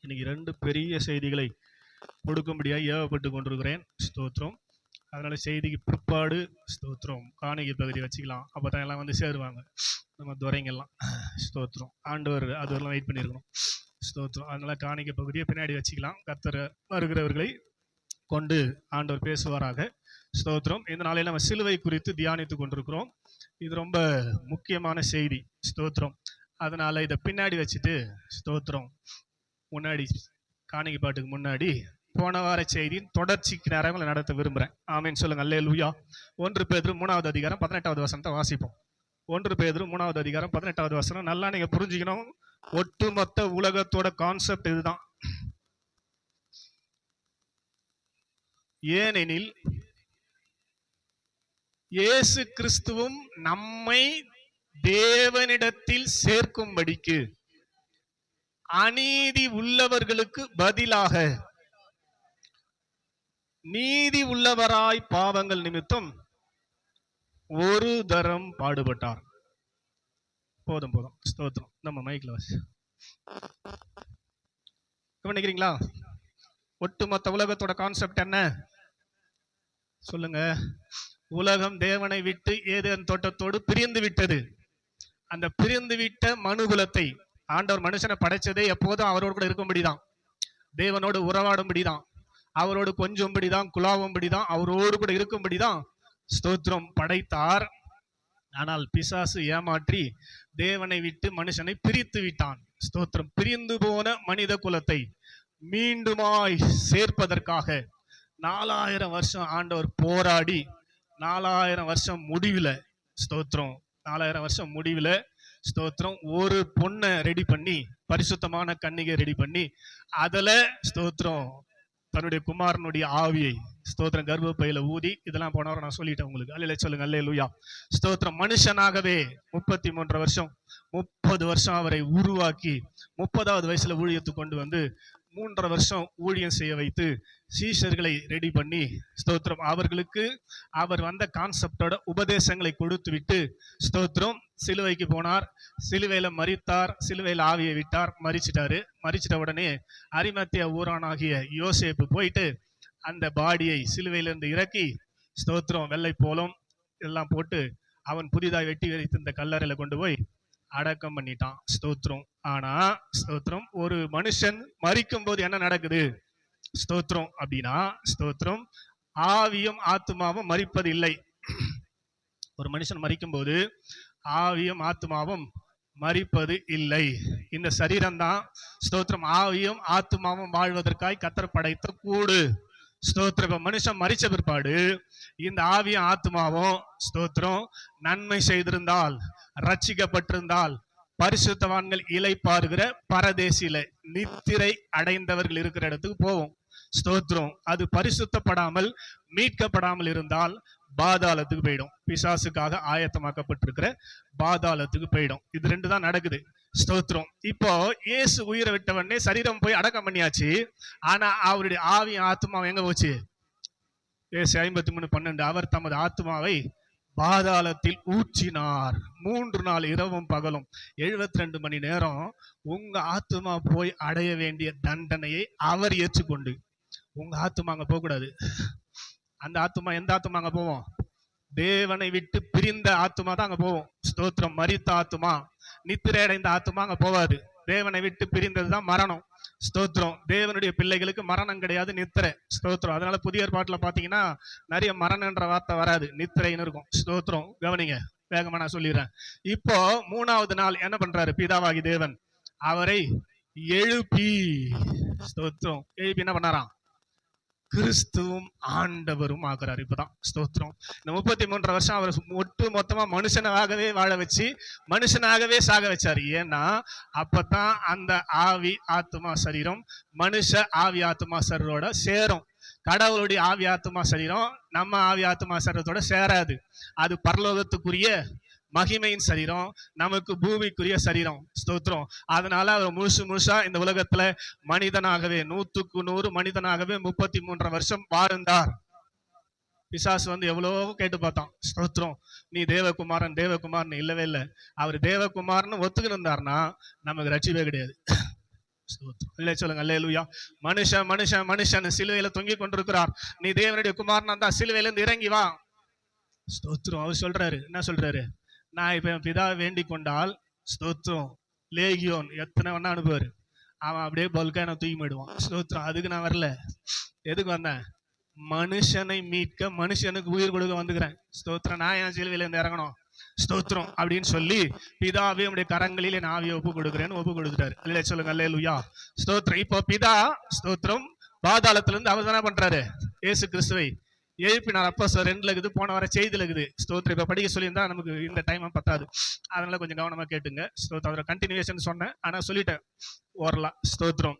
இன்னைக்கு 2 பெரிய செய்திகளை கொடுக்கும்படியாக ஏவப்பட்டு கொண்டிருக்கிறேன். ஸ்தோத்திரம். அதனால செய்திக்கு பிற்பாடு ஸ்தோத்திரம் காணிக்கை பகுதி வச்சுக்கலாம். அப்போ தான் எல்லாம் வந்து சேருவாங்க, நம்ம துறைங்கெல்லாம். ஸ்தோத்திரம். ஆண்டவர் அதுவரெல்லாம் வெயிட் பண்ணியிருக்கணும். ஸ்தோத்திரம். அதனால காணிக்கை பகுதியை பின்னாடி வச்சுக்கலாம். கர்த்தர் வருகிறவர்களை கொண்டு ஆண்டவர் பேசுவாராக. ஸ்தோத்திரம். இந்த நாளையில் நம்ம சிலுவை குறித்து தியானித்து கொண்டிருக்கிறோம். இது ரொம்ப முக்கியமான செய்தி. ஸ்தோத்திரம். அதனால இதை பின்னாடி வச்சுட்டு ஸ்தோத்திரம் முன்னாடி காணிக்கை பாட்டுக்கு முன்னாடி போன வார செய்தியின் தொடர்ச்சிக்கு நேரங்களை நடத்த விரும்புகிறேன். ஆமேன்னு சொல்லுங்க. அல்லேலூயா. 1 பேதுரு 3வது அதிகாரம் 18வது வசனத்தை வாசிப்போம். 1 பேதுரு 3வது அதிகாரம் 18வது வசனம். நல்லா நீங்க புரிஞ்சுக்கணும். ஒட்டுமொத்த உலகத்தோட கான்செப்ட் இதுதான். ஏனெனில் இயேசு கிறிஸ்துவும் நம்மை தேவனிடத்தில் சேர்க்கும்படிக்கு அநீதி உள்ளவர்களுக்கு பதிலாக நீதி உள்ளவராய் பாவங்கள் நிமித்தம் ஒரு தரம் பாடுபட்டார். போதும் போதும். ஸ்தோத்திரம். நம்ம மைக்ல வச்சு கவனிக்கிறீங்களா? ஒட்டுமொத்த உலகத்தோட கான்செப்ட் என்ன சொல்லுங்க. உலகம் தேவனை விட்டு ஏதேன் தோட்டத்தோடு பிரிந்து விட்டது. அந்த பிரிந்து விட்ட மனுகுலத்தை ஆண்டவர் மனுஷனை படைச்சதே எப்போதும் அவரோடு கூட இருக்கும்படிதான், தேவனோடு உறவாடும்படிதான், அவரோடு கொஞ்சும்படிதான், குலாவும்படிதான், அவரோடு கூட இருக்கும்படிதான் ஸ்தோத்திரம் படைத்தார். ஆனால் பிசாசு ஏமாற்றி தேவனை விட்டு மனுஷனை பிரித்து விட்டான். ஸ்தோத்திரம். பிரிந்து போன மனித குலத்தை மீண்டுமாய் சேர்ப்பதற்காக 4000 வருஷம் ஆண்டவர் போராடி 4000 வருஷம் முடிவில் ஸ்தோத்திரம் 4000 வருஷம் முடிவில் ஸ்தோத்திரம் ஒரு பொண்ணை ரெடி பண்ணி, பரிசுத்தமான கன்னிகை ரெடி பண்ணி, அதில் ஸ்தோத்திரம் தன்னுடைய குமாரனுடைய ஆவியை ஸ்தோத்திரம் கர்ப்பப்பையில ஊதி, இதெல்லாம் போன வாரம் நான் சொல்லிட்டேன் உங்களுக்கு. அல்லேலூயா சொல்லுங்க. அல்லேலூயா. ஸ்தோத்திரம். மனுஷனாகவே 33 வருஷம் 30 வருஷம் அவரை உருவாக்கி 30வது வயசுல ஊழியத்துக்கு கொண்டு வந்து 3.5 வருஷம் ஊழியம் செய்ய வைத்து சீஷர்களை ரெடி பண்ணி ஸ்தோத்திரம் அவர்களுக்கு அவர் வந்த கான்செப்டோட உபதேசங்களை கொடுத்து விட்டு ஸ்தோத்திரம் சிலுவைக்கு போனார். சிலுவையில மரித்தார். சிலுவையில ஆவியை விட்டார். மரிச்சிட்டாரு. மரிச்சிட்ட உடனே அரிமத்திய ஊரானாகிய யோசேப்பு போயிட்டு அந்த பாடியை சிலுவையிலிருந்து இறக்கி ஸ்தோத்திரம் வெள்ளை போலும் எல்லாம் போட்டு அவன் புதிதாக வெட்டி வைத்து இந்த கல்லறையில கொண்டு போய் அடக்கம் பண்ணிட்டான். ஸ்தோத்திரம். ஆனா ஸ்தோத்திரம் ஒரு மனுஷன் மரிக்கும் போது என்ன நடக்குது ஸ்தோத்திரம் அப்படின்னா, ஸ்தோத்திரம் ஆவியும் ஆத்மாவும் மரிப்பது இல்லை. ஒரு மனுஷன் மரிக்கும் போது ஆவியும் ஆத்மாவும் மரிப்பது இல்லை. இந்த சரீரம் தான் ஸ்தோத்திரம் ஆவியும் ஆத்மாவும் வாழ்வதற்காய் கர்த்தர் படைத்த கூடு. ஸ்தோத்திரம். மனுஷன் மரிச்ச பிற்பாடு இந்த ஆவியும் ஆத்மாவும் ஸ்தோத்திரம் நன்மை செய்திருந்தால், ரட்சிக்கப்பட்டிருந்தால், பரிசுத்தவான்கள் இளைப்பாறுகிற பரதேசில நித்திரை அடைந்தவர்கள் இருக்கிற இடத்துக்கு போவோம். ஸ்தோத்திரம். அது பரிசுத்தப்படாமல் மீட்கப்படாமல் இருந்தால் பாதாளத்துக்கு போயிடும். பிசாசுக்காக ஆயத்தமாக்கப்பட்டிருக்கிற பாதாளத்துக்கு போயிடும். இது 2 தான் நடக்குது. ஸ்தோத்திரம். இப்போ இயேசு உயிரை விட்டவனே சரீரம் போய் அடக்கம் பண்ணியாச்சு. ஆனா அவருடைய ஆவி ஆத்மாவை எங்க போச்சு? இயேசு 53:12 அவர் தமது ஆத்மாவை பாதாளத்தில் ஊற்றினார். 3 நாள் இரவும் பகலும் 72 மணி நேரம் உங்க ஆத்மா போய் அடைய வேண்டிய தண்டனையை அவர் ஏற்றுக்கொண்டு, உங்க ஆத்மா அங்க போக கூடாது. அந்த ஆத்மா எந்த ஆத்மா அங்க போவோம்? தேவனை விட்டு பிரிந்த ஆத்மா தான் அங்க போவோம். ஸ்தோத்திரம். மரித்த ஆத்மா, நித்திரை அடைந்த ஆத்மா அங்க போவாது. தேவனை விட்டு பிரிந்ததுதான் மரணம். ஸ்தோத்திரம். தேவனுடைய பிள்ளைகளுக்கு மரணம் கிடையாது, நித்திரை. ஸ்தோத்திரம். அதனால புதிய ஏற்பாட்டுல பாத்தீங்கன்னா நிறைய மரணம்ன்ற வார்த்தை வராது, நித்திரைன்னு இருக்கும். ஸ்தோத்திரம். கவனிங்க, வேகமா நான் சொல்லிடுறேன். இப்போ 3வது நாள் என்ன பண்றாரு பிதாவாகி தேவன்? அவரை எழுப்பி ஸ்தோத்திரம் எழுப்பி என்ன பண்ணாராம்? கிறிஸ்துவும் ஆண்டவரும் ஆகிறார். இப்பதான் ஸ்தோத்திரம். இந்த 33 வருஷம் அவர் ஒட்டு மொத்தமா மனுஷனாகவே வாழ வச்சு மனுஷனாகவே சாக வச்சாரு. ஏன்னா அப்பதான் அந்த ஆவி ஆத்மா சரீரம் மனுஷ ஆவி ஆத்மா சரீரோட சேரும். கடவுளுடைய ஆவி ஆத்மா சரீரம் நம்ம ஆவி ஆத்மா சரீரத்தோட சேராது. அது பரலோகத்துக்குரிய மகிமையின் சரீரம், நமக்கு பூமிக்குரிய சரீரம். ஸ்தோத்திரம். அதனால அவர் முழுசா இந்த உலகத்துல மனிதனாகவே 100க்கு 100 மனிதனாகவே 33 வருஷம் வாழ்ந்தார். பிசாசு வந்து எவ்வளவோ கேட்டு பார்த்தான். ஸ்தோத்திரம். நீ தேவகுமாரன் தேவகுமாரன் இல்லவே இல்லை. அவர் தேவகுமாரன் ஒத்துக்கிட்டு இருந்தாருன்னா நமக்கு ரட்சிப்பே கிடையாது. ஸ்தோத்திரம். இல்லை சொல்லுங்க அல்லேலூயா. மனுஷன் மனுஷன் மனுஷன் சிலுவையில தொங்கி கொண்டிருக்கிறார். நீ தேவனுடைய குமாரனா தான் சிலுவையில இருந்து இறங்கி வா. ஸ்தோத்திரம். அவர் சொல்றாரு, என்ன சொல்றாரு? நான் இப்ப என் பிதாவை வேண்டிக் கொண்டால் ஸ்தோத்திரம் லேகியோன் எத்தனை வேணா அனுப்புவாரு. அவன் அப்படியே பல்கா என்ன தூக்கி போயிடுவான். ஸ்தோத்திரம். அதுக்கு நான் வரல. எதுக்கு வந்தேன்? மனுஷனை மீட்க, மனுஷனுக்கு உயிர் கொடுக்க வந்துக்கிறேன். ஸ்தோத்திரம். நான் என் சிலுவையில இருந்து இறங்கணும். ஸ்தோத்திரம் அப்படின்னு சொல்லி பிதாவே உடைய கரங்களில் என் ஆவியை ஒப்பு கொடுக்குறேன்னு ஒப்பு கொடுத்துட்டாரு. அல்லே சொல்லுங்க அல்லேலூயா. ஸ்தோத்திரம். இப்போ பிதா ஸ்தோத்திரம் பாதாளத்துல இருந்து அவர் தானே பண்றாரு, இயேசு கிறிஸ்துவை எழுப்பினார். அப்போ 2 இருக்குது, போன வர செய்தியில் இருக்குது. ஸ்தோத்திரம். இப்ப படிக்க சொல்லியிருந்தா நமக்கு இந்த டைம் பத்தாது, அதனால கொஞ்சம் கவனமா கேட்டுங்க. ஸ்தோத்திரம். அதோட கண்டினியூஷன் சொன்னேன், ஆனா சொல்லிட்டேன் ஓரலாம். ஸ்தோத்திரம்.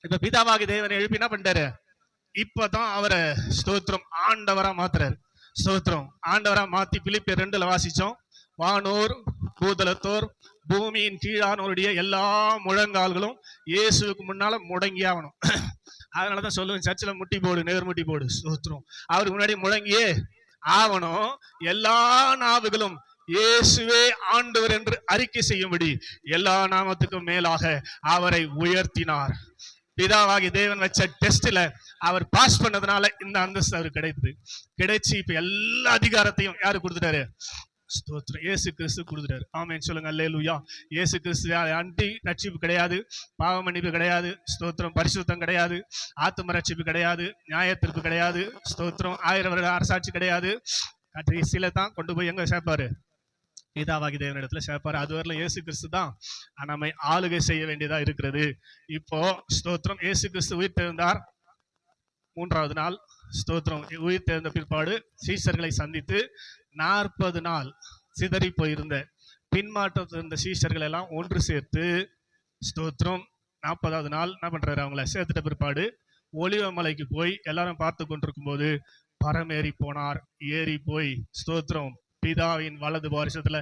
இப்ப பிதாவாகி தேவனை எழுப்பி என்ன பண்ணிட்டாரு? இப்பதான் அவரை ஸ்தோத்திரம் ஆண்டவரா மாத்துறாரு. ஸ்தோத்திரம். ஆண்டவரா மாத்தி பிலிப்பியர் 2 வாசிச்சோம். வானோர் பூதலத்தோர் பூமியின் கீழானோருடைய எல்லா முழங்கால்களும் இயேசுக்கு முன்னால முடங்கி ஆகணும். அதனாலதான் சொல்லுவேன், சர்ச்சில் முட்டி போடு, நேர் முட்டி போடு. ஸ்தோத்திரம். அவருக்கு முன்னாடி முழங்கியே ஆகணும். எல்லா நாவுகளும் இயேசுவே ஆண்டவர் என்று அறிக்கை செய்யும்படி எல்லா நாமத்துக்கும் மேலாக அவரை உயர்த்தினார். பிதாவாகி தேவன் வச்ச டெஸ்ட்ல அவர் பாஸ் பண்ணதுனால இந்த அந்தஸ்து அவருக்கு கிடைச்சு இப்ப எல்லா அதிகாரத்தையும் யாரு கொடுத்துட்டாரு? ஸ்தோத்திரம். இயேசு கிறிஸ்து கொடுத்துட்டாரு. ஆமென் சொல்லுங்க அல்லேலூயா. இயேசு கிறிஸ்து அண்டி ரட்சிப்பு கிடையாது, பாவ மன்னிப்பு கிடையாது, ஸ்தோத்திரம் பரிசுத்தம் கிடையாது, ஆத்தும ரட்சிப்பு கிடையாது, நியாயத்திற்கு கிடையாது, ஸ்தோத்திரம் 1000 வருட அரசாட்சி கிடையாது. கடைசியில தான் கொண்டு போய் எங்க சேர்ப்பாரு? பிதாவாகி தேவனிடத்துல சேர்ப்பாரு. அதுவரையிலும் இயேசு கிறிஸ்து தான் நம்மை ஆளுகை செய்ய வேண்டியதா இருக்கிறது. இப்போ ஸ்தோத்திரம் இயேசு கிறிஸ்து உயிர் தெழுந்தார் 3வது நாள். ஸ்தோத்திரம். உயிர் தெழுந்த பிற்பாடு சீஷர்களை சந்தித்து 40 நாள் சிதறி போயிருந்த பின்மாற்றத்தில் இருந்த சீஷர்கள் எல்லாம் ஒன்று சேர்த்து ஸ்தோத்திரம் 40வது நாள் என்ன பண்றாரு? அவங்கள சேர்த்துட்ட பிற்பாடு ஒலிவ மலைக்கு போய் எல்லாரும் பார்த்து கொண்டிருக்கும் போது பரமேறி போனார். ஏறி போய் ஸ்தோத்திரம் பிதாவின் வலது பாரிசத்துல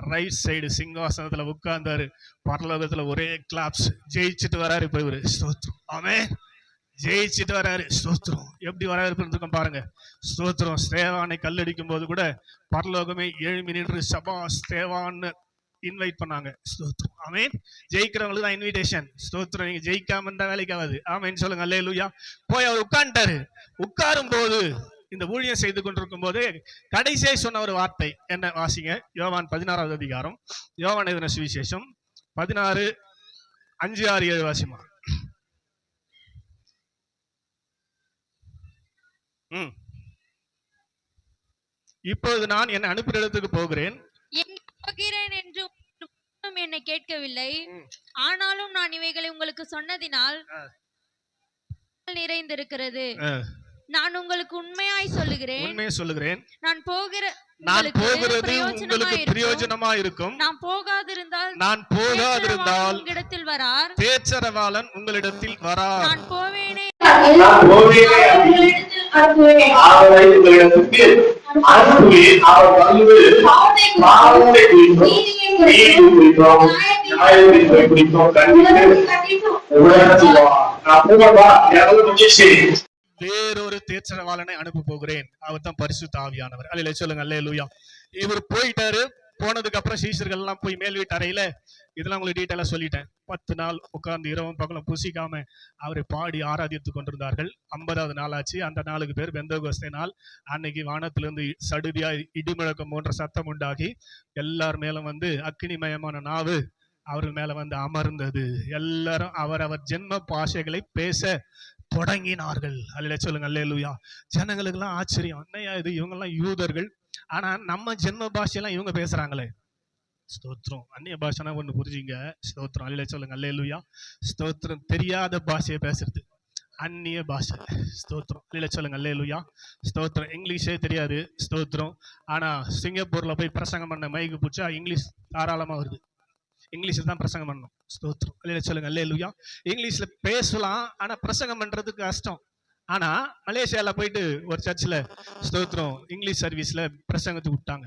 ரைட் சைடு சிங்காசனத்துல உட்கார்ந்தாரு. பரலோகத்துல ஒரே கிளாப்ஸ். ஜெயிச்சுட்டு வராரு இப்ப இவரு. ஸ்தோத்திரம். ஆமென். ஜெயிச்சுட்டு வராரு. ஸ்தோத்திரம். எப்படி வரவேற்பு பாருங்க. ஸ்தோத்திரம். ஸ்தேவானை கல்லடிக்கும் போது கூட பரலோகமே எழும்பி நின்று சபா ஸ்தேவான்னு இன்வைட் பண்ணாங்க. ஸ்தோத்திரம். ஆமென். ஜெயிக்கிறவங்களுக்கு தான் இன்விடேஷன். ஸ்தோத்திரம். நீங்க ஜெயிக்காம இருந்தா வேலைக்கு ஆகாது. ஆமென் சொல்லுங்க அல்லேலூயா. போய் அவர் உட்கார்ந்துட்டாரு. உட்காரும் போது இந்த ஊழியம் செய்து கொண்டிருக்கும் போது கடைசியை சொன்ன ஒரு வார்த்தை என்ன? வாசிங்க. யோவான் 16வது அதிகாரம், யோவான் எழுதின சுவிசேஷம் 16 5 6 7 வாசிமா. இப்போது நான் என்னை அனுப்பின இடத்துக்கு போகிறேன் என்று என்னை கேட்கவில்லை, ஆனாலும் நான் இவைகளை உங்களுக்கு சொன்னதினால் நிறைந்திருக்கிறது. நான் உங்களுக்கு உண்மையாய் சொல்லுகிறேன், நான் போகிறது உங்களுக்கு பிரயோஜனமா இருக்கும். நான் போகாதிருந்தால் உங்களிடத்தில் வரார், பேச்சரவாளன் உங்களிடத்தில் வரார். நான் போவேனே அவரை உங்களிடத்துக்கு அனுப்புவேன். அவர் வந்து பாவத்தை குறித்தும் நீதியை குறித்தும் நியாயத்தை குறித்தும் கண்டித்து வேறொரு தேற்றரவாளனை அனுப்ப போகிறேன். அவர் தான் பரிசுத்த ஆவியானவர். அல்லேலூயா சொல்லுங்க அல்லேலூயா. இவர் போயிட்டாரு. போனதுக்கு அப்புறம் சீஷர்கள் எல்லாம் போய் மேல் வீட்டு அறையில இதெல்லாம் உங்களுக்கு டீட்டெயிலா சொல்லிட்டேன். 10 நாள் உட்கார்ந்து இரவும் பகலும் புசிக்காம அவரை பாடி ஆராதித்துக் கொண்டிருந்தார்கள். 50வது நாள் ஆச்சு. அந்த நாளுக்கு பேர் பெந்தகோஸ்தே நாள். அன்னைக்கு வானத்திலிருந்து சடுதியா இடிமுழக்கம் போன்ற சத்தம் உண்டாகி எல்லார் மேலும் வந்து அக்கினிமயமான நாவு அவர்கள் மேல வந்து அமர்ந்தது. எல்லாரும் அவர் ஜென்ம பாஷைகளை பேச தொடங்கினார்கள். அல்ல சொல்லுங்க அல்லேலூயா. ஜனங்களுக்கு எல்லாம் ஆச்சரியம். என்னையா இது, இவங்க எல்லாம் யூதர்கள், ஆனா நம்ம ஜென்ம பாஷையெல்லாம் இவங்க பேசுறாங்களே. ஸ்தோத்திரம். அந்நிய பாஷைனா ஒண்ணு புரிஞ்சுங்க. ஸ்தோத்திரம். அல்ல சொல்லுங்க அல்லேலூயா. ஸ்தோத்திரம். தெரியாத பாஷையை பேசுறது அந்நிய பாஷை. ஸ்தோத்திரம். இல்ல சொல்லுங்க அல்லேலூயா. ஸ்தோத்திரம். இங்கிலீஷே தெரியாது. ஸ்தோத்திரம். ஆனா சிங்கப்பூர்ல போய் பிரசங்கம் பண்ண மைக்கு பிடிச்சா இங்கிலீஷ் தாராளமா வருது. இங்கிலீஷ்ல தான் பிரசங்கம் பண்ணணும். ஸ்தோத்திரம். அல்லேலூயா சொல்லுங்க அல்லேலூயா. இங்கிலீஷ்ல பேசலாம், ஆனா பிரசங்கம் பண்றதுக்கு கஷ்டம். ஆனா மலேசியால போயிட்டு ஒரு சர்ச்சில் ஸ்தோத்திரம் இங்கிலீஷ் சர்வீஸ்ல பிரசங்கத்துக்கு விட்டாங்க.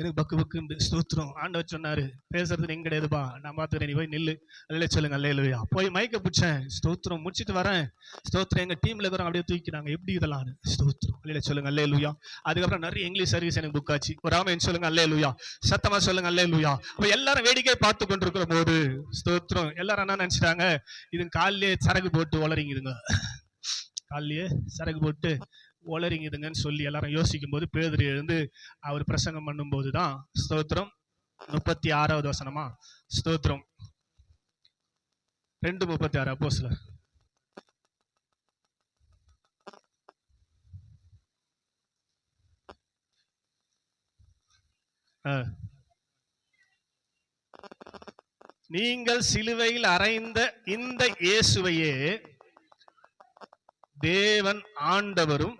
எனக்கு பக்கு பக்குண்டு. ஸ்தோத்திரம். ஆண்டவர் சொன்னாரு, பேசுறது நீங்க கிடையாதுப்பா, நான் பாத்துக்கிறேன், நீ போய் நில்லு. அல்ல சொல்லுங்க, அல்லேலூயா. போய் மைக்க பிடிச்சேன். ஸ்தோத்திரம். முடிச்சிட்டு வரேன். ஸ்தோத்திரம். எங்க டீம்ல இருக்கிறவங்க அப்படியே தூக்கினாங்க. எப்படி இதெல்லாம்? ஸ்தோத்திரம். அல்ல சொல்லுங்க, அல்லேலூயா. அதுக்கப்புறம் நிறைய இங்கிலீஷ் சர்வீஸ் எனக்கு புக் ஆச்சு. ஒரு ஆமென் சொல்லுங்க, அல்லேலூயா. சத்தமா சொல்லுங்க, அல்லேலூயா. அப்ப எல்லாரும் வேடிக்கை பார்த்து கொண்டிருக்கிற போது ஸ்தோத்திரம், எல்லாரும் என்ன நினைச்சிட்டாங்க, இது காலிலே சரகு போட்டு உளறிங்குதுங்க, காலிலேயே சரகு போட்டு உளறிங்குதுங்கன்னு சொல்லி எல்லாரும் யோசிக்கும் போது பேதுரு எழுந்து அவர் பிரசங்கம் பண்ணும் போதுதான் ஸ்தோத்திரம் 36வது வசனமா, ஸ்தோத்திரம் 2:36 அப்போஸ்தலர். நீங்கள் சிலுவையில் அறைந்த இந்த இயேசுவையே தேவன் ஆண்டவரும்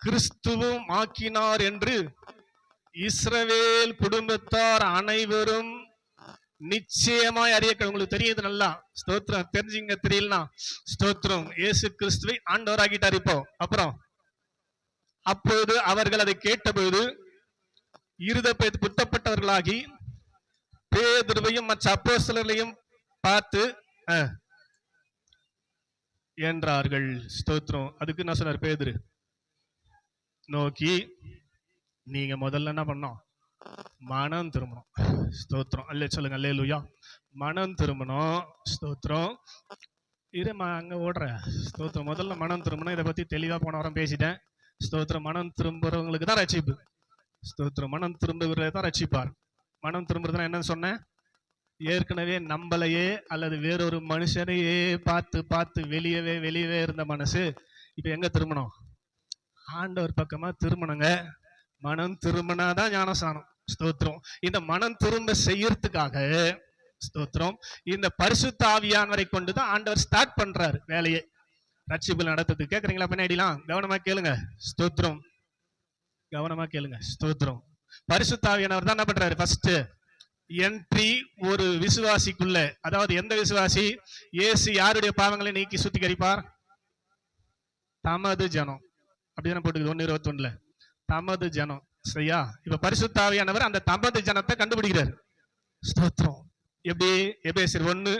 கிறிஸ்துவும் ஆக்கினார் என்று இஸ்ரவேல் குடும்பத்தார் அனைவரும் நிச்சயமாய் அறிய. உங்களுக்கு தெரியுது நல்லா. ஸ்தோத்திரம். தெரிஞ்சுங்க. தெரியலனா ஸ்தோத்திரம். இயேசு கிறிஸ்துவை ஆண்டவர் ஆகிட்டார். இப்போ அப்புறம் அப்போது அவர்கள் அதை கேட்டபோது இருதயத்தில் குத்தப்பட்டவர்களாகி பேதுருவையும் மற்ற அப்போஸ்தலர்களையும் பார்த்து என்றார்கள். ஸ்தோத்திரம். அதுக்கு என்ன சொன்னார் பேதுரு நோக்கி, நீங்க முதல்ல என்ன பண்ணோம், மனம் திரும்பணும். ஸ்தோத்திரம். அல்லே சொல்லுங்க, அல்லேலூயா. மனம் திரும்பணும். ஸ்தோத்திரம். இருமா அங்க ஓடுற. ஸ்தோத்திரம். முதல்ல மனம் திரும்பணும். இதை பத்தி தெளிவா போன வாரம் பேசிட்டேன். ஸ்தோத்திரம். மனம் திரும்புறவங்களுக்கு தான் ரட்சிப்பு. ஸ்தோத்திரம். மனம் திரும்புகிறதை தான் ரட்சிப்பார். மனம் திரும்புறதுன்னா என்னன்னு சொன்னேன், ஏற்கனவே நம்மளையே அல்லது வேறொரு மனுஷனையே பார்த்து பார்த்து வெளியவே இருந்த மனசு இப்ப எங்க திரும்பணும், ஆண்டவர் பக்கமா திரும்பணுங்க. மனம் திரும்பினாதான் ஞானஸ்நானம். ஸ்தோத்திரம். இந்த மனம் திரும்ப செய்யறதுக்காக ஸ்தோத்திரம் இந்த பரிசுத்த ஆவியானவரை கொண்டுதான் ஆண்டவர் ஸ்டார்ட் பண்றாரு வேலையை, ரட்சிப்பு நடத்துறது. கேக்குறீங்களா? பின்னாடிலாம் கவனமா கேளுங்க. ஸ்தோத்திரம். கவனமா கேளுங்க. ஸ்தோத்திரம். பரிசுத்த ஆவியானவர் தான் என்ன பண்றாரு, ஃபர்ஸ்ட் என்ட்ரி ஒரு விசுவாசிக்குள்ள. அதாவது எந்த விசுவாசி? இயேசு யாருடைய பாவங்களை நீக்கி சுத்திகரிப்பார்? தமது ஜனம். அப்படிதானே போட்டுக்குது 1:21. தமது ஜனம். சரியா? இப்ப பரிசுத்த ஆவியானவர் அந்த தமது ஜனத்தை கண்டுபிடிக்கிறார். ஸ்தோத்திரம். எப்படி? எபேசியர் 1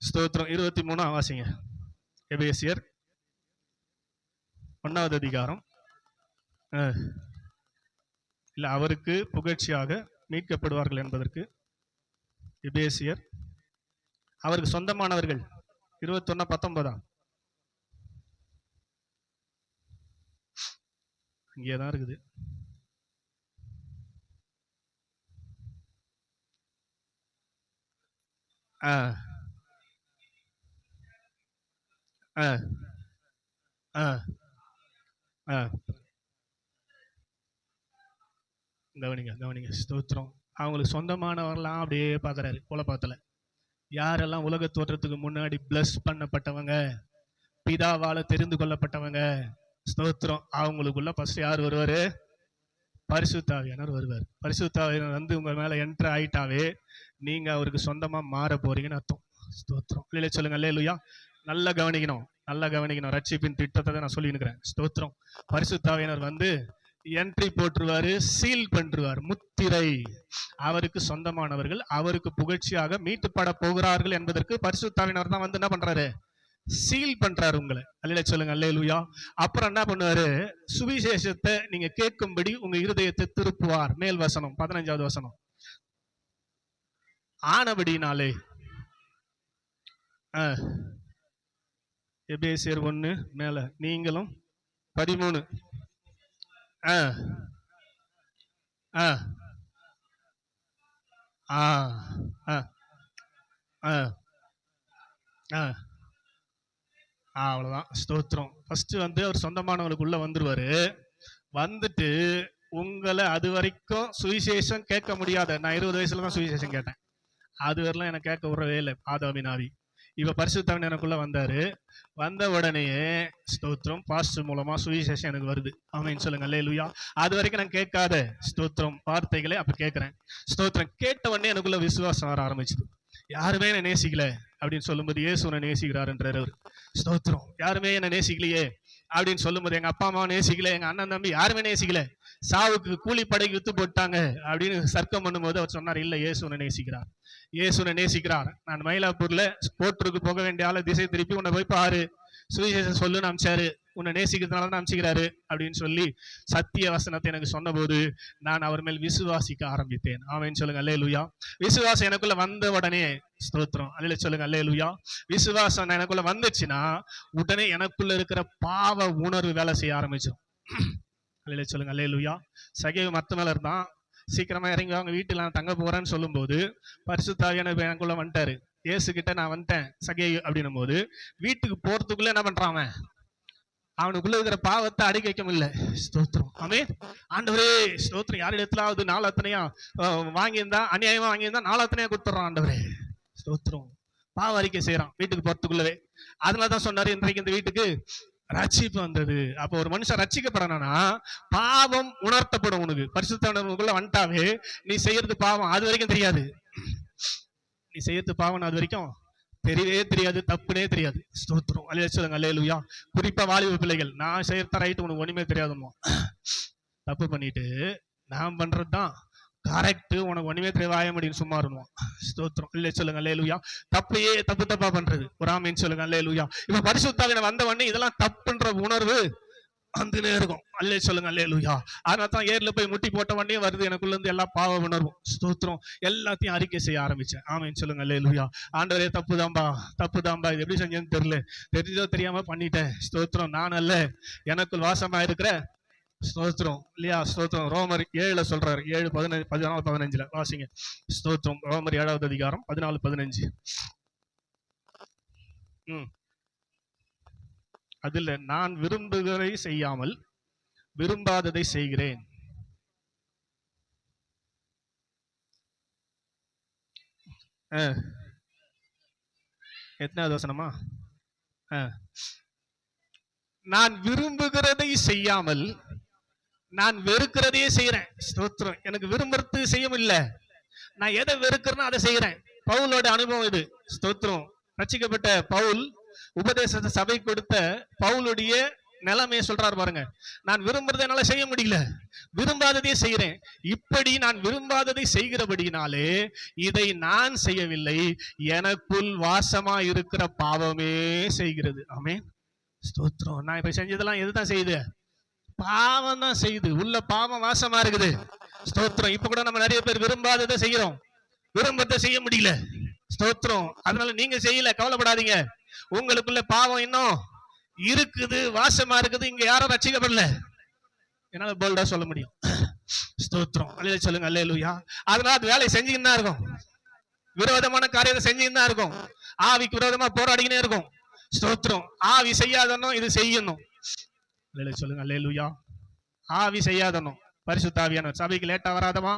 ஸ்தோத்திரம் 23 வாசிங்க. எபேசியர் 1வது அதிகாரம். இல்ல, அவருக்கு புகழ்ச்சியாக மீட்கப்படுவார்கள் என்பதற்கு எபேசியர் அவருக்கு சொந்தமானவர்கள் 21:19. இங்கேதான் இருக்குது. கவனிங்க. ஸ்தோத்திரம். அவங்களுக்கு சொந்தமானவர்களாம் அப்படியே பாக்குறாரு. குலப்பாத்துல யாரெல்லாம் உலக தோற்றத்துக்கு முன்னாடி பிளஸ் பண்ணப்பட்டவங்க, பிதாவால தெரிந்து கொள்ளப்பட்டவங்க, ஸ்தோத்திரம், அவங்களுக்குள்ள ஃபர்ஸ்ட் யார் வருவாரு? பரிசுத்த ஆவியானவர் வருவார். பரிசுத்த ஆவியானவர் வந்து உங்க மேல என்டர் ஆயிட்டாவே நீங்க அவருக்கு சொந்தமா மாற போறீங்கன்னு அர்த்தம். ஸ்தோத்திரம். இல்லையா சொல்லுங்க, அல்லேலூயா. நல்லா கவனிக்கணும். ரட்சிப்பின் திட்டத்தை தான் நான் சொல்லி இருக்கிறேன். ஸ்தோத்திரம். பரிசுத்த ஆவியானவர் வந்து என்ட்ரி போட்டுருவாரு, சீல் பண்றாரு, முத்திரை. அவருக்கு சொந்தமானவர்கள் அவருக்கு புகழ்ச்சியாக மீட்டுப்பட போகிறார்கள் என்பதற்கு பரிசுத்த ஆவியானவர் தான் வந்து என்ன பண்றாரு? சீல் பண்றாரு உங்களை. அல்லேலூயா சொல்லுங்க, அல்லேலூயா. அப்புறம் என்ன பண்ணுவாரு? சுவிசேஷத்தை நீங்க கேட்கும்படி உங்க இருதயத்தை திருப்புவார். மேல் வசனம் 15வது வசனம். ஆனபடினாலே எபேசியர் 1 மேல நீங்களும் 13 அவ்வளவுதான். ஸ்தோத்திரம். ஃபர்ஸ்ட் வந்து அவர் சொந்தமானவங்களுக்குள்ள வந்துருவாரு. வந்துட்டு உங்களை அது வரைக்கும் சுவிசேஷம் கேட்க முடியாத, நான் 20 வயசுல தான் சுவிசேஷம் கேட்டேன், அது வரலாம் எனக்கு கேட்க விடவே இல்லை ஆதாமின் ஆவி. இப்ப பரிசுத்தவன் எனக்குள்ள வந்தாரு. வந்த உடனேயே ஸ்தோத்திரம் பாஸ்டர் மூலமா சுவிசேஷம் எனக்கு வருது. ஆமென் சொல்லுங்க, அல்லேலூயா. அது வரைக்கும் நான் கேட்காத ஸ்தோத்திரம் வார்த்தைகளை அப்ப கேட்கிறேன். ஸ்தோத்திரம். கேட்ட உடனே எனக்குள்ள விசுவாசம் வர ஆரம்பிச்சது. யாருமே என்ன நேசிக்கல அப்படின்னு சொல்லும்போது இயேசு என்ன நேசிக்கிறாருன்றார் அவர். ஸ்தோத்திரம். யாருமே என்ன நேசிக்கலையே, அப்படின்னு சொல்லும்போது எங்க அப்பா அம்மாவை நேசிக்கல, எங்க அண்ணன் தம்பி யாருமே நேசிக்கல, சாவுக்கு கூலிப்படைக்கு வித்து போட்டாங்க அப்படின்னு சர்க்கம் பண்ணும்போது அவர் சொன்னார், இல்ல இயேசு உன்னை நேசிக்கிறார், இயேசு உன்னை நேசிக்கிறார். நான் மயிலாப்பூர்ல கோட்டருக்கு போக வேண்டிய ஆளை திசை திருப்பி உன்னை போய் பாரு, சுவிசேஷம் சொல்லுன்னு அமிச்சாரு, உன்னை நேசிக்கிறதுனால தான் அமிச்சுக்கிறாரு அப்படின்னு சொல்லி சத்திய வசனத்தை எனக்கு சொன்ன போது நான் அவர் மேல் விசுவாசிக்க ஆரம்பித்தேன். ஆமென் சொல்லுங்க அல்லேலூயா. விசுவாசம் எனக்குள்ள வந்த உடனே ஸ்தோத்திரம் அல்லேலூயா சொல்லுங்க அல்லேலூயா. விசுவாசம் எனக்குள்ள வந்துச்சுன்னா உடனே எனக்குள்ள இருக்கிற பாவ உணர்வு வேலை செய்ய ஆரம்பிச்சிடும். அல்லேலூயா சொல்லுங்க அல்லேலூயா. சகேவு மத்த மேல இருந்தான், சீக்கிரமா இறங்கி அவங்க வீட்டுல நான் தங்க போறேன்னு சொல்லும் போது பரிசுத்த ஆவியானவர் எனக்குள்ள வந்துட்டாரு. இயேசு கிட்ட நான் வந்துட்டேன் சகேயு அப்படின்னும் போது வீட்டுக்கு போறதுக்குள்ள என்ன பண்றான், அவனுக்குள்ள இருக்கிற பாவத்தை அடக்கி வைக்க முடியல. ஸ்தோத்திரம் ஆமென். ஆண்டவரே ஸ்தோத்திரம். யார் இடத்துலாவது நாலு அத்தனையா வாங்கியிருந்தா, அநியாயமா வாங்கியிருந்தா நாலு அத்தனையா கொடுத்துட்றான் ஆண்டவரே. ஸ்தோத்திரம். பாவ அறிக்கை செய்யறான் வீட்டுக்கு போறதுக்குள்ளவே. அதனாலதான் சொன்னாரு, இன்றைக்கு இந்த வீட்டுக்கு ரட்சிப்பு வந்தது. அப்போ ஒரு மனுஷன் ரட்சிக்கப்படணும்னா பாவம் உணர்த்தப்படும். உனக்கு பரிசுத்தவனுக்குள்ள வந்துட்டாவே நீ செய்யறது பாவம் அது வரைக்கும் தெரியாது, நீ செய்யறது பாவம் அது வரைக்கும் தெரியவே தெரியாது, தப்புனே தெரியாது. ஸ்தோத்திரம் அல்லேலூயா சொல்லுங்க அல்லேலூயா. குறிப்பா வாலிப பிள்ளைகள், நான் செய்யறத ரைட் உனக்கு ஒண்ணுமே தெரியாதுமோ, தப்பு பண்ணிட்டு நான் பண்றதுதான் கரெக்ட் உனக்கு ஒண்ணுமே தெரிய வாய முடியும் சும்மா இருந்தோம். ஸ்தோத்திரம் இல்ல சொல்லுங்க அல்லேலூயா. தப்பையே தப்பா பண்றது ஒரு ஆமீன் சொல்லுங்க அல்லேலூயா. இப்ப பரிசுத்த ஆவியானவர் வந்த உடனே இதெல்லாம் தப்புன்ற உணர்வு வந்துனே இருக்கும். அல்லே சொல்லுங்க அல்லேலூயா. அதனால தான் ஏர்ல போய் முட்டி போட்ட உடனே வருது எனக்குள்ள இருந்து எல்லா பாவ உணர்வும். ஸ்தோத்திரம். எல்லாத்தையும் அறிக்கை செய்ய ஆரம்பிச்சேன். ஆமீன் சொல்லுங்க அல்லேலூயா. ஆண்டவரே தப்புதாம்பா இது எப்படி செஞ்சேன்னு தெரியல, தெரிஞ்சோ தெரியாம பண்ணிட்டேன். ஸ்தோத்திரம். நான் அல்ல, எனக்குள் வாசமா இருக்கிற ஸ்தோத்திரம் இல்லையா. ஸ்தோத்திரம். ரோமர் 7 சொல்றாரு, 7:14-15 வாசிங்க. ஸ்தோத்திரம். ரோமர் 7வது அதிகாரம் 14-15. அதுல நான் விரும்புகிறதை செய்யாமல் விரும்பாததை செய்கிறேன். எத்தனாவது வசனமா? நான் விரும்புகிறதை செய்யாமல் நான் வெறுக்கிறதையே செய்யறேன். ஸ்தோத்திரம். எனக்கு விரும்புறது செய்ய முடியல, நான் எதை வெறுக்கிறேனோ அதை செய்யறேன். பவுலோட அனுபவம் இது. ஸ்தோத்திரம். ரட்சிக்கப்பட்ட பவுல் உபதேசத்தை சபை கொடுத்த பவுலுடைய நிலைமையை சொல்றாரு பாருங்க. நான் விரும்புறதை என்னால செய்ய முடியல, விரும்பாததே செய்யறேன். இப்படி நான் விரும்பாததை செய்கிறபடினாலே இதை நான் செய்யவில்லை, எனக்குள் வாசமா இருக்கிற பாவமே செய்கிறது. ஆமென். ஸ்தோத்திரம். நான் இப்ப செஞ்சதெல்லாம் எதுதான் செய்யுது? பாவம் தான் செய்யுது. உள்ள பாவம் வாசமா இருக்குது. ஸ்தோத்திரம். இப்ப கூட நம்ம நிறைய பேர் விரும்பாததை செய்யறோம், விரும்பத்தை செய்ய முடியல. ஸ்தோத்திரம். அதனால நீங்க செய்யல, கவலைப்படாதீங்க. உங்களுக்குள்ள பாவம் இன்னும் இருக்குது, வாசமா இருக்குது. இங்க யாரும் ரட்சிக்கப்படல, என்னால போல்டா சொல்ல முடியும். ஸ்தோத்திரம். அல்லேலூயா சொல்லுங்க அல்லேலூயா. அதனால அது வேலை செஞ்சுக்கிட்டு தான் இருக்கும், விரோதமான காரியத்தை செஞ்சுக்கிட்டு தான் இருக்கும், ஆவிக்கு விரோதமா போராடிக்கினே இருக்கும். ஸ்தோத்திரம். ஆவி செய்யாதனும் இது செய்யணும். அல்லேலூயா சொல்லுங்க அல்லேலூயா. ஆவி செய்யாதனும் பரிசுத்த ஆவியானவர். சபைக்கு லேட்டா வராதமா,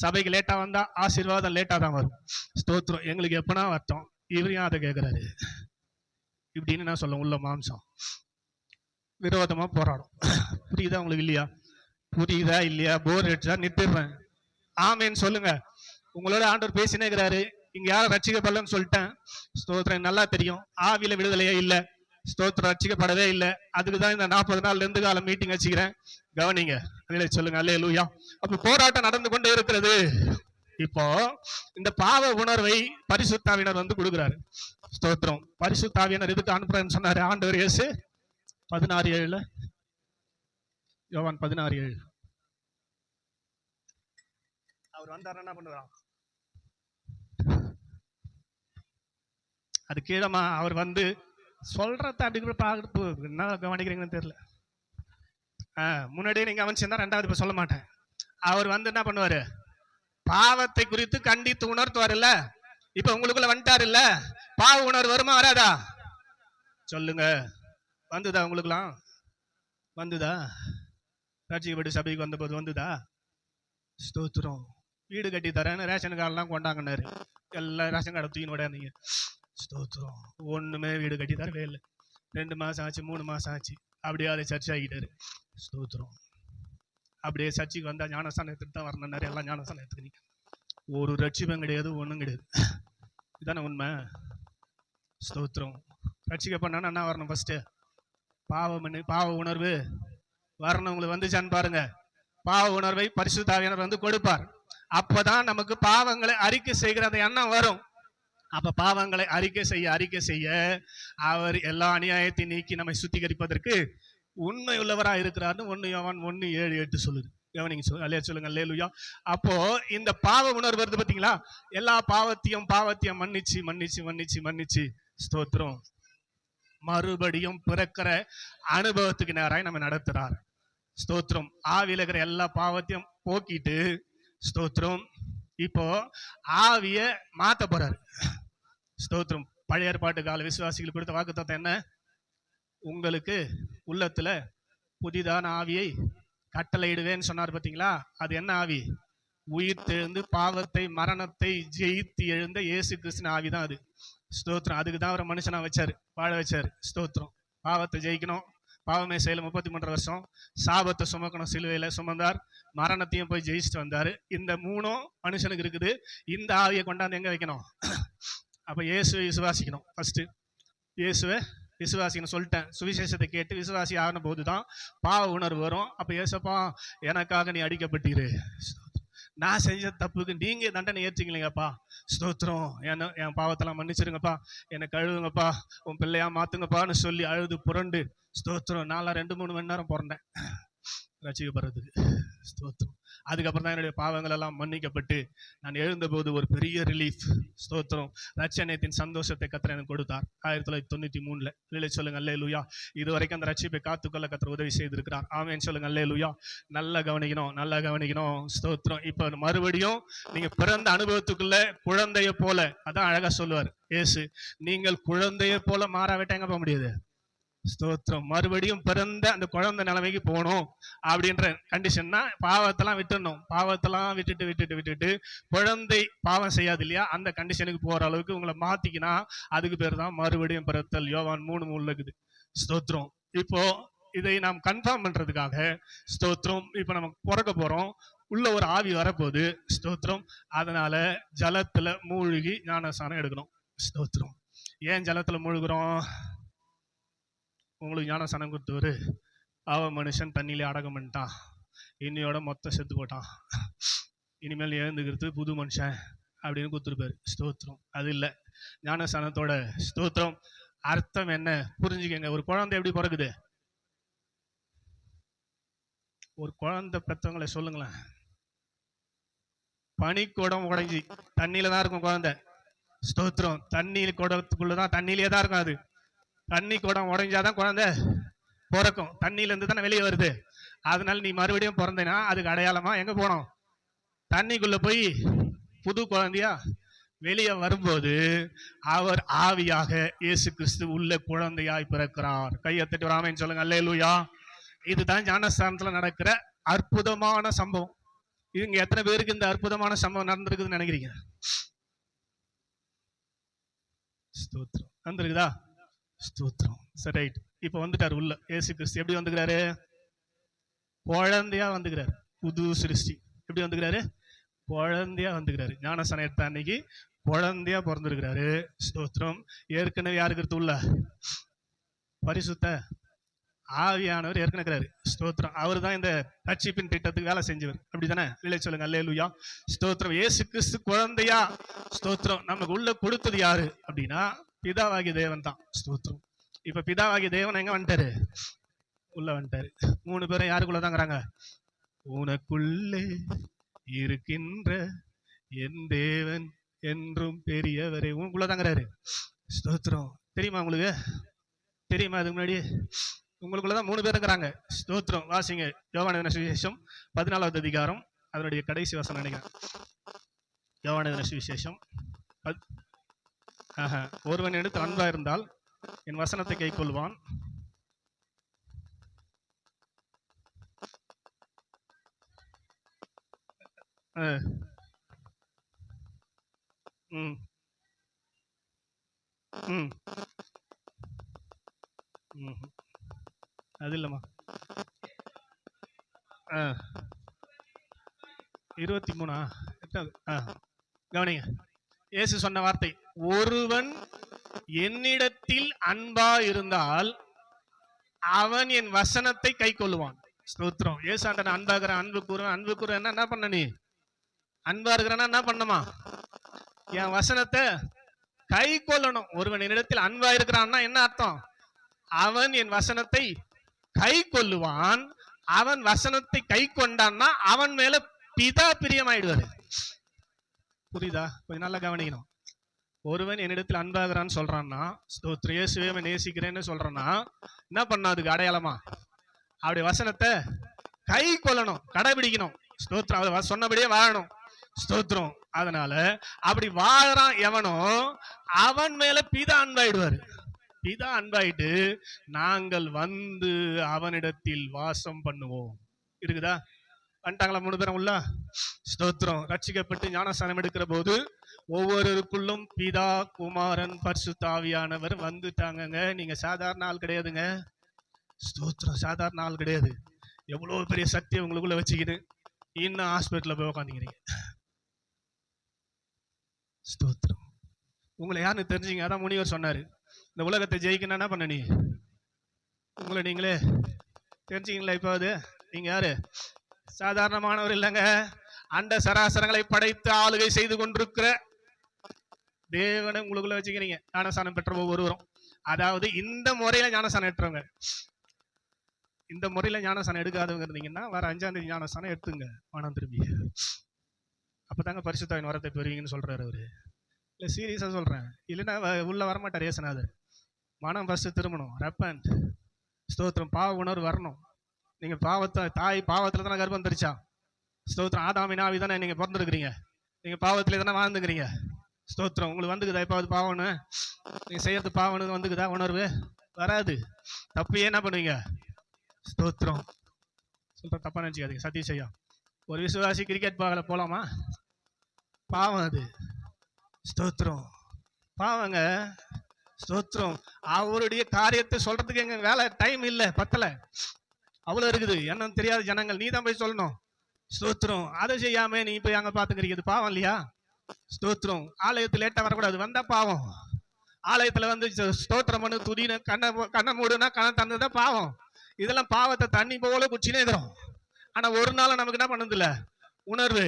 சபைக்கு லேட்டா வந்தா ஆசீர்வாதம் லேட்டா தான் வரும். ஸ்தோத்திரம். எங்களுக்கு எப்பனா வரட்டும், இவரையும் அதை கேட்கிறாரு இப்படின்னு நான் சொல்ல. உள்ள மாம்சம் விரோதமா போராடும். புரியுதா உங்களுக்கு? இல்லையா? புரியுதா இல்லையா? போர் அடிச்சா நிறுத்திடுறேன். ஆமேன்னு சொல்லுங்க. உங்களோட ஆண்டவர் பேசினே இருக்கிறாரு. இங்க யாரும் ரட்சிக்கப்படலன்னு சொல்லிட்டேன். ஸ்தோத்திரம். நல்லா தெரியும் ஆவியில விடுதலையே இல்லை. ஸ்தோத்திரம். ரட்சிக்கப்படவே இல்லை. அதுக்குதான் இந்த 40 நாள் 2 காலம் மீட்டிங் வச்சுக்கிறேன். கவனிங்க. சொல்லுங்க அல்லேலூயா. அப்ப போராட்டம் நடந்து கொண்டே இருக்கிறது. இப்போ இந்த பாவ உணர்வை பரிசுத்த ஆவியானவர் வந்து கொடுக்கிறாரு. ஸ்தோத்திரம். பரிசுத்த ஆவியானவர் எதுக்கு அனுப்புறேன்னு சொன்னாரு ஆண்டவர் இயேசு? 16:7 யோவான் 16:7. அவர் வந்தாரு என்ன பண்ணுவாராம்? அது கீழமா அவர் வந்து சொல்றத அப்படி பார்த்து என்ன கவனிக்கிறீங்கன்னு தெரியல. முன்னாடியே நீங்க கவனிச்சிருந்தா 2வது இப்ப சொல்ல மாட்டேன். அவர் வந்து என்ன பண்ணுவாரு? பாவத்தை குறித்து கண்டித்து உணர்த்துவார் இல்ல. இப்ப உங்களுக்குள்ள வந்துட்டாரு இல்ல, பாவ உணர்வு வருமா வராதா? சொல்லுங்க. வந்துதா? உங்களுக்குலாம் வந்துதா? ரட்சிக்கப்பட்டு சபைக்கு வந்த போது வந்துதா? ஸ்தோத்திரம். வீடு கட்டி தரேன்னு ரேஷன் கார்டெல்லாம் கொண்டாங்கன்னாரு. எல்லா ரேஷன் கார்டை தூக்கின்னு விடாதீங்க. ஸ்தோத்திரம். ஒண்ணுமே வீடு கட்டி தரவே இல்லை. 2 மாசம் ஆச்சு, 3 மாசம் ஆச்சு. அப்படியே அதை சர்ச்சை ஆகிட்டாரு. ஸ்தோத்திரம். அப்படியே சர்ச்சைக்கு வந்தா ஞானஸ்தானம் எடுத்துட்டு தான் வரணும்னாரு. எல்லாம் ஞானஸ்தானம் எடுத்துக்கினீங்க. ஒரு ரட்சிப்பம் கிடையாது, ஒண்ணும் கிடையாது. இதுதானே உண்மை. ஸ்தோத்திரம். ரட்சிக்க பண்ணா என்ன வரணும்? ஃபர்ஸ்ட் பாவ உணர்வு வரணும். உங்களுக்கு வந்துச்சான்னு பாருங்க. பாவ உணர்வை பரிசுத்த ஆவியானவர் வந்து கொடுப்பார். அப்பதான் நமக்கு பாவங்களை அறிக்கை செய்கிற அந்த எண்ணம் வரும். அப்ப பாவங்களை அறிக்கை செய்ய அவர் எல்லா அநியாயத்தையும் நீக்கி நம்மை சுத்திகரிப்பதற்கு உண்மை உள்ளவரா இருக்கிறார்னு 1 யோவான் 1:7-8 சொல்லுது. கவனிங்க, அல்லேலூயா சொல்லுங்க, அல்லேலூயா. அப்போ இந்த பாவ உணர்வு வருது பாத்தீங்களா? எல்லா பாவத்தையும் மன்னிச்சு ஸ்தோத்திரம் மறுபடியும் பிறக்கிற அனுபவத்துக்கு நேராய் நம்ம நடத்துறார். ஸ்தோத்திரம் ஆவியில இருக்கிற எல்லா பாவத்தையும் போக்கிட்டு ஸ்தோத்திரம் இப்போ ஆவிய மாத்த போறாரு. ஸ்தோத்திரம் பழைய ஏற்பாட்டு கால விசுவாசிகள் கொடுத்த வாக்குத்தத்தம் என்ன? உங்களுக்கு உள்ளத்துல புதிதான ஆவியை கட்டளையிடுவேன்னு சொன்னார் பாத்தீங்களா? அது என்ன ஆவி? உயிர் தெழுந்து பாவத்தை மரணத்தை ஜெயித்து எழுந்த இயேசு கிறிஸ்துவின் ஆவிதான் அது. ஸ்தோத்திரம் அதுக்கு தான் அவரை மனுஷனா வச்சாரு, வாழ வச்சாரு. ஸ்தோத்திரம் பாவத்தை ஜெயிக்கணும், பாவமே செய்யல 33 வருஷம், சாபத்தை சுமக்கணும், சிலுவையில சுமந்தார், மரணத்தையும் போய் ஜெயிச்சுட்டு வந்தாரு. இந்த 3 மனுஷனுக்கு இருக்குது. இந்த ஆவியை கொண்டாந்து எங்க வைக்கணும்? அப்ப இயேசுவை விசுவாசிக்கணும். ஃபர்ஸ்ட் இயேசுவை விசுவாசிக்கணும் சொல்லிட்டேன். சுவிசேஷத்தை கேட்டு விசுவாசி ஆன போதுதான் பாவ உணர்வு வரும். அப்ப இயேசப்பா எனக்காக நீ அடிக்கப்பட்டீரு, நான் செஞ்ச தப்புக்கு நீங்க தண்டனை ஏற்றுக்கீங்களேங்கப்பா, ஸ்தோத்திரம் என் பாவத்தெல்லாம் மன்னிச்சிருங்கப்பா, என்னை கழுவுங்கப்பா, உன் பிள்ளையா மாத்துங்கப்பான்னு சொல்லி அழுது புரண்டு ஸ்தோத்திரம் 2-3 மணி நேரம் பிறந்தேன் ரட்சிக்கப்படுறதுக்கு. ஸ்தோத்திரம் அதுக்கப்புறம் தான் என்னுடைய பாவங்கள் எல்லாம் மன்னிக்கப்பட்டு நான் எழுந்தபோது ஒரு பெரிய ரிலீஃப். ஸ்தோத்திரம் ரட்சணியத்தின் சந்தோஷத்தை கர்த்தர் எனக்கு கொடுத்தார் 1993. இல்லை சொல்லுங்க அல்லேலூயா. இது வரைக்கும் அந்த ரட்சிப்பை காத்துக்கொள்ள கர்த்தர் உதவி செய்திருக்கிறார். ஆமென் சொல்லுங்க அல்லேலூயா. நல்லா கவனிக்கணும். ஸ்தோத்திரம் இப்ப மறுபடியும் நீங்க பிறந்த அனுபவத்துக்குள்ள குழந்தைய போல, அதான் அழகா சொல்லுவார் இயேசு, நீங்கள் குழந்தைய போல மாறாவிட்டா எங்க போக முடியாது? ஸ்தோத்திரம் மறுபடியும் பிறந்த அந்த குழந்தை நிலைமைக்கு போகணும் அப்படின்ற கண்டிஷன்னா பாவத்தெல்லாம் விட்டுடணும். பாவத்தெல்லாம் விட்டுட்டு குழந்தை பாவம் செய்யாது இல்லையா, அந்த கண்டிஷனுக்கு போற அளவுக்கு உங்களை மாத்திக்கினா அதுக்கு பேர் தான் மறுபடியும் பிறத்தல். யோவான் 3:3 இருக்குது. ஸ்தோத்திரம் இப்போ இதை நாம் கன்ஃபார்ம் பண்றதுக்காக ஸ்தோத்திரம் இப்ப நம்ம பிறக்க போறோம், உள்ள ஒரு ஆவி வரப்போகுது. ஸ்தோத்திரம் அதனால ஜலத்துல மூழ்கி ஞானஸ்நானம் எடுக்கணும். ஸ்தோத்திரம் ஏன் ஜலத்துல மூழ்கிறோம்? உங்களுக்கு ஞானஸ்நானம் கொடுத்தவரு மனுஷன் தண்ணியிலே அடக்கம் பண்ணிட்டான், இன்னையோட மொத்தம் செத்து போட்டான், இனிமேல் எழுந்துக்கிறது புது மனுஷன் அப்படின்னு கொடுத்துருப்பாரு. ஸ்தோத்திரம் அது இல்லை. ஞானஸ்நானத்தோட ஸ்தோத்திரம் அர்த்தம் என்ன புரிஞ்சுக்கங்க. ஒரு குழந்தை எப்படி பிறகுது? ஒரு குழந்தை பெற்றவங்களை சொல்லுங்களேன். பனிக்குடம் உடைஞ்சி தண்ணியில தான் இருக்கும் குழந்தை. ஸ்தோத்திரம் தண்ணி குடத்துக்குள்ளதான், தண்ணியிலே தான் இருக்கும். அது தண்ணி குடம் உடைஞ்சாதான் குழந்தை பிறக்கும், தண்ணியில இருந்து தானே வெளியே வருது. அதனால நீ மறுபடியும் பிறந்தேன்னா அதுக்கு அடையாளமா எங்க போனோம்? தண்ணிக்குள்ள போய் புது குழந்தையா வெளியே வரும்போது அவர் ஆவியாக இயேசு கிறிஸ்து உள்ள குழந்தையாய் பிறக்கிறார். கையத்தட்டு ராமன் சொல்லுங்க அல்லேலூயா. இதுதான் ஞானஸ்தானத்துல நடக்கிற அற்புதமான சம்பவம். இங்க எத்தனை பேருக்கு இந்த அற்புதமான சம்பவம் நடந்திருக்குதுன்னு நினைக்கிறீங்க? ஸ்தோத்திரம் நடந்திருக்குதா? ஸ்தோத்திரம் சரி ரைட். இப்ப வந்துட்டாரு உள்ள இயேசு கிறிஸ்து. எப்படி வந்துக்கிறாரு? குழந்தையா வந்துக்கிறாரு. புது சிருஷ்டி. எப்படி வந்துக்கிறாரு? குழந்தையா வந்துக்கிறாரு. ஞானஸ்நானம் எடுத்த அன்னைக்கு குழந்தையா பிறந்திருக்கிறாரு. ஸ்தோத்திரம் ஏற்கனவே யாருக்கு உள்ள பரிசுத்த ஆவியானவர் ஏற்கனவே. ஸ்தோத்திரம் அவர் தான் இந்த ரட்சிப்பின் திட்டத்துக்கு வேலை செஞ்சவர். அப்படித்தானே? இல்லை சொல்லுங்க அல்லேலூயா. ஸ்தோத்திரம் இயேசு கிறிஸ்து குழந்தையா ஸ்தோத்திரம் நமக்கு உள்ள கொடுத்தது யாரு அப்படின்னா பிதாவாகிய தேவன் தான். ஸ்தோத்திரம் இப்ப பிதாவாகிய தேவன் எங்க வந்துட்டாரு? உள்ள வந்துட்டாரு. 3 பேரும் யாருக்குள்ளதாங்கிறாங்க? உனக்குள்ளே இருக்கின்ற என் தேவன் என்றும் பெரியவரே. உனக்குள்ளதாங்கிறாரு. ஸ்தோத்திரம் தெரியுமா உங்களுக்கு? தெரியுமா? அதுக்கு முன்னாடி உங்களுக்குள்ளதான் 3 பேருங்கிறாங்க. ஸ்தோத்திரம் வாசிங்க யோவான் சுவிசேஷம் 14வது அதிகாரம் அதனுடைய கடைசி வசனம் நினைக்கிறேன். யோவான் சுவிசேஷம் ஒருவன் எடுத்து அன்பா இருந்தால் என் வசனத்தை கை கொள்வான். அது இல்லம்மா 23 கவனிங்க. இயேசு சொன்ன வார்த்தை, ஒருவன் என்னிடத்தில் அன்பா இருந்தால் அவன் என் வசனத்தை கை கொள்ளுவான். ஸ்தோத்திரம். ஏசாண்ட அன்பாகிற அன்பு கூறும். அன்பு கூறும் என்ன பண்ண? நீ அன்பா இருக்கிறனா என்ன பண்ணுமா? என் வசனத்தை கை கொள்ளணும். ஒருவன் என்னிடத்தில் அன்பா இருக்கிறான்னா என்ன அர்த்தம்? அவன் என் வசனத்தை கை கொள்ளுவான். அவன் வசனத்தை கை கொண்டான்னா அவன் மேல பிதா பிரியமாயிடுவாரு. புரியுதா? கொஞ்சம் நல்லா கவனிக்கணும். ஒருவன் என்னிடத்தில் அன்பாகிறான்னு சொல்றான்னா, ஸ்தோத்திரம், இயேசுவை நேசிக்கிறேன்னு சொல்றான்னா என்ன பண்ணா? அதுக்கு அடையாளமா அவருடைய வசனத்தை கை கொள்ளணும், கடைபிடிக்கணும். ஸ்தோத்திரம். அவர் சொன்னபடியே வாழணும். ஸ்தோத்திரம். அதனால அப்படி வாழறான் எவனோ அவன் மேல பிதா அன்பாயிடுவாரு. பிதா அன்பாயிட்டு நாங்கள் வந்து அவனிடத்தில் வாசம் பண்ணுவோம். இருக்குதா? வந்துட்டாங்களா 3 பேரும் உள்ள? ஸ்தோத்திரம். ரட்சிக்கப்பட்டு ஞானஸ்நானம் எடுக்கிற போது ஒவ்வொருக்குள்ளும் பிதா, குமாரன், பரிசுத்த ஆவியானவர் வந்துட்டாங்க. நீங்க சாதாரண ஆள் கிடையாதுங்க. ஸ்தோத்திரம். சாதாரண ஆள் கிடையாது. எவ்வளவு பெரிய சக்தியை உங்களுக்குள்ள வச்சுக்கிட்டு இன்னும் ஹாஸ்பிட்டல்ல போய் உட்காந்துக்கிறீங்க. ஸ்தோத்திரம். உங்களை யாருன்னு தெரிஞ்சுங்க. அதான் முனிவர் சொன்னாரு, இந்த உலகத்தை ஜெயிக்கணும் என்ன பண்ண? நீ உங்களை நீங்களே தெரிஞ்சுங்களா? இப்போது நீங்க யாரு? சாதாரணமானவர் இல்லைங்க. அண்ட சராசரங்களை படைத்து ஆளுகை செய்து கொண்டிருக்கிற தேவனை உங்களுக்குள்ள வச்சுக்கிறீங்க. ஞானஸ்நானம் பெற்ற ஒவ்வொருவரும், அதாவது இந்த முறையில ஞானஸ்நானம் எடுத்துறவங்க, இந்த முறையில ஞானஸ்நானம் எடுக்காதவங்க இருந்தீங்கன்னா வர 5ஆம் தேதி ஞானஸ்நானம் எடுத்துங்க. மனம் திரும்பி அப்பதாங்க பரிசுத்தாவின் வரத்தை பெறுவீங்கன்னு சொல்றாரு அவரு. இல்ல சீரியஸா சொல்றேன். இல்லைன்னா உள்ள வரமாட்டார் இயேசுநாதர். மனம் ஃபர்ஸ்ட் திரும்பணும். ரெப்பன்ட். ஸ்தோத்திரம். பாவ உணர்வு வரணும். நீங்க பாவத்தை தாய் பாவத்துல தானே கர்ப்பம் தரிச்சா. ஸ்தோத்திரம். ஆதாமின் ஆவி தானே நீங்க பிறந்திருக்கிறீங்க. நீங்க பாவத்திலே தானே வாழ்ந்துக்கிறீங்க. ஸ்தோத்திரம். உங்களுக்கு வந்துக்குதா எப்பாவது பாவம்னு? நீங்க செய்யறது பாவம்னு வந்துக்குதா உணர்வு? வராது. தப்பு என்ன பண்ணுவீங்க? ஸ்தோத்திரம். சொல்ற தப்பா நினைச்சுக்காதீங்க. சதீஷ் ஐயா, ஒரு விசுவாசி கிரிக்கெட் பார்க்கல போலாமா? பாவம் அது. ஸ்தோத்திரம். பாவங்க. ஸ்தோத்திரம். அவருடைய காரியத்தை சொல்றதுக்கு எங்க வேலை டைம் இல்ல, பத்தல, அவ்வளவு இருக்குது. என்னன்னு தெரியாத ஜனங்கள், நீ தான் போய் சொல்லணும். ஸ்தோத்திரம். அதை செய்யாம நீ போய் அங்க பாத்துக்கிறீங்க. இது பாவம் இல்லையா? ஸ்தோத்திரம். ஆலயத்தில் லேட்டா வரக்கூடாது, வந்தா பாவம். ஆலயத்துல வந்து ஸ்தோத்திரம் பண்ணு, துதின, கண்ணை மூடுனா கண்ணை தந்ததான் பாவம். இதெல்லாம் பாவத்தை தண்ணி போல குச்சினே இருக்கிறோம். ஆனா ஒரு நாள் நமக்கு என்ன பண்ணது இல்ல, உணர்வு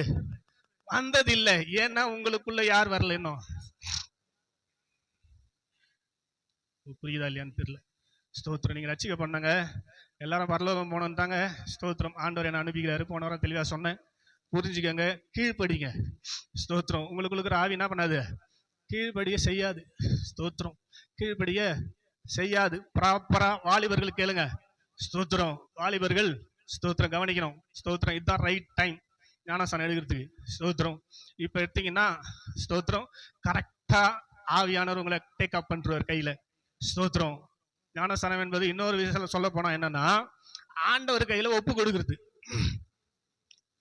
வந்தது இல்லை. ஏன்னா உங்களுக்குள்ள யார் வரல இன்னும். புரியுதா இல்லையான்னு தெரியல. ஸ்தோத்திரம். நீங்க ரட்சிக்க பண்ணாங்க, எல்லாரும் பரலோகம் போனோம்ட்டாங்க. ஸ்தோத்திரம். ஆண்டவர் என்ன அனுப்பிக்கிறாரு. போன வாரம் தெளிவா சொன்னேன். புரிஞ்சுக்கங்க, கீழ்படிங்க. ஸ்தோத்திரம். உங்களுக்குள்ள ஆவி என்ன பண்ணாது? கீழ்படிய செய்யாது. ஸ்தோத்திரம். கீழ்படிய செய்யாது. ப்ராப்பரா வாலிபர்கள் கேளுங்க. ஸ்தோத்திரம். வாலிபர்கள் ஸ்தோத்திரம் கவனிக்கணும். ஸ்தோத்திரம். இதுதான் ரைட் டைம் ஞானஸ்நானம் எடுக்கிறதுக்கு. ஸ்தோத்திரம். இப்ப எடுத்தீங்கன்னா ஸ்தோத்திரம் கரெக்டா ஆவியானவர் உங்களை டேக் அப் பண்றார் கையில. ஸ்தோத்திரம். ஞானஸ்நானம் என்பது இன்னொரு விஷயம் சொல்ல போனா என்னன்னா, ஆண்டவர் கையில ஒப்பு கொடுக்கிறது.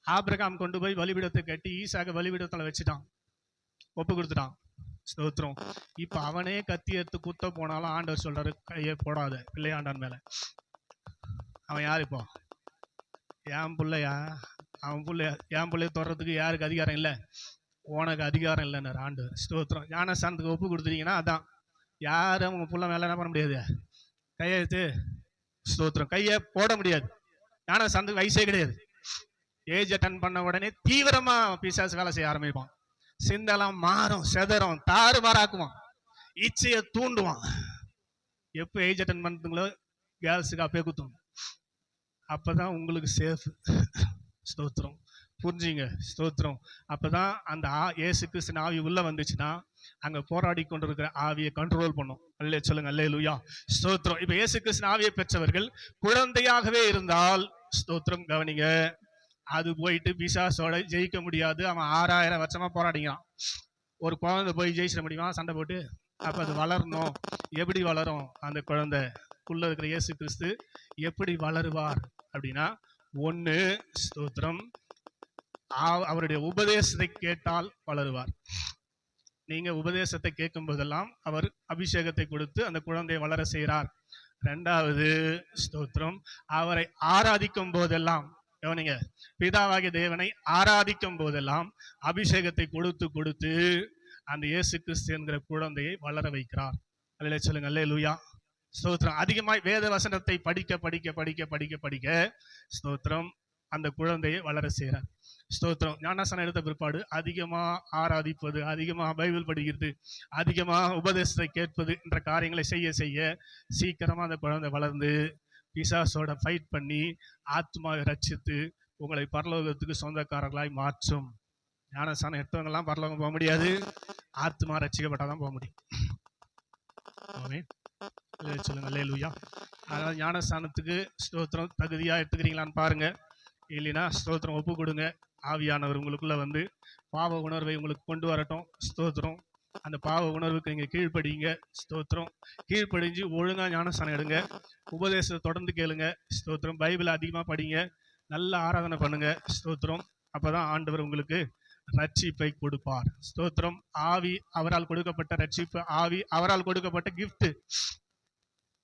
ஆபிரகாம் கொண்டு போய் பலிபீடத்தை கட்டி ஈசாக்க பலிபீடத்துல வச்சுட்டான், ஒப்பு கொடுத்துட்டான். ஸ்தோத்திரம். இப்ப அவனே கத்தி எடுத்து குத்த போனாலும் ஆண்டவர் சொல்றாரு, கையை போடாத பிள்ளையாண்டான் மேல. அவன் யாரு? இப்போ என் பிள்ளையா? அவன் பிள்ளையா? என் பிள்ளைய தொடறதுக்கு யாருக்கு அதிகாரம் இல்லை? உனக்கு அதிகாரம் இல்லைன்னு ஆண்டவர். ஸ்தோத்திரம். ஞானஸ்தானத்துக்கு ஒப்பு கொடுத்துட்டீங்கன்னா அதான், யாரும் உங்க புள்ள மேல என்ன பண்ண முடியாது, கையெழுத்து. ஸ்தோத்திரம். கையை போட முடியாது. ஞானஸ்தானத்துக்கு வயசே கிடையாது. ஏஜ் அட்டன் பண்ண உடனே தீவிரமா பிசாசு வேலை செய்ய ஆரம்பிப்பான். சிந்தெல்லாம் மாறும், செதறும், தாறுமாறாக்குவான், இச்சையை தூண்டுவான். எப்போ ஏஜ் அட்டன் பண்ணுங்களோ கேர்ள்ஸுக்கு அப்பயே குத்தும். அப்பதான் உங்களுக்கு சேஃப். ஸ்தோத்திரம். புரிஞ்சுங்க. ஸ்தோத்திரம். அப்பதான் அந்த இயேசு கிறிஸ்து ஆவி உள்ள வந்துச்சுன்னா அங்க போராடி கொண்டிருக்கிற ஆவியை கண்ட்ரோல் பண்ணும். அல்லே சொல்லுங்க, அல்லேலூயா. ஸ்தோத்திரம். இப்ப இயேசு கிறிஸ்து ஆவியை பெற்றவர்கள் குழந்தையாகவே இருந்தால், ஸ்தோத்திரம் கவனிங்க, அது போயிட்டு பிசாசோட ஜெயிக்க முடியாது. அவன் 6000 வருஷமா போராடிக்கிறான். ஒரு குழந்தை போய் ஜெயிச்சிட முடியுமா சண்டை போட்டு? அப்ப அது வளரணும். எப்படி வளரும் அந்த குழந்தைக்குள்ள இருக்கிற இயேசு கிறிஸ்து எப்படி வளருவார் அப்படின்னா, ஒண்ணு ஸ்தோத்திரம், அவருடைய உபதேசத்தை கேட்டால் வளருவார். நீங்க உபதேசத்தை கேட்கும் போதெல்லாம் அவர் அபிஷேகத்தை கொடுத்து அந்த குழந்தையை வளர செய்கிறார். 2வது ஸ்தோத்திரம், அவரை ஆராதிக்கும் போதெல்லாம், கவனிங்க, பிதாவாகிய தேவனை ஆராதிக்கும் போதெல்லாம் அபிஷேகத்தை கொடுத்து கொடுத்து அந்த இயேசு கிறிஸ்து என்கிற குழந்தையை வளர வைக்கிறார். அல்லேலூயா சொல்லுங்க, அல்லேலூயா. ஸ்தோத்திரம். அதிகமாய் வேத வசனத்தை படிக்க படிக்க படிக்க படிக்க படிக்க ஸ்தோத்திரம் அந்த குழந்தையை வளர செய்கிறார். ஸ்தோத்திரம். ஞானஸ்நானம் எடுத்த பிற்பாடு அதிகமா ஆராதிப்பது, அதிகமா பைபிள் படிக்கிறது, அதிகமா உபதேசத்தை கேட்பது என்ற காரியங்களை செய்ய செய்ய சீக்கிரமா அந்த குழந்தை வளர்ந்து பிசாசோட ஃபைட் பண்ணி ஆத்மாவை ரட்சித்து உங்களை பரலோகத்துக்கு சொந்தக்காரர்களாய் மாற்றும். ஞானஸ்நானம் எடுத்தவங்க எல்லாம் பரலோகம் போக முடியாது, ஆத்மா ரட்சிக்கப்பட்டாதான் போக முடியும். ஆமென். சொல்லுங்க அல்லேலூயா. அதனால ஞானஸ்நானத்துக்கு ஸ்தோத்திரம் தகுதியா எடுத்துக்கிறீங்களான்னு பாருங்க. இல்லைன்னா ஸ்தோத்திரம் ஒப்பு கொடுங்க. ஆவியானவர் உங்களுக்குள்ள வந்து பாவ உணர்வை உங்களுக்கு கொண்டு வரட்டும். ஸ்தோத்திரம். அந்த பாவ உணர்வுக்கு நீங்க கீழ்ப்படிங்க. ஸ்தோத்திரம். கீழ்ப்படிஞ்சு ஒழுங்கா ஞானஸ்நானம் எடுங்க. உபதேசத்தை தொடர்ந்து கேளுங்க. ஸ்தோத்திரம். பைபிளை அதிகமா படிங்க. நல்ல ஆராதனை பண்ணுங்க. ஸ்தோத்திரம். அப்பதான் ஆண்டவர் உங்களுக்கு ரட்சிப்பை கொடுப்பார். ஸ்தோத்திரம். ஆவி அவரால் கொடுக்கப்பட்ட ரட்சிப்பு, ஆவி அவரால் கொடுக்கப்பட்ட கிஃப்ட்,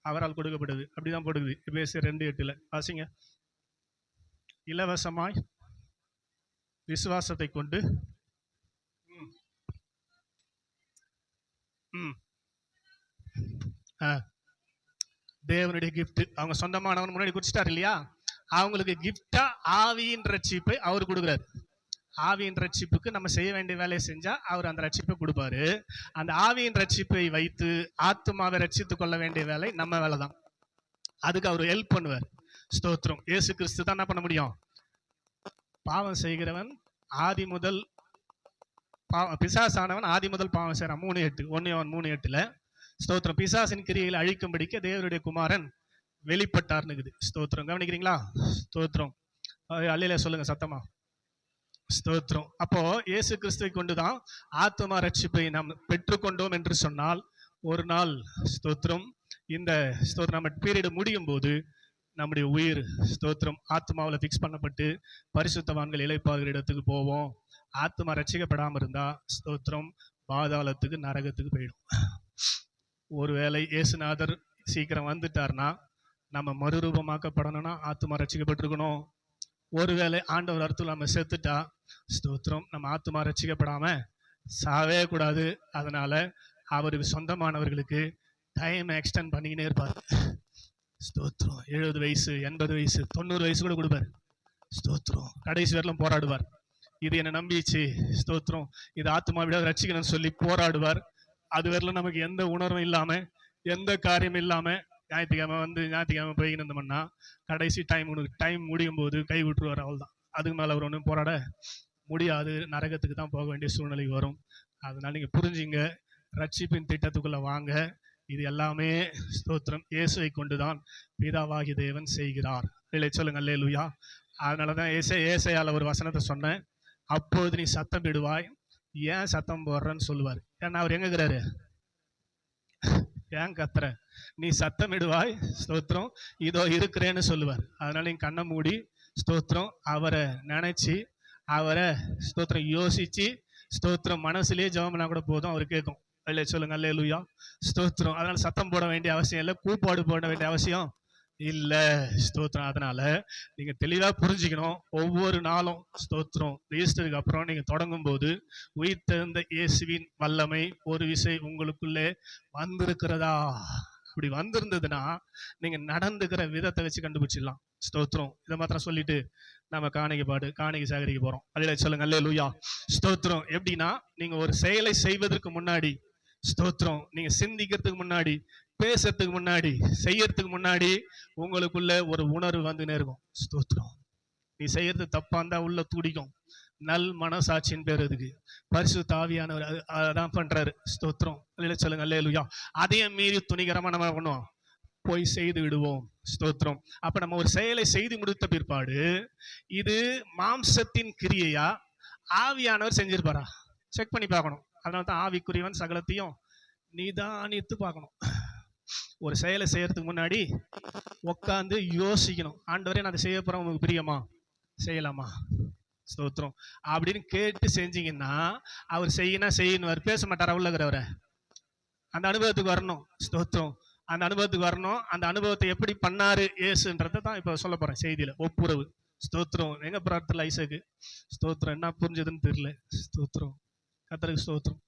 அவரால் கொடுக்கப்பட்டது. அப்படிதான் போடுது எபேசியர் 2:8 வாசிங்க. இலவசமாய் விசுவாசத்தை கொண்டு தேவனுடைய கிஃப்ட். அவங்க சொந்தமானவன் முன்னாடி குடிச்சிட்டாரு இல்லையா, அவங்களுக்கு கிஃப்டா ஆவியின் ரட்சிப்பை அவர் கொடுக்குறாரு. ஆவியின் ரட்சிப்புக்கு நம்ம செய்ய வேண்டிய வேலையை செஞ்சா அவர் அந்த ரட்சிப்பை கொடுப்பாரு. அந்த ஆவியின் ரட்சிப்பை வைத்து ஆத்மாவை ரட்சித்துக் கொள்ள வேண்டிய வேலை நம்ம வேலை தான். அதுக்கு அவர் ஹெல்ப் பண்ணுவார். ஸ்தோத்திரம். இயேசு கிறிஸ்து தான் என்ன பண்ண முடியும்? பாவம் செய்கிறவன் ஆதி முதல் பிசாசானவன் ஆதி முதல் பாவம் செய்யறான். 3:8 1 யோவான் 3:8 ஸ்தோத்திரம். பிசாசின் கிரியைகளை அழிக்கும்படிக்க தேவனுடைய குமாரன் வெளிப்பட்டார்னுக்குது. ஸ்தோத்திரம். கவனிக்கிறீங்களா? ஸ்தோத்திரம். அல்லேலூயா சொல்லுங்க சத்தமா. ஸ்தோத்திரம். அப்போ இயேசு கிறிஸ்துவை கொண்டுதான் ஆத்மா ரட்சிப்பை நாம் பெற்றுக்கொண்டோம் என்று சொன்னால் ஒரு நாள் ஸ்தோத்திரம் இந்த ஸ்தோத்திரம் நம்ம பீரியட் முடியும் போது நம்முடைய உயிர் ஸ்தோத்திரம் ஆத்மாவில் ஃபிக்ஸ் பண்ணப்பட்டு பரிசுத்தவான்கள் இளைப்பாறுகிற இடத்துக்கு போவோம். ஆத்மா ரட்சிக்கப்படாமல் இருந்தா ஸ்தோத்திரம் பாதாளத்துக்கு நரகத்துக்கு போயிடும். ஒருவேளை இயேசுநாதர் சீக்கிரம் வந்துட்டார்னா நம்ம மறுரூபமாக்கப்படணும்னா ஆத்மா ரட்சிக்கப்பட்டிருக்கணும். ஒருவேளை ஆண்டவர் அர்த்தம் நம்ம செத்துட்டா ஸ்தோத்திரம் நம்ம ஆத்மா ரட்சிக்கப்படாம சாவே கூடாது. அதனால அவருக்கு சொந்தமானவர்களுக்கு டைம் எக்ஸ்டெண்ட் பண்ணிக்கினே இருப்பார். ஸ்தோத்திரம். 70 வயசு 80 வயசு 90 வயசு கூட கொடுப்பார். ஸ்தோத்திரம். கடைசி வரலும் போராடுவார். இது என்ன நம்பிச்சு ஸ்தோத்திரம் இது ஆத்மா விட ரட்சிக்கணும்னு சொல்லி போராடுவார். அது வரலும் நமக்கு எந்த உணர்வும் இல்லாம எந்த காரியம் இல்லாம ஞாயிற்றுக்கிழமை போய் இருந்தோம்னா கடைசி டைம் முடியும் போது கை விட்டுருவார். அவள் தான். அதுக்கு மேல அவர் ஒன்றும் போராட முடியாது. நரகத்துக்கு தான் போக வேண்டிய சூழ்நிலை வரும். அதனால நீங்க புரிஞ்சுங்க. ரட்சிப்பின் திட்டத்துக்குள்ள வாங்க. இது எல்லாமே ஸ்தோத்திரம் இயேசுவை கொண்டுதான் பிதாவாகி தேவன் செய்கிறார். இல்லை சொல்லுங்க அல்லேலூயா. அதனாலதான் ஏசையால ஒரு வசனத்தை சொன்னேன். அப்பொழுது நீ சத்தம் விடுவாய். ஏன் சத்தம் போடுறன்னு சொல்லுவார். ஏன்னா அவர் எங்க இருக்கிறாரு? ஏன் கத்துற? நீ சத்தம் விடுவாய் ஸ்தோத்திரம் இதோ இருக்கிறேன்னு சொல்லுவார். அதனால நீங்க கண்ணை மூடி ஸ்தோத்திரம் அவரை நினைச்சு அவரை ஸ்தோத்திரம் யோசிச்சு ஸ்தோத்திரம் மனசுலயே ஜெபம் பண்ணா கூட போதும், அவர் கேட்கும். இல்லை சொல்லுங்க அல்லேலூயா. ஸ்தோத்திரம். அதனால சத்தம் போட வேண்டிய அவசியம் இல்லை, கூப்பாடு போட வேண்டிய அவசியம் இல்லை. ஸ்தோத்திரம். அதனால நீங்க தெளிவா புரிஞ்சுக்கணும். ஒவ்வொரு நாளும் ஸ்தோத்திரம் ஈஸ்டருக்கு அப்புறம் நீங்க தொடங்கும் போது உயிர்த்தெழுந்த இயேசுவின் வல்லமை ஒரு விசை உங்களுக்குள்ளே வந்திருக்கிறதா? அப்படி வந்திருந்ததுன்னா நீங்க நடந்துக்கிற விதத்தை வச்சு கண்டுபிடிச்சிடலாம். ஸ்தோத்திரம். இதை மாத்திரம் சொல்லிட்டு நம்ம காணிக்கை சேகரிக்க போறோம். அல்லேலூயா சொல்லுங்க அல்லேலூயா. ஸ்தோத்திரம். எப்படின்னா நீங்க ஒரு செயலை செய்வதற்கு முன்னாடி ஸ்தோத்திரம் நீங்க சிந்திக்கிறதுக்கு முன்னாடி பேசுறதுக்கு முன்னாடி செய்யறதுக்கு முன்னாடி உங்களுக்குள்ள ஒரு உணர்வு வந்துனே இருக்கும். ஸ்தோத்திரம். நீ செய்யறது தப்பா இருந்தா உள்ள துடிக்கும். நல் மனசாட்சியின் பேர் அதுக்கு. பரிசுத்த ஆவியானவர் அதான் பண்றாரு. ஸ்தோத்திரம். அல்லேலூயா சொல்லுங்க அல்லேலூயா. அதையும் மீறி துணிகரமா நம்ம பண்ணுவோம், போய் செய்து விடுவோம். ஸ்தோத்திரம். அப்ப நம்ம ஒரு செயலை செய்து முடித்த பிற்பாடு இது மாம்சத்தின் கிரியையா ஆவியானவர் செஞ்சிருப்பாரா செக் பண்ணி பார்க்கணும். அதனால்தான் ஆவிக்குரியவன் சகலத்தையும் நிதானித்து பார்க்கணும். ஒரு செயலை செய்யறதுக்கு முன்னாடி உட்காந்து யோசிக்கணும். ஆண்டவரே நான் அதை செய்ய போறேன், உங்களுக்கு பிரியமா, செய்யலாமா? ஸ்தோத்திரம். அப்படின்னு கேட்டு செஞ்சீங்கன்னா அவர் செய்யணும் பேச மாட்டார். உள்ளகிறவரை அந்த அனுபவத்துக்கு வரணும். ஸ்தோத்திரம். அந்த அனுபவத்துக்கு வரணும். அந்த அனுபவத்தை எப்படி பண்ணாரு இயேசுன்றதை தான் இப்ப சொல்ல போறேன் செய்தியில. ஒப்புரவு. ஸ்தோத்திரம். எங்க பிரார்த்தனை ஐசக்கு ஸ்தோத்திரம் என்ன புரிஞ்சதுன்னு தெரியல. ஸ்தோத்திரம். கர்த்தருக்கு ஸ்தோத்திரம்.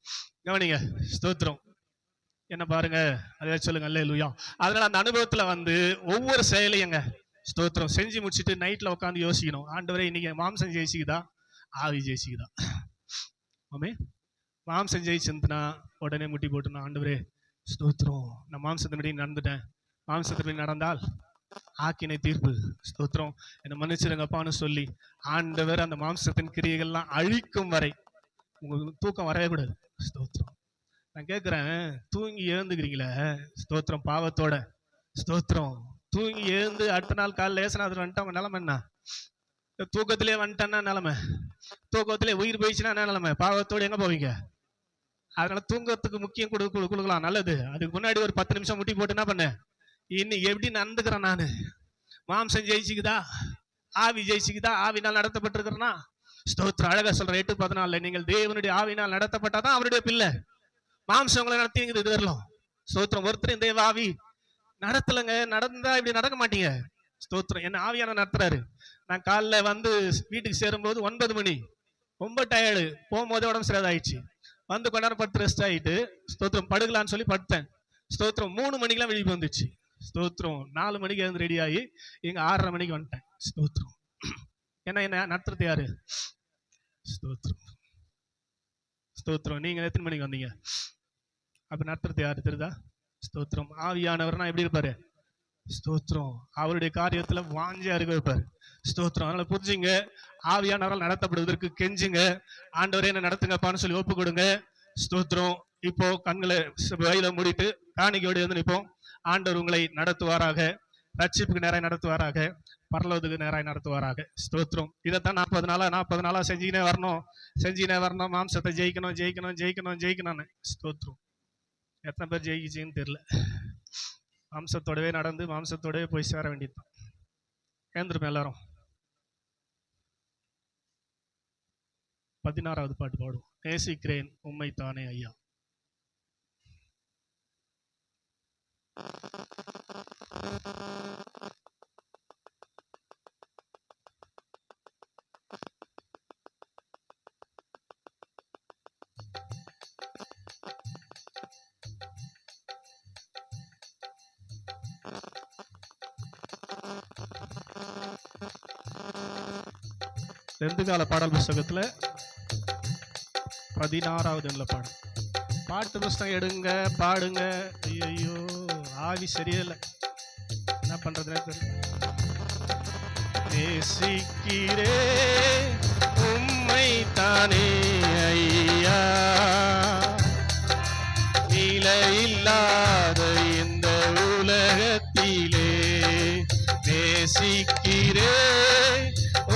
கவனிங்க. ஸ்தோத்திரம். என்ன பாருங்க, அதே சொல்லுங்க அல்லேலூயா. அதனால அந்த அனுபவத்துல ஒவ்வொரு செயலையுங்க ஸ்தோத்திரம் செஞ்சு முடிச்சுட்டு நைட்ல உட்காந்து யோசிக்கணும், ஆண்டவரே இன்னைக்கு மாம்சம் ஜெயிச்சுக்குதா, ஆவி ஜெயிச்சுக்குதா. ஆமே, மாம்சம் ஜெயிச்சுன்னா உடனே முட்டி போட்டுனா, ஆண்டவரே ஸ்தோத்திரம், நான் மாம்சத்தின்படி நடந்துட்டேன், மாம்சத்தின்படி நடந்தால் ஆக்கினை தீர்ப்பு, ஸ்தோத்திரம் என்னை மன்னிச்சிருங்கப்பான்னு சொல்லி ஆண்டவர் அந்த மாம்சத்தின் கிரியைகள்லாம் அழிக்கும் வரை உங்களுக்கு தூக்கம் வரவே கூடாது. ஸ்தோத்திரம். நான் கேட்கிறேன், தூங்கி எழுந்துக்கிறீங்களே ஸ்தோத்திரம் பாவத்தோட, ஸ்தோத்திரம் தூங்கி எழுந்து அடுத்த நாள் காலையில் லேசனாவது வந்துட்டா உங்க நிலைமை என்ன? தூக்கத்திலே வந்துட்டேன்னா நிலைமை, தூக்கத்திலே உயிர் போயிடுச்சுன்னா என்ன நிலைமை? பாவத்தோடு எங்க போவீங்க? அதனால தூங்கத்துக்கு முக்கியம் கொடுக்கலாம், நல்லது. அதுக்கு முன்னாடி ஒரு 10 நிமிஷம் முட்டி போட்டு என்ன பண்ண, இன்னும் எப்படி நடந்துக்கிறேன் நானு, மாம்சம் ஜெயிச்சுக்குதா, ஆவி ஜெயிச்சுக்குதா, ஆவினால் நடத்தப்பட்டிருக்கிறேன்னா ஸ்தோத்திரம். அழகா சொல்ற 8:14, நீங்கள் தேவனுடைய ஆவினால் நடத்தப்பட்டாதான் அவருடைய பிள்ளை. மாம்சம் உங்களை நடத்திங்குது இது வரலாம். ஸ்தோத்திரம். ஒருத்தர் தேவ ஆவி நடத்தலைங்க, நடந்தா இப்படி நடக்க மாட்டீங்க. ஸ்தோத்திரம். என்ன ஆவியான நடத்துறாரு. நான் காலைல வீட்டுக்கு சேரும்போது 9 மணி, ரொம்ப டயர்டு, போகும்போதே உடம்பு சரியாயிடுச்சு, கொஞ்ச நேரம் படுத்து ரெஸ்ட் ஆகிட்டு ஸ்தோத்திரம் படுக்கலான்னு சொல்லி படுத்தேன். ஸ்தோத்திரம் 3 மணிக்கெல்லாம் விழிப்பு வந்துச்சு. ஸ்தோத்திரம் 4 மணிக்கு எழுந்து ரெடி ஆகி இங்க 6:30 மணிக்கு வந்துட்டேன். ஸ்தோத்திரம். என்ன நடத்துறது யாரு? ஸ்தோத்திரம். ஸ்தோத்திரம். நீங்க எத்தனை மணிக்கு வந்தீங்க? அப்ப நடத்துறது யாரு தெரியுதா? ஸ்தோத்திரம். ஆவியானவர்னா எப்படி இருப்பாரு? ஸ்தோத்திரம். அவருடைய காரியத்துல வாஞ்சியா இருக்க வைப்பாரு. ஸ்தோத்திரம். அதனால புரிஞ்சுங்க, ஆவியானவரால் நடத்தப்படுவதற்கு கெஞ்சுங்க, ஆண்டவரே என்ன நடத்துங்கப்பான்னு சொல்லி ஒப்பு கொடுங்க. ஸ்தோத்திரம். இப்போ கண்களை வயல மூடிட்டு காணிக்கையோடு நிற்போம். ஆண்டவர் உங்களை நடத்துவாராக, ரட்சிப்புக்கு நேராய் நடத்துவாராக, பரலோகத்துக்கு நேராய் நடத்துவாராக. ஸ்தோத்திரம். இதைத்தான் 40 நாளா செஞ்சுக்கினே வரணும், மாம்சத்தை ஜெயிக்கணும்னு. ஸ்தோத்திரம். எத்தனை பேர் ஜெயிச்சின்னு தெரியல. மாம்சத்தோடவே நடந்து மாம்சத்தோடவே போய் சேர வேண்டியதுதான். ஏந்திருப்போம் எல்லாரும். 16வது பாட்டு பாடுவோம். நேசிக்கிறேன் உம்மை தானே ஐயா. ரெண்டு கால பாடல் புஸ்தகத்துல 16வது பாடல். பாட்டு புஸ்தகம் எடுங்க, பாடுங்க. ஐயோ, ஆவி சரியில்லை, என்ன பண்றதுன்னு தெரியல. நேசிக்கிறே உம்மை தானே ஐயா, நிலையில்லாத இந்த உலகத்திலே நேசிக்கிறே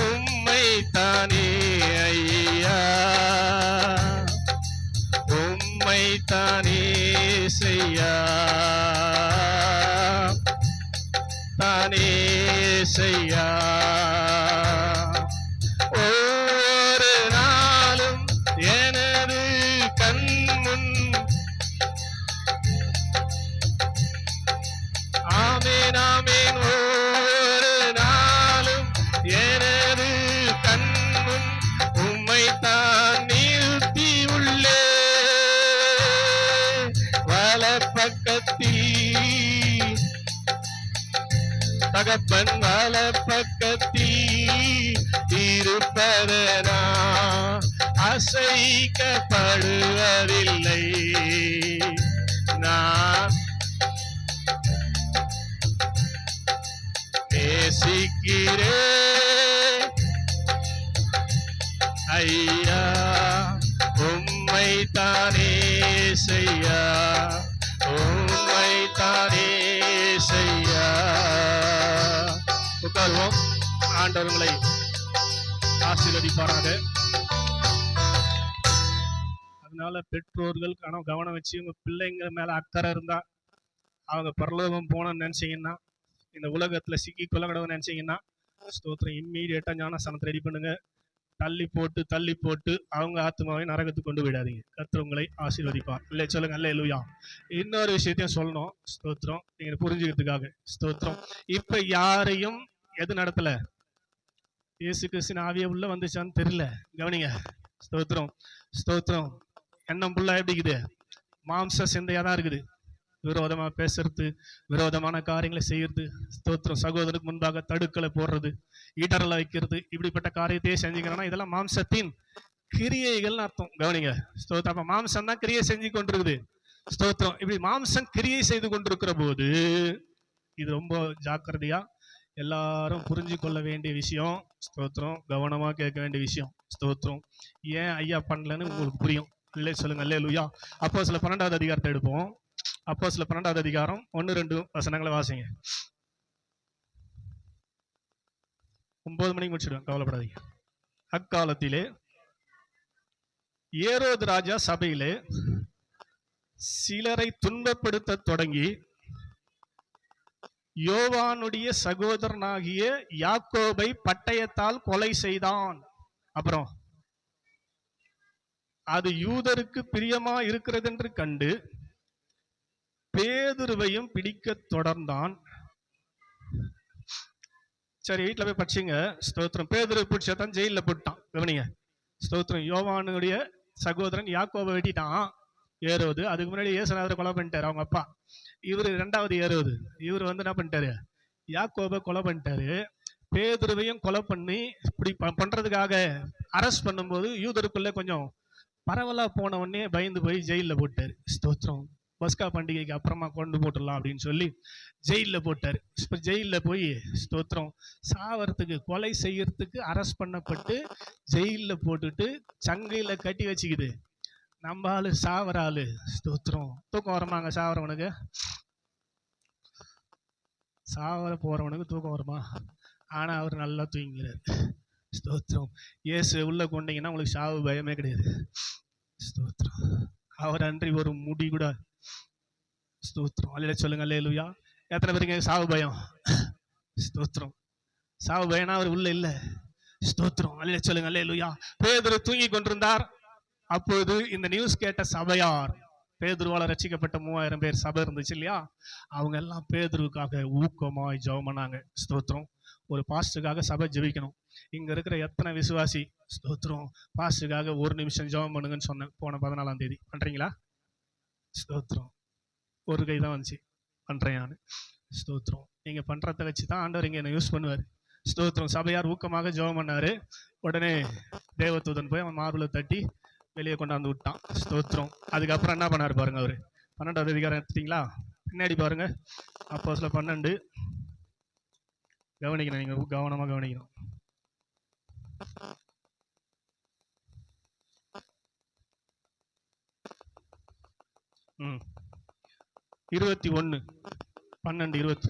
உம்மை தானே ஐயா, உம்மை தானே செய்யா, தானே செய்யா. ஒவ்வொரு நாளும் எனது கண்முன் ஆமேன் ஆமேன், ஒவ்வொரு நாளும் எனது கண்முன் உம்மை தான் நிறுத்தி உள்ளே, வலப்பக்கத்தில் தகப்பன் வலப்பக்கத்தில் இருப்பதனா அசைக்கப்படுவதில்லை. நான் நேசிக்கிறேன் ஐயா, உம்மை தானே செய்யா, உம்மை தானே செய்யா. உட்காருவோம். ஆண்டவர்களை ஆசீர்வதிப்பாராக. அதனால பெற்றோர்கள் கவனம் வச்சு உங்க பிள்ளைங்க மேல அக்கறை இருந்தா, அவங்க பரலோகம் போனோம்னு நினைச்சீங்கன்னா, இந்த உலகத்துல சிக்கி கொள்ளக்கூடாதுன்னு நினைச்சீங்கன்னா, ஸ்தோத்திரம், இம்மீடியட்டா ஞானஸ்தானத்தை ரெடி பண்ணுங்க. தள்ளி போட்டு அவங்க ஆத்மாவை நரகத்துக்கு கொண்டு விடாதீங்க. கர்த்தர் உங்களை ஆசீர்வதிப்பார். இல்லை சொல்லுங்க அல்லேலூயா. இன்னொரு விஷயத்தையும் சொல்லணும். ஸ்தோத்திரம். நீங்க புரிஞ்சுக்கிறதுக்காக ஸ்தோத்திரம். இப்ப யாரையும் எது நடத்தல, இயேசு கிறிஸ்துவின் ஆவிய உள்ள வந்துச்சான்னு தெரியல. கவனிங்க. ஸ்தோத்திரம். ஸ்தோத்திரம். எண்ணம் புள்ள எப்படி இருக்குது? மாம்ச சிந்தையா தான் இருக்குது. விரோதமா பேசுறது, விரோதமான காரியங்களை செய்யறது, ஸ்தோத்திரம், சகோதரனுக்கு முன்பாக தடுக்கலை போடுறது, இடரலை வைக்கிறது, இப்படிப்பட்ட காரியத்தையே செஞ்சீங்கன்னா இதெல்லாம் மாம்சத்தின் கிரியைகள்னு அர்த்தம். கவனிங்க, ஸ்தோத்திரம். அப்ப மாம்சம் தான் கிரியை செஞ்சு கொண்டிருக்குது. ஸ்தோத்திரம். இப்படி மாம்சம் கிரியை செய்து கொண்டிருக்கிற போது இது ரொம்ப ஜாக்கிரதையா எல்லாரும் புரிஞ்சு கொள்ள வேண்டிய விஷயம். ஸ்தோத்திரம். கவனமா கேட்க வேண்டிய விஷயம். ஸ்தோத்திரம். ஏன் ஐயா பண்ணலன்னு உங்களுக்கு புரியும். இல்லை சொல்லுங்க. அல்லேலூயா. அப்போஸ்தலர் 12வது அதிகாரத்தை எடுப்போம். அப்போஸ்தலர் 12வது அதிகாரம் 1-2 வசனங்களை வாசிங்க. 9 மணிக்கு முடிச்சிடுவேன், கவலைப்படாதீங்க. அக்காலத்திலே ஏரோது ராஜா சபையிலே சிலரை துன்பப்படுத்த தொடங்கி யோவானுடைய சகோதரனாகிய யாக்கோபை பட்டயத்தால் கொலை செய்தான். அப்புறம் அது யூதருக்கு பிரியமா இருக்கிறது என்று கண்டு பேதுருவையும் பிடிக்க தொடர்ந்தான். சரி, வீட்டுல போய் படிச்சுங்க. ஸ்தோத்திரம். பேதுரு பிடிச்சதான் ஜெயில போட்டான். கவனிங்க. ஸ்தோத்திரம். யோவானுடைய சகோதரன் யாக்கோபை வெட்டிட்டான் ஏரோது. அதுக்கு முன்னாடி இயேசுநாதரை கொலை பண்ணிட்டாரு அவங்க அப்பா. இவரு 2வது ஏரோது. இவர் என்ன பண்ணிட்டாரு, யாக்கோபை கொலை பண்ணிட்டாரு. பேதுருவையும் கொலை பண்ணி இப்படி பண்றதுக்காக அரெஸ்ட் பண்ணும்போது யூதருக்குள்ள கொஞ்சம் பரவலா போன உடனே பயந்து போய் ஜெயில போட்டாரு. ஸ்தோத்திரம். பஸ்கா பண்டிகைக்கு அப்புறமா கொண்டு போட்டுடலாம் அப்படின்னு சொல்லி ஜெயில போட்டாரு. இப்ப ஜெயில போய் ஸ்தோத்திரம் சாவறதுக்கு, கொலை செய்யறதுக்கு அரெஸ்ட் பண்ணப்பட்டு ஜெயில போட்டுட்டு சங்கையில கட்டி வச்சுக்குது. நம்ம ஆளு சாவர ஆளு. ஸ்தோத்திரம். தூக்கம் வருமாங்க சாவரவனுக்கு? சாவர போறவனுக்கு தூக்கம் வருமா? ஆனா அவர் நல்லா தூங்கிறார். ஸ்தோத்திரம். இயேசு உள்ள கொண்டீங்கன்னா உங்களுக்கு சாவு பயமே கிடையாது. ஸ்தோத்திரம். அவர் அன்றி ஒரு முடி கூட. ஸ்தோத்திரம். அல்லேலூயா சொல்லுங்க. அல்லேலூயா. எத்தனை பேருக்கு சாவு பயம்? ஸ்தோத்திரம். சாவு பயம்னா அவர் உள்ள இல்ல. ஸ்தோத்திரம். அல்லேலூயா சொல்லுங்க. அல்லேலூயா. பேதுரு தூங்கி கொண்டிருந்தார். அப்பொழுது இந்த நியூஸ் கேட்ட சபையார், பேதுருவால ரட்சிக்கப்பட்ட 3000 பேர் சபை இருந்துச்சு இல்லையா, அவங்க எல்லாம் பேதுருவுக்காக ஊக்கமாய் ஜெபம் பண்ணாங்க. ஸ்தோத்திரம். ஒரு பாஸ்டருக்காக சபை ஜெபிக்கணும். இங்க இருக்கிற எத்தனை விசுவாசி ஸ்தோத்திரம் பாஸ்டருக்காக 1 நிமிஷம் ஜெபம் பண்ணுங்கன்னு சொன்னேன் போன 14ஆம் தேதி? பண்றீங்களா? ஸ்தோத்திரம். ஒரு கை தான் வந்துச்சு. பண்றேன். ஸ்தோத்திரம். நீங்க பண்றதை வச்சு தான் ஆண்டவர் இங்க என்ன யூஸ் பண்ணுவார். ஸ்தோத்திரம். சபையார் ஊக்கமாக ஜெபம் பண்ணாரு. உடனே தேவதூதன் போய் அவன் மார்புல தட்டி வெளியே கொண்டாந்து விட்டான். ஸ்தோத்திரம். அதுக்கப்புறம் என்ன பண்ணாரு பாருங்க அவரு. 12வது அதிகாரம் எடுத்துட்டீங்களா? பின்னாடி பாருங்க. அப்போஸ்தலர் 12. கவனிக்கணும், நீங்க கவனமா கவனிக்கணும். ம் 21 12 20.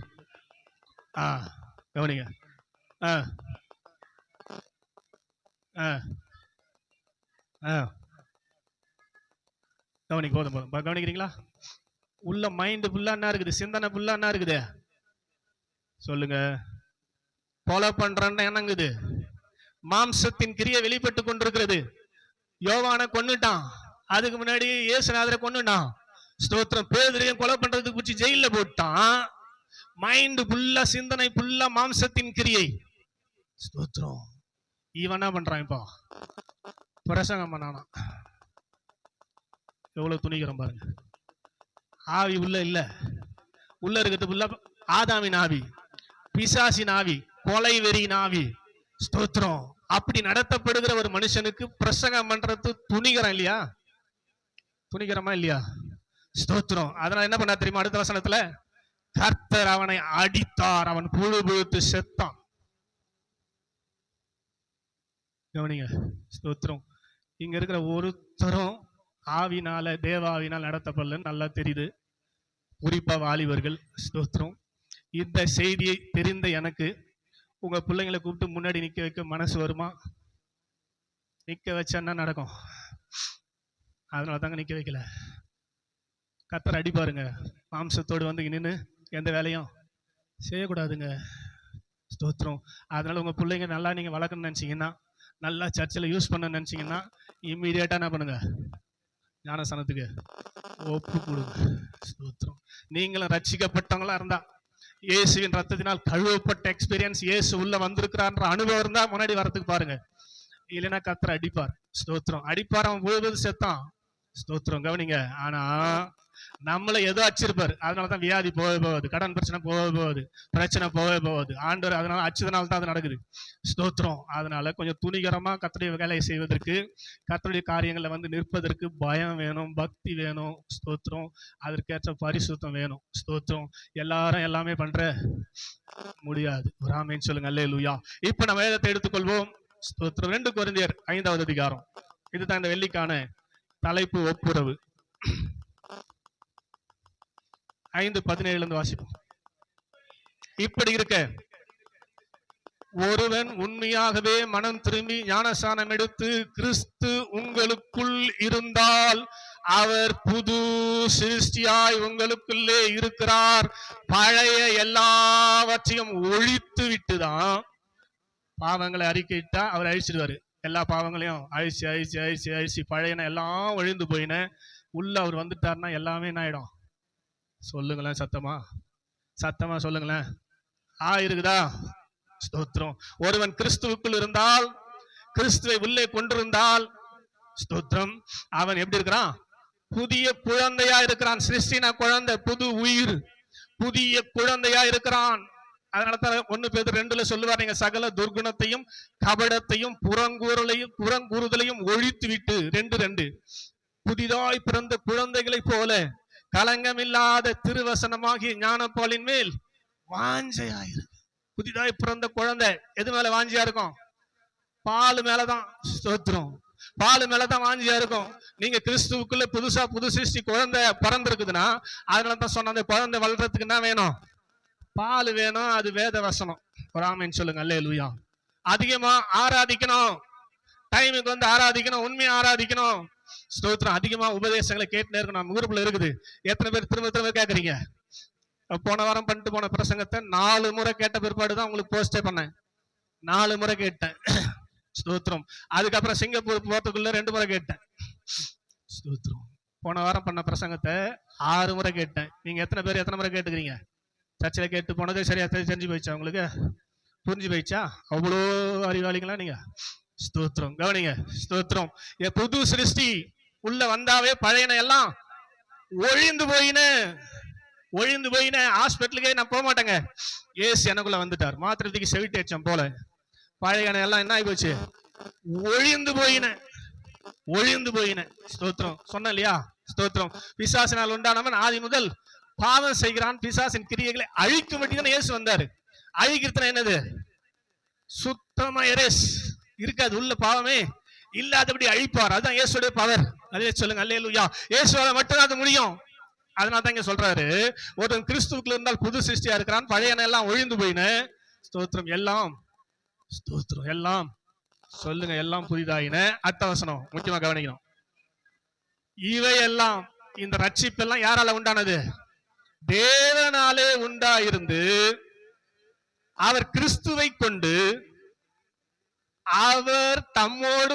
கவனிங்க. கவனிக்க. போதும் போதும். கவனிக்கிறீங்களா? உள்ள மைண்ட் ஃபுல்லா என்ன இருக்குது? சிந்தனை ஃபுல்லா என்ன இருக்குது? சொல்லுங்க. கொலை பண்றன்னு என்னங்குது? மாம்சத்தின் கிரியை வெளிப்பட்டு கொண்டிருக்கிறது. யோவானை கொன்னுட்டான். அதுக்கு முன்னாடி இயேசுநாதரை கொன்னுட்டான். ஸ்தோத்திரம். பேதுருவையும் கொலை பண்றதுக்கு பிடிச்சி ஜெயில போட்டான். மைண்ட் ஃபுல்லா, சிந்தனை ஃபுல்லா மாம்சத்தின் கிரியை. ஸ்தோத்திரம். இவன் என்ன பண்றான் இப்போ? பிரசங்கம் பண்ணானா? எவ்வளவு துணிக்கிறோம் பாருங்க. ஆவி உள்ள இல்ல. உள்ள இருக்கிறது ஃபுல்லா ஆதாமின் ஆவி, பிசாசின் ஆவி, கொலை வெறியின் ஆவி. ஸ்தோத்திரம். அப்படி நடத்தப்படுகிற ஒரு மனுஷனுக்கு பிரசங்கம் பண்றது துணிகரம் இல்லையா? துணிகரமா இல்லையா? ஸ்தோத்திரம். அதனால என்ன பண்ணா தெரியுமா? அடுத்த வசனத்துல கர்த்தர் அவனை அடித்தார், அவன் புழு புழுத்து செத்தான். கவனிங்க. ஸ்தோத்திரம். இங்க இருக்கிற ஒருத்தரும் ஆவினால, தேவாவினால் நடத்தப்படலன்னு நல்லா தெரியுது. குறிப்பா வாலிபர்கள். ஸ்தோத்திரம். இந்த செய்தியை தெரிந்த எனக்கு உங்க பிள்ளைங்களை கூப்பிட்டு முன்னாடி நிக்க வைக்க மனசு வருமா? நிக்க வச்சா என்ன நடக்கும்? அதனால தாங்க நிக்க வைக்கல. கர்த்தர் அடி பாருங்க. மாம்சத்தோடு வந்து நின்று எந்த வேலையும் செய்யக்கூடாதுங்க. ஸ்தோத்திரம். அதனால உங்க பிள்ளைங்க நல்லா நீங்க வளர்க்கணும்னு நினைச்சீங்கன்னா, நல்லா சர்ச்சில் யூஸ் பண்ண நினைச்சீங்கன்னா, இம்மீடியட்டா என்ன பண்ணுங்க? ஞானஸ்தானத்துக்கு ஒப்பு கொடுங்க. ஸ்தோத்திரம். நீங்களும் ரட்சிக்கப்பட்டவங்களா இருந்தா, இயேசுவின் ரத்தத்தினால் கழுவப்பட்ட எக்ஸ்பீரியன்ஸ், இயேசு உள்ள வந்திருக்கிறான்ற அனுபவம் இருந்தா முன்னாடி வரத்துக்கு பாருங்க. இல்லைன்னா கர்த்தர் அடிப்பார். ஸ்தோத்திரம். அடிப்பார், அவன் முழுவதும் செத்தான். ஸ்தோத்திரம். கவனிங்க. ஆனா நம்மளை ஏதோ அச்சிருப்பாரு. அதனாலதான் வியாதி போக போகுது, கடன் பிரச்சனை போக போகுது, பிரச்சனை போக போகுது. ஆண்டவர் அதனால அச்சதுனால தான் அது நடக்குது. ஸ்தோத்திரம். அதனால கொஞ்சம் துணிகரமா கர்த்தருடைய வேலையை செய்வதற்கு, கர்த்தருடைய காரியங்களை நிற்பதற்கு பயம் வேணும், பக்தி வேணும். ஸ்தோத்திரம். அதற்கேற்ற பரிசுத்தம் வேணும். ஸ்தோத்திரம். எல்லாரும் எல்லாமே பண்ற முடியாது. ஒரு ஆமென் சொல்லுங்க. அல்லேலூயா. இப்ப நம்ம வேதத்தை எடுத்துக்கொள்வோம். ஸ்தோத்திரம். 2 கொரிந்தியர் 5வது அதிகாரம். இதுதான் இந்த வெள்ளிக்கான தலைப்பு, ஒப்புரவு. 5:17 வாசிப்போம். இப்படி இருக்க ஒருவன் உண்மையாகவே மனம் திரும்பி ஞானஸ்நானம் எடுத்து கிறிஸ்து உங்களுக்குள் இருந்தால் அவர் புது சிருஷ்டியாய் உங்களுக்குள்ளே இருக்கிறார். பழைய எல்லாவற்றையும் ஒழித்து விட்டுதான் பாவங்களை அறிக்கையிட்டா அவர் அழிச்சிடுவாரு. எல்லா பாவங்களையும் அழிச்சு அழிச்சு அழிச்சு அழிச்சு பழையன எல்லாம் ஒழிந்து போயின உள்ள அவர் வந்துட்டாருன்னா எல்லாமே என்ன ஆயிடும்? சொல்லுங்களேன், சத்தமா சத்தமா சொல்லுங்களேன். இருக்குதா? ஸ்தோத்திரம். ஒருவன் கிறிஸ்துவுக்குள் இருந்தால், கிறிஸ்துவை உள்ளே கொண்டிருந்தால், ஸ்தோத்திரம், அவன் எப்படி இருக்கிறான்? புதிய குழந்தையா இருக்கிறான். சிருஷ்டினா குழந்தை, புது உயிர், புதிய குழந்தையா இருக்கிறான். அதனாலதான் 1 பேதுரு 2ல சொல்லுவார், நீங்க சகல துர்குணத்தையும் கபடத்தையும் புறங்கூறுதலையும் ஒழித்து விட்டு 2:2 புதிதாய் பிறந்த குழந்தைகளைப் போல கலங்கமில்லாத திருவசனமாகிய ஞானப்பாலின் மேல் வாஞ்சையாயிருக்கு. புதிதாய் பிறந்த குழந்தை எது மேல வாஞ்சியா இருக்கும்? பால் மேலதான். ஸ்தோத்திரம். பால் மேலதான் வாஞ்சியா இருக்கும். நீங்க கிறிஸ்துவுக்குள்ள புதுசா புது சிருஷ்டி குழந்தை பிறந்திருக்குதுன்னா அதனாலதான் சொன்ன, அந்த குழந்தை வளர்றதுக்கு என்ன வேணும்? பால் வேணும். அது வேத வசனம். ஒரு ஆமென் சொல்லுங்க. அல்லேலூயா. அதிகமா ஆராதிக்கணும். டைமுக்கு ஆராதிக்கணும். உண்மையா ஆராதிக்கணும். ஸ்தோத்திரம். அதிகமா உபதேசங்களை கேட்டுனே இருக்கணும். நம்ம குரூப்ல இருக்குது. எத்தனை பேர் திரும்ப திரும்ப கேட்கறீங்க? போன வாரம் பண்ணிட்டு போன பிரசங்கத்தை 4 முறை கேட்ட பிற்பாடுதான் உங்களுக்கு போஸ்டே பண்ணேன். 4 முறை கேட்டேன். ஸ்தோத்திரம். அதுக்கப்புறம் சிங்கப்பூர் போறதுக்குள்ள 2 முறை கேட்டேன். ஸ்தோத்திரம். போன வாரம் பண்ண பிரசங்கத்தை 6 முறை கேட்டேன். நீங்க எத்தனை பேர் எத்தனை முறை கேட்டுக்கிறீங்க? சர்ச்சையில கேட்டு போனதே சரியா தெரிஞ்சு போயிடுச்சா? உங்களுக்கு புரிஞ்சு போயிடுச்சா? அவ்வளோ அறிவாளிங்களா நீங்க? ஸ்தோத்திரம். கவனிங்க. ஸ்தோத்திரம். புது சிருஷ்டி உள்ள வந்தாவே பழையன எல்லாம் ஒழிந்து போயின. ஹாஸ்பிட்டலுக்கே நான் போக மாட்டேங்க. ஏசு எனக்குள்ள வந்துட்டார். மாத்திரத்துக்கு செவிட்டேச்சம் போல பழையன எல்லாம் என்ன ஆகி போச்சு? ஒழிந்து போயின. ஸ்தோத்திரம். சொன்ன இல்லையா? ஸ்தோத்திரம். பிசாசினால் உண்டானவன் ஆதி முதல் பாவம் செய்கிறான். பிசாசின் கிரியைகளை அழிக்கும்படி தான் இயேசு வந்தாரு. அழிக்கிறதுனா என்னது? சுத்தமா எரேஸ் இருக்காது. உள்ள பாவமே இல்லாதபடி அழிப்பார். அதுதான் இயேசுடைய பவர். அதே சொல்லுங்க. அல்லேலூயா. இயேசுவால மட்டும்தான் அது முடியும். அதனால தான் இங்க சொல்றாரு, ஒருவன் கிறிஸ்துவுக்குள்ள இருந்தால் புது சிருஷ்டியா இருக்கிறான். பழையன எல்லாம் ஒழிந்து போயின. ஸ்தோத்திரம். எல்லாம் ஸ்தோத்திரம். எல்லாம் சொல்லுங்க. எல்லாம் புதிதாயின. அடுத்த வசனம் முக்கியமா கவனிக்கணும். இவையெல்லாம், இந்த ரட்சிப்பெல்லாம் யாரால உண்டானது? தேவனாலே உண்டாயிருந்து அவர் கிறிஸ்துவை கொண்டு அவர் தம்மோடு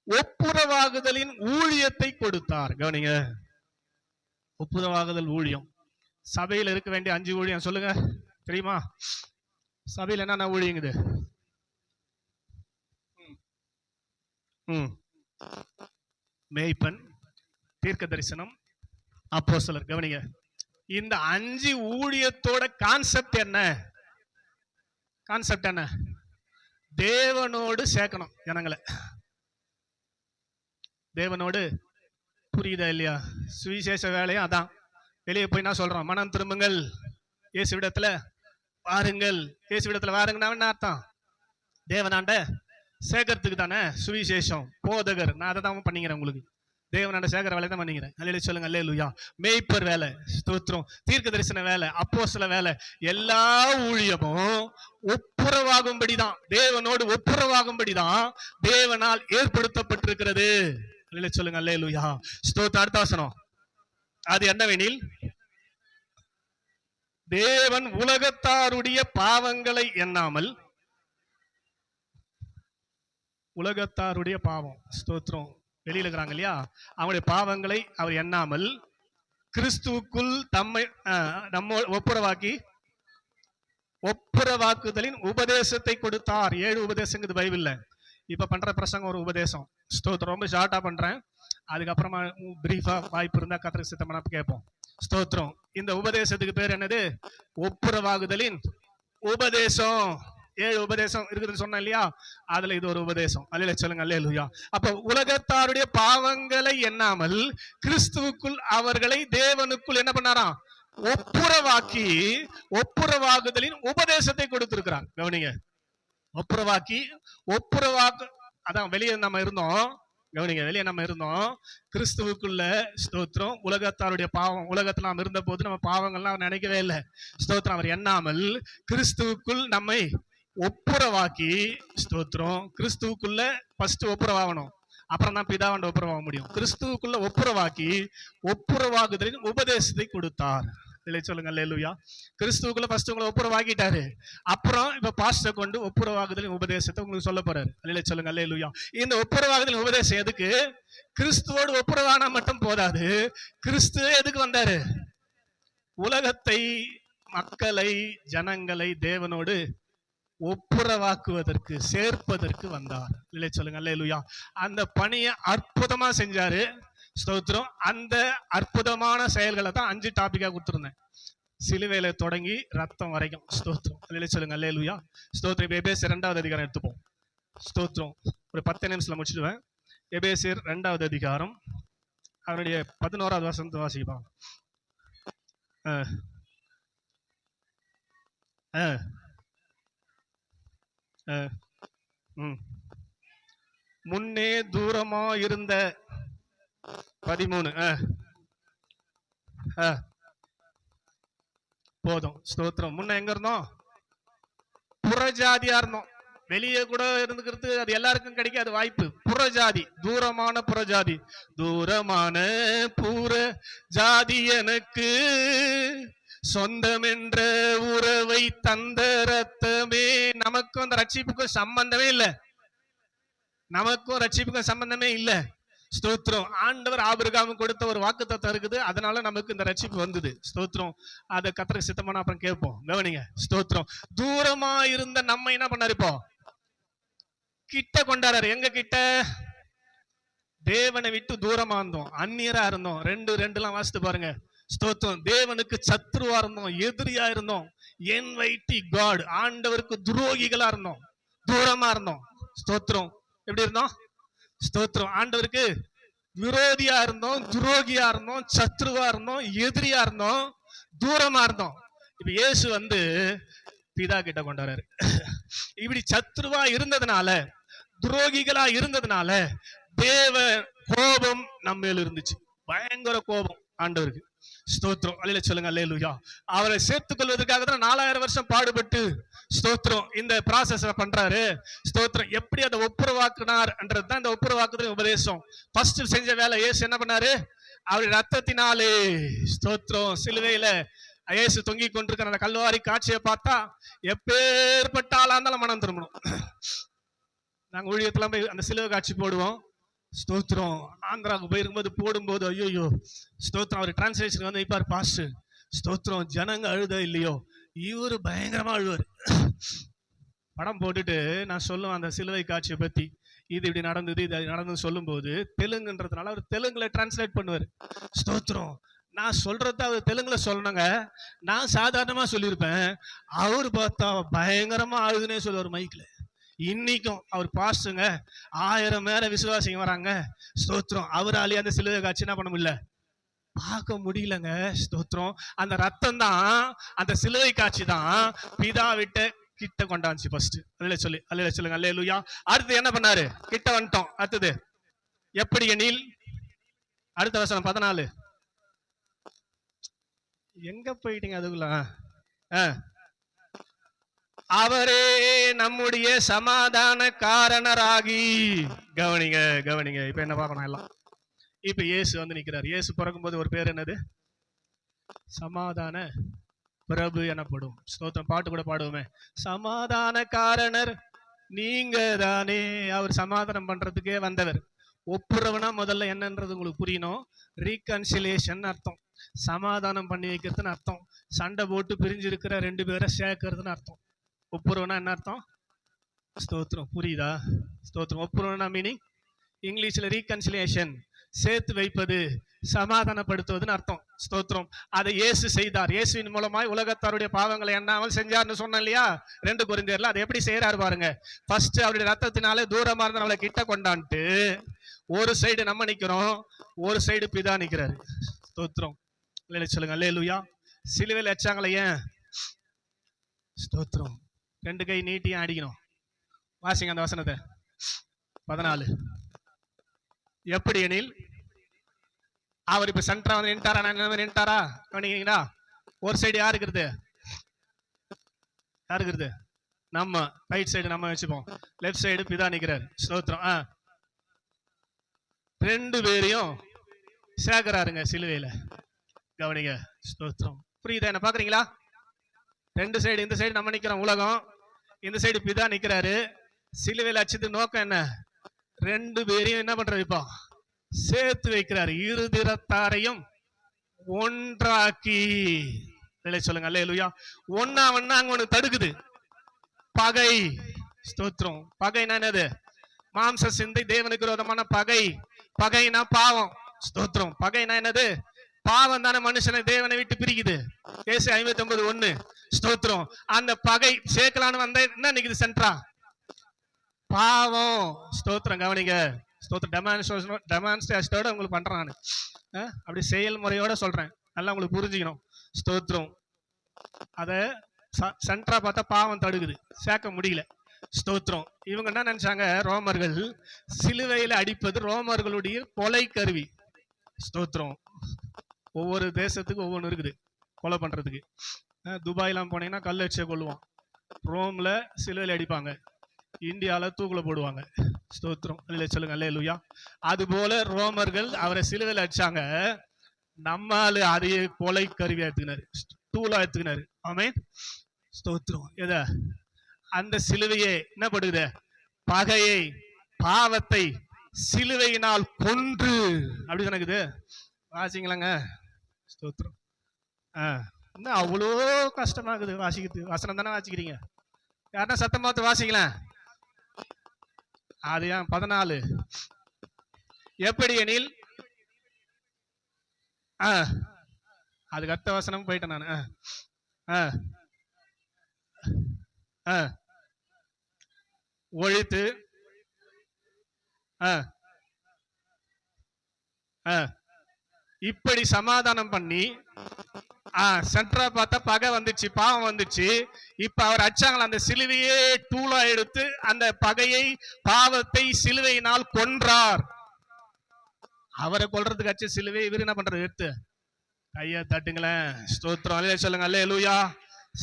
ஒப்புரவாகுதலின் ஊழியத்தை கொடுத்தார். கவனிங்க. ஒப்புரவாகுதல் ஊழியம். சபையில் இருக்க வேண்டிய 5 ஊழியம் சொல்லுங்க. தெரியுமா? சபையில் என்னென்ன ஊழியங்குது? மேய்ப்பன், தீர்க்க தரிசனம், அப்போஸ்தலர். கவனிங்க. இந்த 5 ஊழியத்தோட கான்செப்ட் என்ன? தேவனோடு சேர்க்கணும் ஜனங்களை. தேவனோடு. புரியுதா இல்லையா? சுவிசேஷ வேலையும் அதான். வெளியே போய் நான் சொல்றோம், மனம் திரும்புங்கள், இயேசுவிடத்துல வாருங்கள். இயேசுவிடத்துல வாருங்கன்னா என்ன அர்த்தம்? தேவனாண்ட சேகரத்துக்கு தானே சுவிசேஷம். போதகர். நான் அதை தான் பண்ணிக்கிறேன் உங்களுக்கு. தேவனாண்ட சேகர வேலை தான் பண்ணிக்கிறேன். அல்லேலூயா சொல்லுங்க. அல்லேலூயா. மேய்ப்பர் வேலை. ஸ்தோத்திரம். தீர்க்க தரிசன வேலை, அப்போஸ்தல வேலை, எல்லா ஊழியமும் ஒப்புரவாகும்படிதான், தேவனோடு ஒப்புரவாகும்படிதான் தேவனால் ஏற்படுத்தப்பட்டிருக்கிறது. அல்லேலூயா சொல்லுங்க. அல்லேலூயா. ஸ்தோத்திரம். அடுத்த வசனம். அது என்னவெனில், தேவன் உலகத்தாருடைய பாவங்களை எண்ணாமல், உலகத்தாருடைய பாவம், ஸ்தோத்திரம், வெளியில இருக்கிறாங்க இல்லையா, அவங்களுடைய பாவங்களை அவர் எண்ணாமல் கிறிஸ்துவுக்குள் நம்ம ஒப்புரவாக்குதலின் உபதேசத்தை கொடுத்தார். 7 உபதேசங்குது பைபிள்ல. இப்ப பண்ற பிரசங்கம் ஒரு உபதேசம். ஸ்தோத்திரம். ரொம்ப ஷார்ட்டா பண்றேன். அதுக்கப்புறமா பிரீஃபா வாய்ப்பு இருந்தா கர்த்தருக்கு சித்தமானா கேட்போம். ஸ்தோத்திரம். இந்த உபதேசத்துக்கு பேர் என்னது? ஒப்புரவாகுதலின் உபதேசம். 7 உபதேசம் இருக்குதுன்னு சொன்னேன் இல்லையா? அதுல இது ஒரு உபதேசம். அல்லேலூயா சொல்லுங்க. அல்லேலூயா. அப்ப உலகத்தாருடைய பாவங்களை எண்ணாமல் கிறிஸ்துவுக்குள் அவர்களை தேவனுக்குள் என்ன பண்ணாராம்? ஒப்புரவாக்கி ஒப்புரவாகுதலின் உபதேசத்தை கொடுத்திருக்கிறார். கவனிங்க. ஒப்புரவாக்கு அதான் வெளியே நம்ம இருந்தோம். கவனிங்க, வெளியே நம்ம இருந்தோம். கிறிஸ்துவுக்குள்ள ஸ்தோத்திரம். உலகத்தாருடைய பாவம், உலகத்துல நாம் இருந்த போது நம்ம பாவங்கள்லாம் நினைக்கவே இல்லை. ஸ்தோத்திரம். அவர் எண்ணாமல் கிறிஸ்துவுக்குள் நம்மை ஒப்புரவாக்கி, ஸ்தோத்திரம். கிறிஸ்துவுக்குள்ள ஃபர்ஸ்ட் ஒப்புரவாகணும், அப்புறம் தான் பிதாவாண்ட ஒப்புரவாக முடியும். கிறிஸ்துவுக்குள்ள ஒப்புரவாக்கி ஒப்புரவாகுதலின் உபதேசத்தை கொடுத்தார். சொல்லுங்க. அல்லேலூயா. கிறிஸ்துவுக்குள்ள ஃபர்ஸ்ட் உங்களை ஒப்புரவாக்கிட்டாரு, அப்புறம் இப்ப பாஸ்டர் கொண்டு ஒப்புரவாகுதலின் உபதேசத்தை உங்களுக்கு சொல்ல போறாரு. அல்லேலூயா சொல்லுங்க. அல்லேலூயா. இந்த ஒப்புரவாகுதலின் உபதேசம் எதுக்கு? கிறிஸ்துவோடு ஒப்புரவானா மட்டும் போதாது, கிறிஸ்து எதுக்கு வந்தாரு? உலகத்தை, மக்களை, ஜனங்களை தேவனோடு ஒப்புரவாக்குவதற்கு, சேர்ப்பதற்கு வந்தார். இல்லை சொல்லுங்க. அல்லேலூயா. அந்த பணியை அற்புதமா செஞ்சாரு. ஸ்தோத்திரம். அந்த அற்புதமான செயல்களை தான் 5 டாபிக்கா கொடுத்திருந்தேன். சிலுவையில தொடங்கி ரத்தம் வரைக்கும். ஸ்தோத்திரம். இல்லை சொல்லுங்க. அல்லேலூயா. ஸ்தோத்திரம். எபேசியர் 2வது அதிகாரம் எடுத்துப்போம். ஸ்தோத்திரம். ஒரு 10 நிமிஷத்துல முடிச்சிடுவேன். எபேசியர் 2வது அதிகாரம் அவருடைய 11வது வசனத்தை வாசிப்பான். முன்னே தூரமா இருந்த 13 போதும். ஸ்தோத்திரம். முன்ன எங்க இருந்தோம்? புறஜாதியா இருந்தோம். வெளியே கூட இருந்துக்கிறது அது எல்லாருக்கும் கிடைக்காது வாய்ப்பு. புறஜாதி, தூரமான புறஜாதி. தூரமான புற ஜாதி எனக்கு சொந்தம் என்ற உறவை தந்த ரத்தமே. நமக்கும் அந்த ரட்சிப்புக்கும் சம்பந்தமே இல்லை. நமக்கும் ரட்சிப்புக்கும் சம்பந்தமே இல்லை. ஸ்தோத்திரம். ஆண்டவர் ஆபிரகாமுக்கு கொடுத்த ஒரு வாக்குத்தத்தம் இருக்குது, அதனால நமக்கு இந்த ரட்சிப்பு வந்தது. ஸ்தோத்திரம். அதை கர்த்தருக்கு சித்தமான அப்புறம் கேட்போம். கவனிங்க. ஸ்தோத்திரம். தூரமா இருந்த நம்ம என்ன பண்ணாரு? இப்போ கிட்ட கொண்டாரு. எங்க கிட்ட? தேவனை விட்டு தூரமா இருந்தோம், அந்நியரா இருந்தோம். 2:2 வாசித்து பாருங்க. ஸ்தோத்திரம். தேவனுக்கு சத்ருவா இருந்தோம், எதிரியா இருந்தோம். என்வைட்டி காட், ஆண்டவருக்கு துரோகிகளா இருந்தோம், தூரமா இருந்தோம். ஸ்தோத்திரம். எப்படி இருந்தோம்? ஸ்தோத்திரம். ஆண்டவருக்கு விரோதியா இருந்தோம், துரோகியா இருந்தோம், சத்ருவா இருந்தோம், எதிரியா இருந்தோம், தூரமா இருந்தோம். இப்ப இயேசு வந்து பிதா கிட்ட கொண்டாரு. இப்படி சத்ருவா இருந்ததுனால, துரோகிகளா இருந்ததுனால தேவ கோபம் நம்ம மேல இருந்துச்சு. பயங்கர கோபம் ஆண்டவருக்கு. ஸ்தோத்திரம். அல்லேலூயா சொல்லுங்க. அல்லேலூயா. அவரை சேர்த்துக் கொள்வதற்காக தான் 4000 வருஷம் பாடுபட்டு ஸ்தோத்திரம் இந்த ப்ராசஸ் பண்றாரு. ஸ்தோத்திரம். எப்படி அதை ஒப்புரவாக்குனார் என்றதுதான் இந்த ஒப்புரவாக்குதல் உபதேசம். ஃபர்ஸ்ட் செஞ்ச வேலை இயேசு என்ன பண்ணாரு? அவருடைய ரத்தத்தினாலே, ஸ்தோத்திரம், சிலுவையில இயேசு தொங்கி கொண்டிருக்கிற அந்த கல்வாரி காட்சியை பார்த்தா எப்பேற்பட்ட ஆளா இருந்தாலும் மனம் திரும்பணும். நாங்க ஊழியத்துல போய் அந்த சிலுவை காட்சி போடுவோம். ஸ்தோத்திரம். ஆந்திராவுக்கு போயிருக்கும்போது போடும்போது ஐயோ ஸ்தோத்திரம், அவர் டிரான்ஸ்லேஷன் வந்து இப்பார் பாஸ்ட். ஸ்தோத்திரம். ஜனங்க அழுத இல்லையோ, இவரு பயங்கரமா அழுவார். படம் போட்டுட்டு நான் சொல்லுவேன் அந்த சிலுவை காட்சியை பத்தி. இது இப்படி நடந்தது, இது நடந்தது சொல்லும் போது தெலுங்குன்றதுனால அவர் தெலுங்குல டிரான்ஸ்லேட் பண்ணுவார். ஸ்தோத்திரம். நான் சொல்றத அவர் தெலுங்குல சொல்லணுங்க, நான் சாதாரணமா சொல்லியிருப்பேன். அவரு பார்த்தா பயங்கரமா அழுதுனே சொல்லுவார் மைக்ல. இன்னைக்கும் அவர் பாஸ்டுங்க, 1000 மேல விசுவாசிங்க வராங்க. ஸ்தோத்திரம். அவராலே அந்த சிலுவை காட்சி என்ன பண்ண முடியல, பார்க்க முடியலங்க. ஸ்தோத்திரம். அந்த ரத்தம் தான், அந்த சிலுவை காட்சி தான் பிதா விட்ட கிட்ட கொண்டாச்சு ஃபர்ஸ்ட். அல்லேலூயா சொல்லுங்க. அல்லேலூயா. அடுத்து என்ன பண்ணாரு? கிட்ட வந்துட்டோம். அடுத்தது எப்படி எனில், அடுத்த வசனம் 14. எங்க போயிட்டீங்க அதுக்குள்ள? அவரே நம்முடைய சமாதான காரணராகி. கவனிங்க கவனிங்க. இப்ப என்ன பார்க்கணும் எல்லாம்? இப்ப இயேசு வந்து நிக்கிறார். இயேசு பிறக்கும் போது ஒரு பேர் என்னது? சமாதான பிரபு எனப்படும். ஸ்தோத்திரம். பாட்டு கூட பாடுவோமே, சமாதான காரணர் நீங்க தானே. அவர் சமாதானம் பண்றதுக்கே வந்தவர். ஒப்புரவனா முதல்ல என்னன்றது உங்களுக்கு புரியணும். ரீகன்சிலேஷன் அர்த்தம், சமாதானம் பண்ணி வைக்கிறதுன்னு அர்த்தம். சண்டை போட்டு பிரிஞ்சு இருக்கிற 2 பேரை சேர்க்கறதுன்னு அர்த்தம். ஒப்புரவனா என்ன அர்த்தம்? ஸ்தோத்திரம். புரியுதா? ஸ்தோத்திரம். ஒப்புரவுனா மீனிங் இங்கிலீஷ்ல ரீகன்சிலியேஷன், சேர்த்து வைப்பது, சமாதானப்படுத்துவதுன்னு அர்த்தம். ஸ்தோத்திரம். அதை இயேசு செய்தார். இயேசுவின் மூலமாய் உலகத்தாருடைய பாவங்களை எண்ணாமல் செஞ்சார்னு சொன்னேன் இல்லையா 2 கொரிந்தியர்ல. அதை எப்படி செய்யறாரு பாருங்க. ஃபர்ஸ்ட் அவருடைய ரத்தத்தினாலே தூரமா இருந்த நம்மளை கிட்ட கொண்டான்ட்டு ஒரு சைடு நம்ம நிக்கிறோம், ஒரு சைடு பிதா நிக்கிறாரு. ஸ்தோத்திரம். சொல்லுங்க அல்லேலூயா. சிலுவையில் வச்சாங்களே ஏன்? ஸ்தோத்திரம். 2 கை நீட்டியும் அடிக்கணும். வாசிங்க அந்த வசனத்தை 14. எப்படி எனில் அவர் இப்ப சென்டரா வந்து நின்ட்டாரா கவனிக்கிறீங்களா? ஒரு சைடு யாரு இருக்கிறது? யாரு இருக்கிறது? நம்ம. ரைட் சைடு நம்ம வச்சுப்போம், லெஃப்ட் சைடு பிதா நிக்கிறார். ஸ்தோத்திரம். 2 பேரையும் சேர்க்கிறாருங்க சிலுவையில. கவனிங்க. ஸ்தோத்திரம். புரியுதா? என்ன பாக்குறீங்களா? 2 சைடு, இந்த சைடு நம்ம நிக்கிறோம் உலகம், இந்த சைடு பிதா நிக்கிறாரு. சிலுவையில அச்சது நோக்கம் என்ன? 2 பேரையும் என்ன பண்றாரு? இப்போ சேர்த்து வைக்கிறாரு. இருதிரத்தாரையும் ஒன்றாக்கி. சொல்லுங்க அல்லேலூயா. ஒன்னா அங்க ஒண்ணு தடுக்குது, பகை. ஸ்தோத்திரம். பகைனா என்னது? மாம்ச சிந்தை, தேவனுக்கு விரோதமான பகை. பகைனா பாவம். ஸ்தோத்திரம். பகைனா என்னது? பாவம் தானே மனுஷனை தேவனை விட்டு பிரிக்குது. ஏசு 59:1. ஸ்தோத்திரம். அந்த பகை சேர்க்கலான்னு வந்த என்ன நிக்குது? சென்ட்ரா பாவம். ஸ்தோத்திரம். கவனிங்க. ஸ்தோத்திரம். டெமான்ஸ்ட்ரேஷனோட உங்களுக்கு பண்றேன் நான், அப்படி செயல்முறையோட சொல்றேன், நல்லா உங்களுக்கு புரிஞ்சுக்கணும். ஸ்தோத்திரம். அத சென்ட்ரா பார்த்தா பாவம் தடுக்குது, சேர்க்க முடியல. ஸ்தோத்திரம். இவங்க என்ன நினைச்சாங்க? ரோமர்கள் சிலுவையில அடிப்பது ரோமர்களுடைய கொலை கருவி. ஸ்தோத்திரம். ஒவ்வொரு தேசத்துக்கு ஒவ்வொன்று இருக்குது கொலை பண்றதுக்கு. துபாய்லாம் போனீங்கன்னா கல் அடிச்ச கொள்ளுவான், ரோம்ல சிலுவையில அடிப்பாங்க, இந்தியால தூக்குல போடுவாங்க. ஸ்தோத்திரம். சொல்லுங்க அல்லேலூயா. அது போல ரோமர்கள் அவரை சிலுவையில அடிச்சாங்க, நம்மால அதையே கொலை கருவியா எடுத்துக்கினாரு, டூலா எடுத்துக்கினாரு. ஆமென். ஸ்தோத்திரம். எத? அந்த சிலுவையே என்ன பண்ணுது? பகையை, பாவத்தை சிலுவையினால் கொன்று. அப்படி தானே வாசிங்களாங்க. ஸ்தோத்திரம். இன்னும் அவ்வளோ கஷ்டமாகுது வாசிக்கிறது. வசனம் தானே வாசிக்கிறீங்க, யாருன்னா சத்தம் பார்த்து வாசிக்கலாம். அது 14. எப்படி எனில் அதுக்கு அடுத்த வசனம் போயிட்டேன் நான். ஒழித்து இப்படி சமாதானம் பண்ணி. சென்ட்ரா பார்த்தா பகை வந்துச்சு, பாவம் வந்துச்சு. இப்ப அவர் அடிச்சாங்களா அந்த சிலுவையே டூலா எடுத்து அந்த பகையை, பாவத்தை சிலுவையினால் கொன்றார். அவரை கொல்றதுக்கு அச்ச சிலுவை இவர் என்ன பண்றது? எடுத்து கைய தட்டுங்களேன். ஸ்தோத்திரம். அல்லே சொல்லுங்க அல்லேலூயா.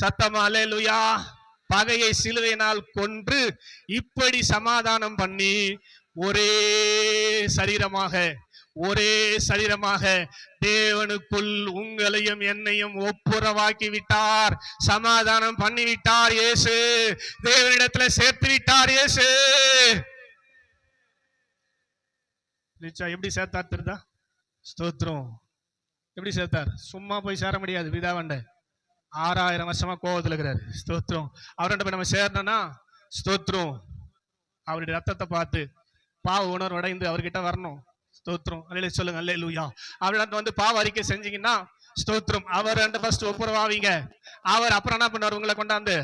சத்தமா அல்லேலூயா. பகையை சிலுவையினால் கொன்று இப்படி சமாதானம் பண்ணி ஒரே சரீரமாக தேவனுக்குள் உங்களையும் என்னையும் ஒப்புரவாக்கி விட்டார், சமாதானம் பண்ணி விட்டார். இயேசு தேவனிடத்துல சேர்த்து விட்டார். இயேசு எப்படி சேர்த்தார் தெரியுதா? ஸ்தோத்திரம். எப்படி சேர்த்தார்? சும்மா போய் சேர முடியாது. பிதாவண்ட 6000 வருஷமா கோபத்துல இருக்கிறாரு. ஸ்தோத்திரம். அவர்கிட்ட போய் நம்ம சேரணும்னா ஸ்தோத்திரம் அவருடைய ரத்தத்தை பார்த்து பாவ உணர்வு அடைந்து அவர்கிட்ட வரணும். ஸ்தோத்திரம். அல்லேலூயா. சொல்லுங்க அல்லேலூயா. அவர்கிட்ட வந்து பாவ அறிக்கை செஞ்சீங்கன்னா ஸ்தோத்திரம் அவர் ஃபர்ஸ்ட் ஒப்புரவாவீங்க. அவர் அப்புறம் என்ன பண்ணுவார்? உங்களை கொண்டாந்து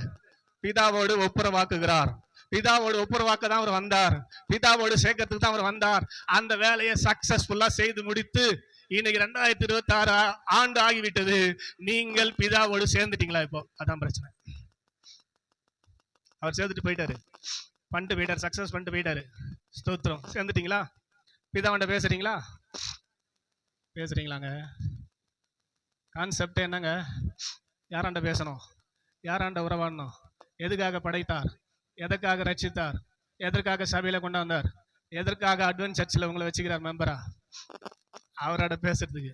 பிதாவோடு ஒப்புரவாக்குகிறார். பிதாவோடு ஒப்புரவாக்க தான் அவர் வந்தார், பிதாவோடு சேர்க்கறதுக்கு தான் அவர் வந்தார். அந்த வேலையை சக்சஸ்ஃபுல்லா செய்து முடித்து இன்னைக்கு 2026 ஆண்டு ஆகிவிட்டது. நீங்கள் பிதாவோடு சேர்ந்துட்டீங்களா? இப்போ அதான் பிரச்சனை. அவர் சேர்ந்துட்டு போயிட்டாரு, பண்ணிட்டு போயிட்டாரு, சக்சஸ் பண்ணிட்டு போயிட்டாரு. ஸ்தோத்திரம். சேர்ந்துட்டீங்களா? பிதாவண்ட பேசுறீங்களாங்க? கான்செப்ட் என்னங்க? யாராண்ட பேசணும்? யாராண்ட உறவாடணும்? எதுக்காக படைத்தார்? எதற்காக ரட்சித்தார்? எதற்காக சபையில கொண்டு வந்தார்? எதற்காக அட்வென்ட் சர்ச்சில் உங்களை வச்சுக்கிறார் மெம்பரா? அவரோட பேசுறதுக்கு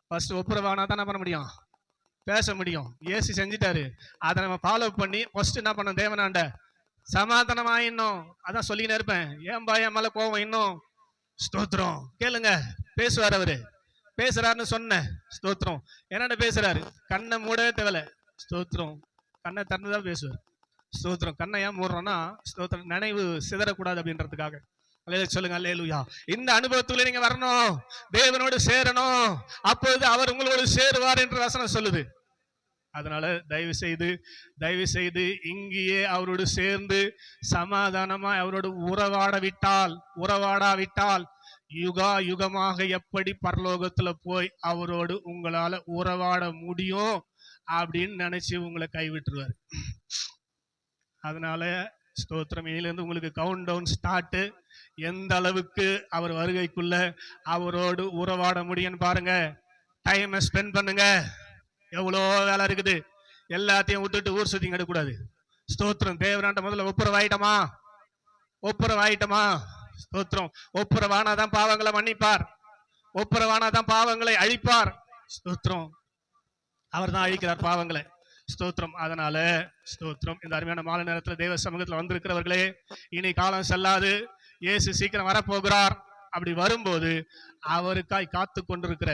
ஃபர்ஸ்ட் ஒப்புரவானா தான் என்ன பண்ண முடியும்? பேச முடியும். ஏசி செஞ்சுட்டாரு, அதை நம்ம ஃபாலோ பண்ணி ஃபர்ஸ்ட் என்ன பண்ணோம்? தேவனாண்ட சமாதானமா இன்னும் அதான் சொல்லின்னு இருப்பேன். ஏன்பா என் மேல கோவம் இன்னும்? ஸ்தோத்திரம். கேளுங்க, பேசுவார். அவரு பேசுறாருன்னு சொன்னேன். ஸ்தோத்திரம். என்னென்ன பேசுறாரு? கண்ணை மூடவே தேவையில்ல. ஸ்தோத்திரம். கண்ணை திறந்துதான் பேசுவார். ஸ்தோத்திரம். கண்ணை ஏன் மூடுறோம்னா ஸ்தோத்திரம் நினைவு சிதறக்கூடாது அப்படின்றதுக்காக. அல்லேலூயா சொல்லுங்க. அல்லேலூயா. இந்த அனுபவத்துல நீங்க வரணும், தேவனோடு சேரணும், அப்பொழுது அவர் உங்களோடு சேருவார் என்று வசனம் சொல்லுது. அதனால தயவு செய்து இங்கேயே அவரோடு சேர்ந்து சமாதானமா அவரோடு உறவாடாவிட்டால் யுகா யுகமாக எப்படி பரலோகத்துல போய் அவரோடு உங்களால உறவாட முடியும் அப்படின்னு நினைச்சு உங்களை கைவிட்டுருவார். அதனால ஸ்தோத்திரம், இனிலிருந்து உங்களுக்கு கவுண்ட் டவுன் ஸ்டார்ட். எந்த அளவுக்கு அவர் வருகைக்குள்ள அவரோடு உறவாட முடியும்னு பாருங்க. டைமை ஸ்பெண்ட் பண்ணுங்க. எவ்வளோ வேலை இருக்குது, எல்லாத்தையும் விட்டுட்டு ஊர் சுத்திங்க எடுக்கூடாது. ஸ்தோத்திரம். தேவனாண்ட முதல்ல ஒப்புரவாயிட்டமா. ஸ்தோத்திரம். ஒப்புரவானாதான் பாவங்களை மன்னிப்பார், ஒப்புரவானாதான் பாவங்களை அழிப்பார். ஸ்தோத்திரம். அவர் தான் அழிக்கிறார் பாவங்களை. ஸ்தோத்திரம். அதனால ஸ்தோத்திரம், இந்த அருமையான மாலை நேரத்தில் தேவ சமூகத்தில் வந்திருக்கிறவர்களே, இனி காலம் செல்லாது, இயேசு சீக்கிரம் வரப்போகிறார். அப்படி வரும்போது அவருக்காய் காத்து கொண்டிருக்கிற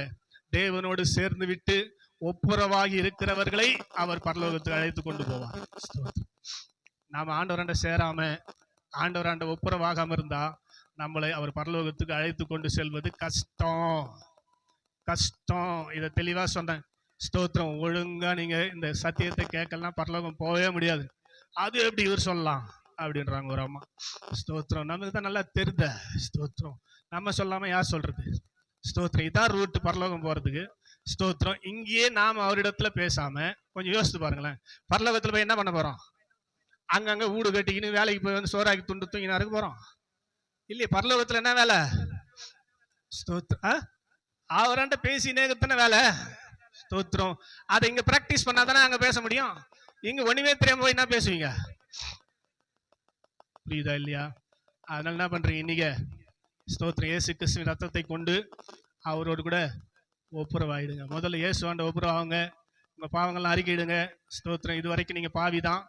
தேவனோடு சேர்ந்து விட்டு ஒப்புரவாகி இருக்கிறவர்களை அவர் பரலோகத்துக்கு அழைத்து கொண்டு போவார். நாம ஆண்டவராண்ட சேராம ஆண்டவராண்ட ஒப்புரவாகாம இருந்தா நம்மளை அவர் பரலோகத்துக்கு அழைத்து கொண்டு செல்வது கஷ்டம். இதை தெளிவா சொன்னேன். ஸ்தோத்திரம். ஒழுங்கா நீங்க இந்த சத்தியத்தை கேட்கலாம், பரலோகம் போகவே முடியாது. அது எப்படி இவர் சொல்லலாம் அப்படின்றாங்க ஒரு அம்மா. ஸ்தோத்திரம். நமக்கு தான் நல்லா தெரிந்த. ஸ்தோத்திரம். நம்ம சொல்லாம யார் சொல்றது? ஸ்தோத்திரம். இதான் ரூட் பரலோகம் போறதுக்கு. ஸ்தோத்திரம். இங்கேயே நாம அவரிடத்துல பேசாம கொஞ்சம் யோசித்து பாருங்களேன். பரலோகத்துல போய் என்ன பண்ண போறோம்? அங்கங்க வீடு கட்டிக்கின்னு வேலைக்கு போய் வந்து சோறாக்கி துண்டு தூங்கினா இருக்க போறோம் இல்லையே. பரலோகத்துல என்ன வேலை? ஸ்தோத்திரம். அவராண்ட பேசி நேகத்தான வேலை. ஸ்தோத்திரம். அதை இங்க பிராக்டிஸ் பண்ணாதானே அங்க பேச முடியும். இங்க ஒண்ணுமே தெரியாம போய் என்ன பேசுவீங்க? புரியுதா இல்லையா? அதனால என்ன பண்றீங்க இன்னைக்கு? ஸ்தோத்திரம். இயேசு கிறிஸ்துவின் ரத்தத்தை கொண்டு அவரோடு கூட ஒப்புரவாயிடுங்க. முதல்ல இயேசுவாண்ட ஒப்புரவாங்க. உங்க பாவங்கள்லாம் அறிக்கையிடுங்க. ஸ்தோத்திரம். இது வரைக்கும் நீங்க பாவிதான்,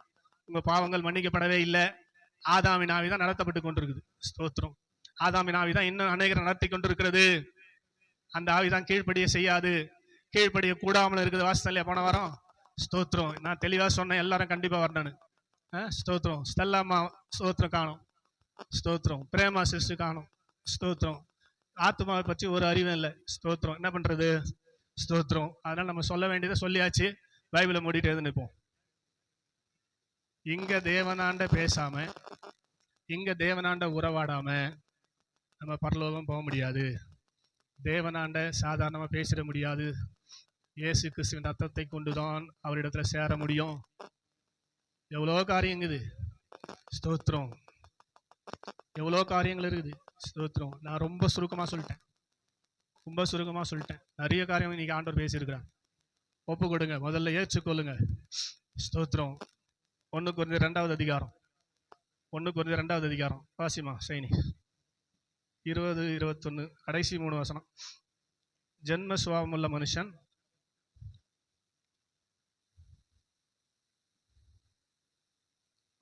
உங்க பாவங்கள் மன்னிக்கப்படவே இல்லை. ஆதாமின் ஆவிதான் நடத்தப்பட்டு கொண்டிருக்குது. ஸ்தோத்திரம். ஆதாமின் ஆவிதான் இன்னும் அநேகரை நடத்தி கொண்டிருக்கிறது. அந்த ஆவிதான் கீழ்ப்படிய செய்யாது, கீழ்ப்படிய கூடாமல் இருக்குது. வாசல்ல போன வாரம் ஸ்தோத்திரம் நான் தெளிவா சொன்னேன், எல்லாரும் கண்டிப்பா வரணும்னு. ஸ்தோத்திரம். ஸ்டெல்லாமா ஸ்தோத்திரம் காணும். ஸ்தோத்திரம். பிரேமா சிஸ்டர் காணும். ஸ்தோத்திரம். ஆத்மாவை பற்றி ஒரு அறிவும் இல்லை. ஸ்தோத்திரம். என்ன பண்றது? ஸ்தோத்திரம். அதனால நம்ம சொல்ல வேண்டியதை சொல்லியாச்சு, பைபிளை மூடிட்டு எழுந்து நிற்போம். இங்க தேவனாண்ட பேசாம, இங்க தேவனாண்ட உறவாடாம நம்ம பரலோகம் போக முடியாது. தேவனாண்ட சாதாரணமா பேசிட முடியாது. இயேசு கிறிஸ்துவின் ரத்தத்தை கொண்டுதான் அவரிடத்துல சேர முடியும். எவ்வளோ காரியங்குது. ஸ்தோத்திரம். எவ்வளோ காரியங்கள் இருக்குது. ஸ்தோத்திரம். நான் ரொம்ப சுருக்கமா சொல்லிட்டேன். நிறைய காரியம் இன்னைக்கு ஆண்டவர் பேசியிருக்கிறார். ஒப்பு கொடுங்க, முதல்ல ஏற்றுக்கொள்ளுங்க. ஸ்தோத்திரம். 1 கொரிந்தியர் 2வது அதிகாரம். 1 கொரிந்தியர் 2வது அதிகாரம் வாசிமா சைனி 20-21 கடைசி 3 வசனம். ஜென்ம சுபாவம் உள்ள மனுஷன்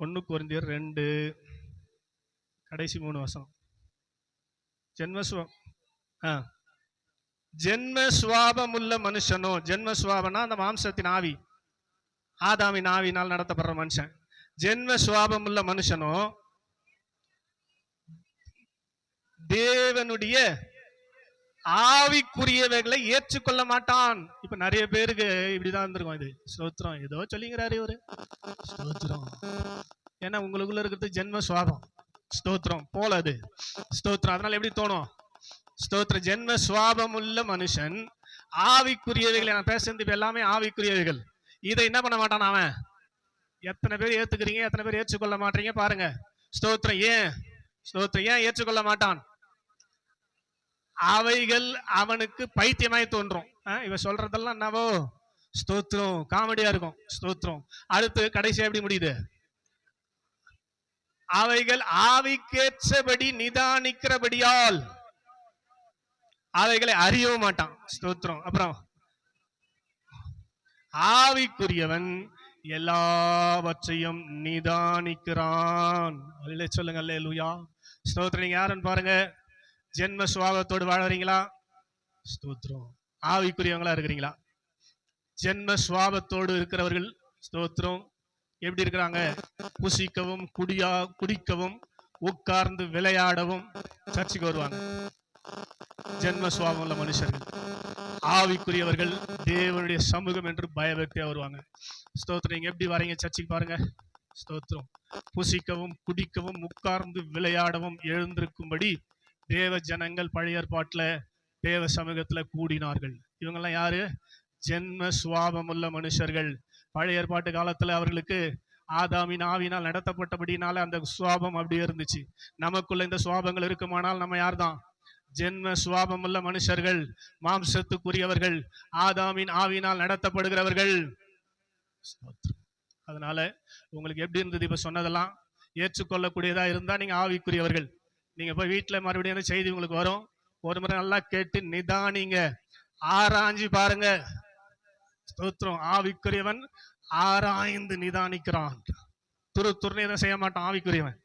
1 கொரிந்தியர் 2 கடைசி 3 வசனம். ஜென்ம சுபாவம் உள்ள மனுஷனோ, ஜென்ம சுபாவம்னா அந்த மாம்சத்தின் ஆவி, ஆதாமின் ஆவினால் நடத்தப்படுற மனுஷன். ஜென்ம சுபாவம் உள்ள மனுஷனோ தேவனுடைய ஆவிக்குரியவைகளை ஏற்றுக்கொள்ள மாட்டான். இப்ப நிறைய பேருக்கு இப்படிதான் இருந்திருக்கும். இது ஸ்தோத்திரம். ஏதோ சொல்லிங்கிறாரு இவரு. ஸ்தோத்திரம். ஏன்னா உங்களுக்குள்ள இருக்கிறது ஜென்ம சுபாவம். ஸ்தோத்திரம் போல அது. ஸ்தோத்திரம். அதனால எப்படி தோணும்? ஸ்தோத்திரம். ஜென்ம சுபாவம் உள்ள மனுஷன் ஆவிக்குரியவைகளை, நான் பேசுறது எல்லாமே ஆவிக்குரியவைகள். இதை என்ன பண்ண மாட்டான் அவன். எத்தனை பேர் ஏத்துக்கிறீங்க, எத்தனை பேர் ஏற்றுக்கொள்ள மாட்டீங்க பாருங்க. ஸ்தோத்திரம். ஏன் ஏற்றுக்கொள்ள மாட்டான்? அவைகள் அவனுக்கு பைத்தியமாய் தோன்றும். இவ சொல்றதெல்லாம் என்னவோ ஸ்தோத்திரம் காமெடியா இருக்கும். ஸ்தோத்திரம். அடுத்து கடைசியா எப்படி முடியுது? அவைகள் ஆவிக்கேற்றபடி நிதானிக்கிறபடியால் அவைகளை அறியவும் மாட்டான். ஸ்தோத்திரம். அப்புறம் ஆவிக்குரியவன் எல்லாவற்றையும் நிதானிக்கிறான். சொல்லுங்க அல்லேலூயா. ஸ்தோத்திரம். நீங்க யாருன்னு பாருங்க. ஜென்ம சுபாவத்தோடு வாழறீங்களா? ஸ்தோத்திரம். ஆவிக்குரியவங்களா இருக்கிறீங்களா? ஜென்ம சுபாவத்தோடு இருக்கிறவர்கள் ஸ்தோத்திரம் எப்படி இருக்கிறாங்க? புசிக்கவும் குடிக்கவும் உட்கார்ந்து விளையாடவும் சர்ச்சுக்கு வருவாங்க. ஜென்ம சுபாவம் உள்ள மனுஷர்கள். ஆவிக்குரியவர்கள் தேவனுடைய சமூகம் என்று பயபக்தியா வருவாங்க. ஸ்தோத்திரம். நீங்க எப்படி வரீங்க சர்ச்சுக்கு பாருங்க. ஸ்தோத்திரம். புசிக்கவும் குடிக்கவும் உட்கார்ந்து விளையாடவும் எழுந்திருக்கும்படி தேவ ஜனங்கள் பழைய ஏற்பாட்டுல தேவ சமூகத்துல கூடினார்கள். இவங்கெல்லாம் யாரு? ஜென்ம சுபாவம் உள்ள மனுஷர்கள். பழைய ஏற்பாட்டு காலத்துல அவர்களுக்கு ஆதாமின் ஆவினால் நடத்தப்பட்டபடினால அந்த சுபாவம் அப்படியே இருந்துச்சு. நமக்குள்ள இந்த சுபாவங்கள் இருக்குமானால் நம்ம யார்தான்? ஜென்ம சுபாவம் உள்ள மனுஷர்கள், மாம்சத்துக்குரியவர்கள், ஆதாமின் ஆவினால் நடத்தப்படுகிறவர்கள். அதனால உங்களுக்கு எப்படி இருந்தது? இப்ப சொன்னதெல்லாம் ஏற்றுக்கொள்ளக்கூடியதா இருந்தா நீங்க ஆவிக்குரியவர்கள். நீங்க போய் வீட்டுல மறுபடியும் செய்தி உங்களுக்கு வரும். ஒரு முறை நல்லா கேட்டு நிதானிங்க, ஆராய்ஞ்சு பாருங்க. ஸ்தோத்திரம். ஆவிக்குரியவன் ஆராய்ந்து நிதானிக்கிறான். துருத்துருன்னு எதை செய்ய மாட்டான். ஆவிக்குரியவன்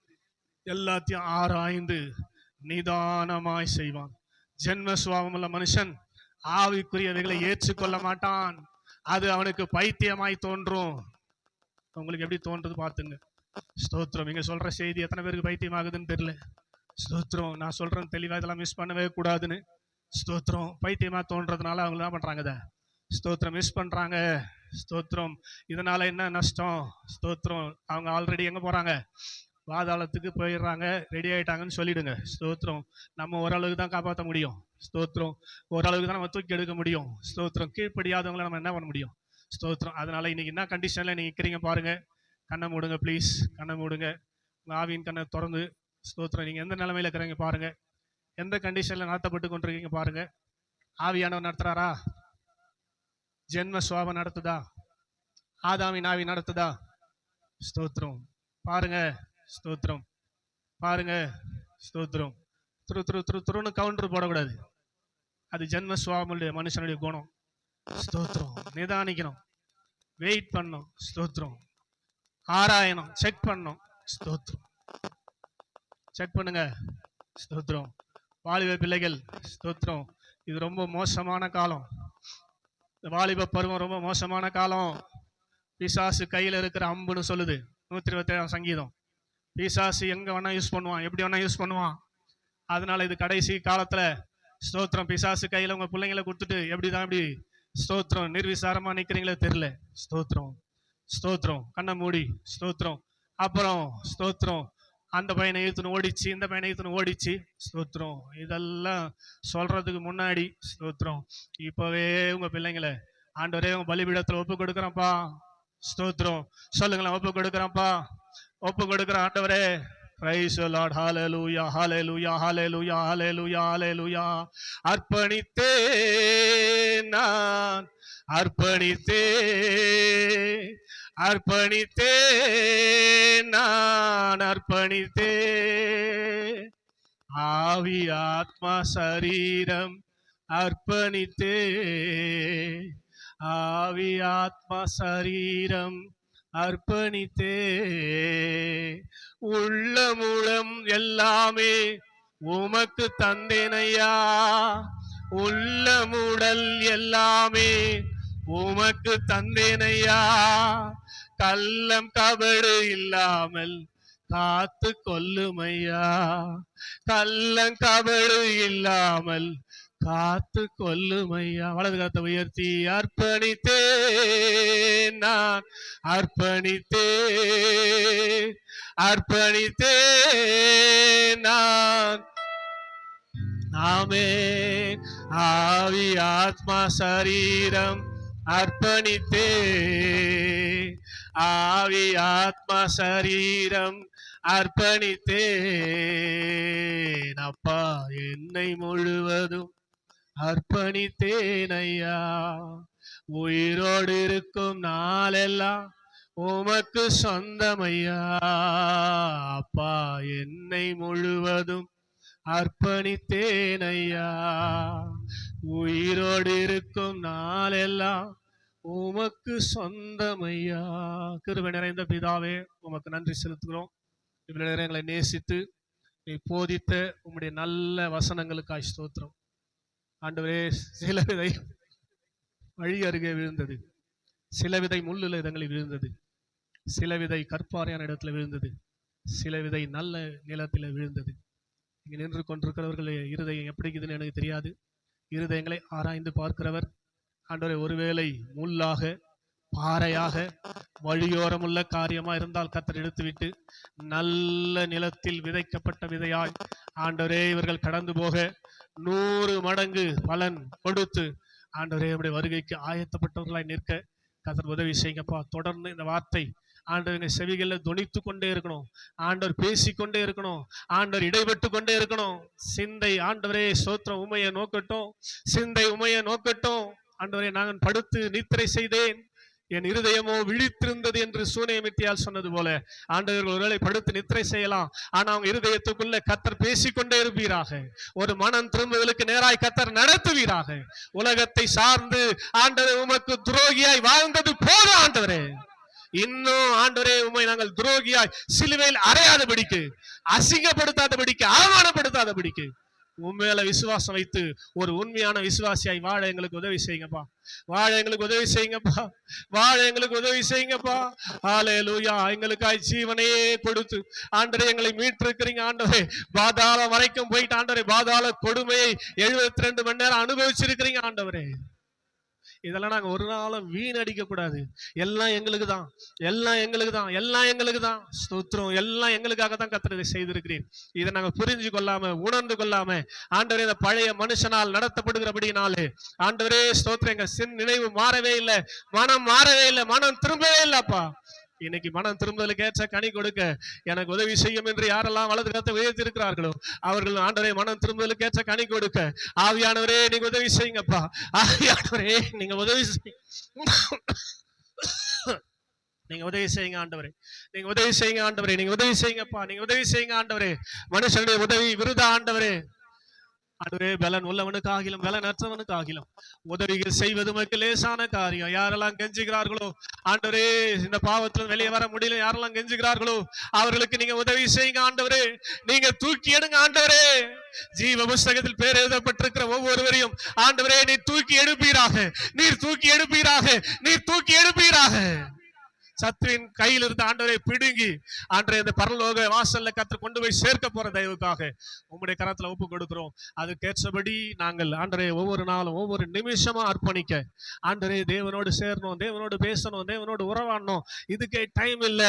எல்லாத்தையும் ஆராய்ந்து நிதானமாய் செய்வான். ஜென்ம சுபாவம் உள்ள மனுஷன் ஆவிக்குரியவைகளை ஏற்றுக்கொள்ள மாட்டான். அது அவனுக்கு பைத்தியமாய் தோன்றும். உங்களுக்கு எப்படி தோன்றது பார்த்துங்க. ஸ்தோத்திரம். நீங்க சொல்ற செய்தி எத்தனை பேருக்கு பைத்தியம் ஆகுதுன்னு தெரியல. ஸ்தோத்திரம். நான் சொல்றேன் தெளிவா, இதெல்லாம் மிஸ் பண்ணவே கூடாதுன்னு. ஸ்தோத்திரம். பைத்தியமா தோன்றதுனால அவங்க என்ன பண்றாங்க? ஸ்தோத்திரம், மிஸ் பண்றாங்க. ஸ்தோத்திரம். இதனால என்ன நஷ்டம்? ஸ்தோத்திரம். அவங்க ஆல்ரெடி எங்க போறாங்க? பாதாளத்துக்கு போயிடுறாங்க. ரெடி ஆயிட்டாங்கன்னு சொல்லிடுங்க. ஸ்தோத்திரம். நம்ம ஓரளவுக்கு தான் காப்பாற்ற முடியும். ஸ்தோத்திரம். ஓரளவுக்கு தான் நம்ம தூக்கி எடுக்க முடியும். ஸ்தோத்திரம். கீழ்ப்படியாதவங்களை நம்ம என்ன பண்ண முடியும்? ஸ்தோத்திரம். அதனால இன்னைக்கு என்ன கண்டிஷன்ல நீங்க இருக்கிறீங்க பாருங்க. கண்ணை மூடுங்க ப்ளீஸ். கண்ணை மூடுங்க. உங்க ஆவியின் கண்ணை திறந்து. ஸ்தோத்திரம். நீங்க எந்த நிலைமையில இருக்கிறீங்க பாருங்க. எந்த கண்டிஷன்ல நடத்தப்பட்டு கொண்டிருக்கீங்க பாருங்க. ஆவியானவர் நடத்துறாரா? ஜென்ம சுபாவம் நடத்துதா? ஆதாமின் ஆவி நடத்துதா? ஸ்தோத்திரம். பாருங்க. ஸ்தோத்திரம். பாருங்க. ஸ்தோத்திரம். துருன்னு கவுண்டர் போடக்கூடாது. அது ஜென்ம சுபாவமுடைய மனுஷனுடைய குணம். ஸ்தோத்திரம். நிதானிக்கணும், வெயிட் பண்ணணும். ஸ்தோத்திரம். ஆராயணும், செக் பண்ணணும். ஸ்தோத்திரம். செக் பண்ணுங்க. ஸ்தோத்திரம். வாலிப பிள்ளைகள், ஸ்தோத்திரம். இது ரொம்ப மோசமான காலம். வாலிப பருவம் ரொம்ப மோசமான காலம். பிசாசு கையில இருக்கிற அம்புன்னு சொல்லுது 127 சங்கீதம். பிசாசு எங்க வேணா யூஸ் பண்ணுவான், எப்படி வேணா யூஸ் பண்ணுவான். அதனால இது கடைசி காலத்துல ஸ்தோத்திரம். பிசாசு கையில உங்க பிள்ளைங்களை கொடுத்துட்டு எப்படிதான் இப்படி ஸ்தோத்திரம் நிர்விசாரமா நிக்கிறீங்களே தெரியல. ஸ்தோத்திரம். ஸ்தோத்திரம். கண்ணை மூடி. ஸ்தோத்திரம். அப்புறம் ஸ்தோத்திரம். அந்த பையனை இழுத்துன்னு ஓடிச்சு, இந்த பையனை இழுத்துன்னு ஓடிச்சு. ஸ்தோத்திரம். இதெல்லாம் சொல்றதுக்கு முன்னாடி ஸ்தோத்திரம், இப்பவே உங்க பிள்ளைங்களை ஆண்டவரே உங்க பலிபீடத்துல ஒப்பு கொடுக்குறேன்ப்பா. ஸ்தோத்திரம். சொல்லுங்களேன், ஒப்பு கொடுக்குறேன்ப்பா, ஒப்பு கொடுக்குற ஆண்டவரே. Praise the Lord. Hallelujah, hallelujah, hallelujah, hallelujah, hallelujah. அர்ப்பணித்தேன் நான், அர்ப்பணித்தேன், அர்ப்பணித்தேன் நான், அர்ப்பணித்தேன். ஆவி ஆத்மா சரீரம் அர்ப்பணித்தேன், ஆவி ஆத்மா சரீரம் அர்ப்பணித்தே. உள்ளமுளம் எல்லாமே உமக்கு தந்தேனையா, உள்ளமுடல் எல்லாமே உமக்கு தந்தேனையா. கள்ளம் கபடு இல்லாமல் காத்து கொல்லுமையா, கள்ளம் கபடு இல்லாமல் காத்து கொல்லுமையா. வலது கரத்தை உயர்த்தி அர்ப்பணித்தேன் நான், அர்ப்பணித்தேன், அர்ப்பணித்தேன் நான். ஆமென். ஆவி ஆத்மா சரீரம் அர்ப்பணித்தேன், ஆவி ஆத்மா சரீரம் அர்ப்பணித்தேன். அப்பா என்னை முழுவதும் அர்ப்பணித்தேன் ஐயா. உயிரோடு இருக்கும் நாளெல்லாம் உமக்கு சொந்தமையா. அப்பா என்னை முழுவதும் அர்ப்பணித்தேன் ஐயா. உயிரோடு இருக்கும் நாளெல்லாம் உமக்கு சொந்தமையா. கிருபை நிறைந்த பிதாவே, உமக்கு நன்றி செலுத்துகிறோம். இவ்வளவு நேரம் எங்களை நேசித்து நீ போதித்த உம்முடைய நல்ல வசனங்களுக்காய் ஸ்தோத்திரம். ஆண்டவரே, சில விதை வழி அருகே விழுந்தது, சில விதை முள்ளுல இடங்களில் விழுந்தது. சில விதை கற்பாறையான இடத்துல விழுந்தது, சில விதை நல்ல நிலத்தில் விழுந்தது. இங்கே நின்று கொண்டிருக்கிறவர்களே இருதயம் எப்படி இருக்குதுன்னு எனக்கு தெரியாது. இருதயங்களை ஆராய்ந்து பார்க்கிறவர் ஆண்டவரே, ஒருவேளை முள்ளாக பாறையாக வழியோரமுள்ள காரியமா இருந்தால் கர்த்தர் எடுத்துவிட்டு நல்ல நிலத்தில் விதைக்கப்பட்ட விதையாய் ஆண்டவரே இவர்கள் கடந்து போக 100 மடங்கு பலன் கொடுத்து ஆண்டவரே நம்முடைய வருகைக்கு ஆயத்தப்பட்டவர்களாய் நிற்க கர்த்தர் உதவி செய்யுங்கப்பா. தொடர்ந்து இந்த வார்த்தை ஆண்டவர் செவிகளில் தொனித்து கொண்டே இருக்கணும், ஆண்டவர் பேசிக்கொண்டே இருக்கணும், ஆண்டவர் இடைபெட்டு கொண்டே இருக்கணும். சிந்தை ஆண்டவரே ஸ்தோத்திரம் உமையை நோக்கட்டும், சிந்தை உமையை நோக்கட்டும். ஆண்டவரே, நான் படுத்து நித்திரை செய்தேன், என் இருதயமோ விழித்திருந்தது என்று சூனேமித்தியால் சொன்னது போல ஆண்டவர்கள் ஒருவேளை படுத்து நித்திரை செய்யலாம், ஆனா அவங்க இருதயத்துக்குள்ள கர்த்தர் பேசிக்கொண்டே இருப்பீராக. ஒரு மனம் திரும்புதலுக்கு நேராய் கர்த்தர் நடத்துவீராக. உலகத்தை சார்ந்து ஆண்டவரே உமக்கு துரோகியாய் வாழ்ந்தது போதும் ஆண்டவரே. இன்னும் ஆண்டவரே உம்மை நாங்கள் துரோகியாய் சிலுவையில் அறையாதபடிக்கு, அசிங்கப்படுத்தாதபடிக்கு, அவமானப்படுத்தாதபடிக்கு உண்மையில விசுவாசம் வைத்து ஒரு உண்மையான விசுவாசியாய் வாழ எங்களுக்கு உதவி செய்யுங்கப்பா. வாழ எங்களுக்கு உதவி செய்யுங்கப்பா. வாழ எங்களுக்கு உதவி செய்யுங்கப்பா. ஹல்லேலூயா. எங்களுக்காய் ஜீவனையே கொடுத்து ஆண்டவரே எங்களை மீட்டிருக்கிறீங்க ஆண்டவரே. பாதாளம் வரைக்கும் போயிட்டு ஆண்டவரே பாதாள கொடுமையை 72 மணி நேரம் அனுபவிச்சிருக்கிறீங்க ஆண்டவரே. இதெல்லாம் நாங்க ஒரு நாளும் வீணடிக்க கூடாது. எல்லாம் எங்களுக்கு தான், எல்லாம் எங்களுக்கு தான், எல்லாம் எங்களுக்கு தான். ஸ்தோத்திரம். எல்லாம் எங்களுக்காக தான் கர்த்தர் இதை செய்திருக்கிறேன். இதை நாங்க புரிஞ்சு கொள்ளாம உணர்ந்து கொள்ளாம ஆண்டவரே இந்த பழைய மனுஷனால் நடத்தப்படுகிறபடினாலே ஆண்டவரே ஸ்தோத்திரம் எங்க நினைவு மாறவே இல்லை, மனம் மாறவே இல்லை, மனம் திரும்பவே இல்லப்பா. இன்னைக்கு மனம் திரும்புதலுக்கு ஏற்ற கனி கொடுக்க எனக்கு உதவி செய்யும் என்று யாரெல்லாம் வலது கரத்தை உயர்த்தி இருக்கிறார்களோ அவர்கள் ஆண்டவரே மனம் திரும்புதலுக்கு ஏற்ற கனி கொடுக்க ஆவியானவரே நீங்க உதவி செய்யுங்கப்பா. ஆவியானவரே நீங்க உதவி நீங்க உதவி செய்யுங்க ஆண்டவரே. நீங்க உதவி செய்யுங்க ஆண்டவரே. நீங்க உதவி செய்யுங்கப்பா. நீங்க உதவி செய்யுங்க ஆண்டவரே. மனுஷனுடைய உதவி விருதா ஆண்டவரே. ஆண்டவரே பலன் உள்ளவனுக்கு ஆகிலும் பலன் அற்றவனுக்கு ஆகிலும் உதவிகள் செய்வது நமக்கு லேசான காரியம். யாரெல்லாம் கெஞ்சுகிறார்களோ ஆண்டவரே இந்த பாவத்துல வெளியே வர முடியல, யாரெல்லாம் கெஞ்சுகிறார்களோ அவர்களுக்கு நீங்க உதவி செய்யுங்க ஆண்டவரே. நீங்க தூக்கி எடுங்க ஆண்டவரே. ஜீவ புஸ்தகத்தில் பேர் எழுதப்பட்டிருக்கிற ஒவ்வொருவரையும் ஆண்டவரே நீர் தூக்கி எடுப்பீராக, நீர் தூக்கி எடுப்பீராக, நீர் தூக்கி எடுப்பீராக. சத்துவின் கையில் இருந்த ஆண்டவரை பிடுங்கி ஆண்டவரே இந்த பரலோக வாசல்ல கர்த்தர் கொண்டு போய் சேர்க்க போற தயவுக்காக உம்முடைய கரத்துல ஒப்பு கொடுக்கிறோம். அதுக்கேற்றபடி நாங்கள் ஆண்டவரே ஒவ்வொரு நாளும் ஒவ்வொரு நிமிஷமா அர்ப்பணிக்க ஆண்டவரே தேவனோடு சேரணும், தேவனோடு பேசணும், தேவனோடு உறவாடணும். இதுக்கே டைம் இல்ல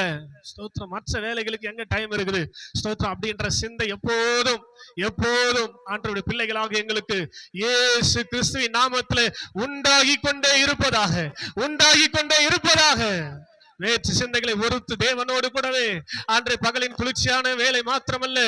ஸ்தோத்திரம். மற்ற வேலைகளுக்கு எங்க டைம் இருக்குது ஸ்தோத்திரம் அப்படின்ற சிந்தை எப்போதும் எப்போதும் ஆண்டவருடைய பிள்ளைகளாக எங்களுக்கு இயேசு கிறிஸ்துவின் நாமத்திலே உண்டாகி கொண்டே இருப்பதாக, உண்டாகி கொண்டே இருப்பதாக. வேற்று சிந்தைகளை ஒருத்து தேவனோடு கூடவே அன்றைய பகலின் குளிர்ச்சியான வேலை மாத்திரமல்ல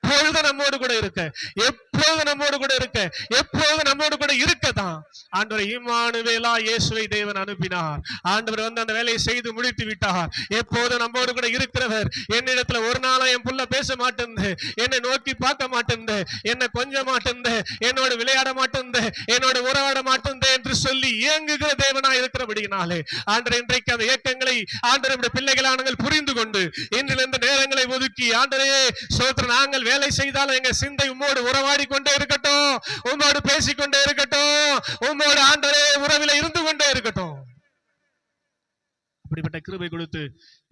எப்பொழுது நம்மோடு கூட இருக்க, எப்பொழுது நம்மோடு கூட இருக்க, எப்பொழுது நம்மோடு கூட இருக்கதான் ஆண்டவர் இம்மானுவேலா இயேசுவை தேவன் அனுப்பினார். ஆண்டவர் வந்து அந்த வேலையை செய்து முடித்து விட்டார். எப்போது நம்மோடு கூட இருக்கிறவர். என்னிடத்துல ஒரு நாளும் என் புள்ள பேச மாட்டேன், என்னை நோக்கி பார்க்க மாட்டேன், என்னை கொஞ்ச மாட்டேன், என்னோட விளையாட மாட்டேன், என்னோட உறவாட மாட்டேன் என்று சொல்லி இயங்குகிற தேவனா இருக்கிறபடினாலே ஆண்டவர் இன்றைக்கு அந்த இயக்கங்களை ஆண்டவருடைய பிள்ளைகளானங்கள் புரிந்து கொண்டு இன்றிலிருந்து நேரங்களை ஒதுக்கி ஆண்டவரே ஸ்தோத்திரம் நாங்கள் வேலை செய்தாலும் எங்க சிந்தை உம்மோடு உறவாடி கொண்டே இருக்கட்டும், உம்மோடு பேசிக்கொண்டே இருக்கட்டும், உம்மோடு ஆண்டவரே உறவில இருந்து கொண்டே இருக்கட்டும். அப்படிப்பட்ட கிருபை கொடுத்து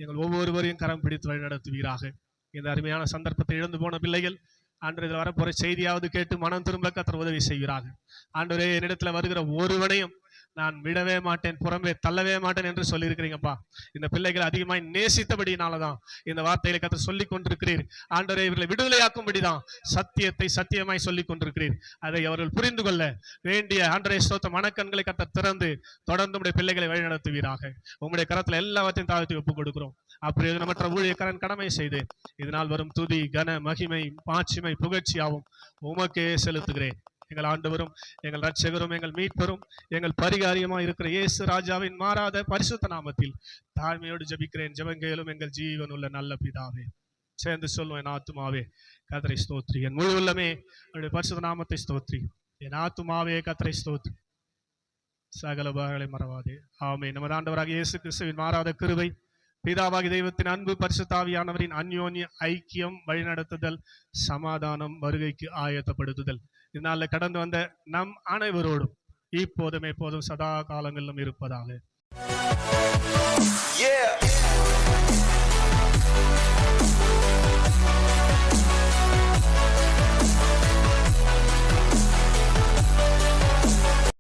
எங்கள் ஒவ்வொருவரையும் கரம் பிடித்து வழி நடத்துவீராக. இந்த அருமையான சந்தர்ப்பத்தை இழந்து போன பிள்ளைகள் ஆண்டவரே இதில் வரப்போற செய்தியாவது கேட்டு மனம் திரும்ப கர்த்தர் உதவி செய்கிறாங்க. ஆண்டவரே என்னிடத்துல வருகிற ஒருவனையும் நான் விடவே மாட்டேன், புறம்பே தள்ளவே மாட்டேன் என்று சொல்லியிருக்கிறீங்கப்பா. இந்த பிள்ளைகளை அதிகமாய் நேசித்தபடினாலதான் இந்த வார்த்தைகளை கர்த்தர் சொல்லிக் கொண்டிருக்கிறீர். ஆண்டவரே இவர்களை விடுதலையாக்கும்படிதான் சத்தியத்தை சத்தியமாய் சொல்லிக் கொண்டிருக்கிறீர். அதை அவர்கள் புரிந்து கொள்ள வேண்டிய ஆண்டவரே ஸ்தோத்திர மனக்கண்களை கர்த்தர் திறந்து தொடர்ந்து உடைய பிள்ளைகளை வழிநடத்துவீராக. உங்களுடைய கரத்துல எல்லாவற்றையும் தாழ்த்தி ஒப்புக் கொடுக்கிறோம். அப்பிரயோஜனமற்ற ஊழியக்காரன் கடமை செய்து இதனால் வரும் துதி கன மகிமை மாட்சிமை புகழ்ச்சியாவும் உமக்கே செலுத்துகிறேன். எங்கள் ஆண்டவரும் எங்கள் இரட்சகரும் எங்கள் மீட்பரும் எங்கள் பரிகாரியமா இருக்கிற இயேசு ராஜாவின் மாறாத பரிசுத்த நாமத்தில் தாழ்மையோடு ஜெபிக்கிறேன். ஜெபங்கேலும் எங்கள் ஜீவன் உள்ள நல்ல பிதாவே. சேர்ந்து சொல்லுவேன், என் ஆத்துமாவே கர்த்தரை ஸ்தோத்ரி, என் முழு உள்ளமே அவருடைய பரிசுத்த நாமத்தை ஸ்தோத்ரி, என் ஆத்துமாவே கர்த்தரை ஸ்தோத்ரி, சகல உபகாரங்களை மறவாதே. ஆமென். நமது ஆண்டவராக இயேசு கிறிஸ்துவின் மாறாத கிருபை, பிதாவாகிய தெய்வத்தின் அன்பு, பரிசுத்த ஆவியானவரின் அந்யோன்ய ஐக்கியம், வழிநடத்துதல், சமாதானம், வருகைக்கு ஆயத்தப்படுத்துதல் இதனால கடந்து வந்த நம் அனைவரோடும் இப்போதும் எப்போதும் சதா காலங்களிலும் இருப்பதாக.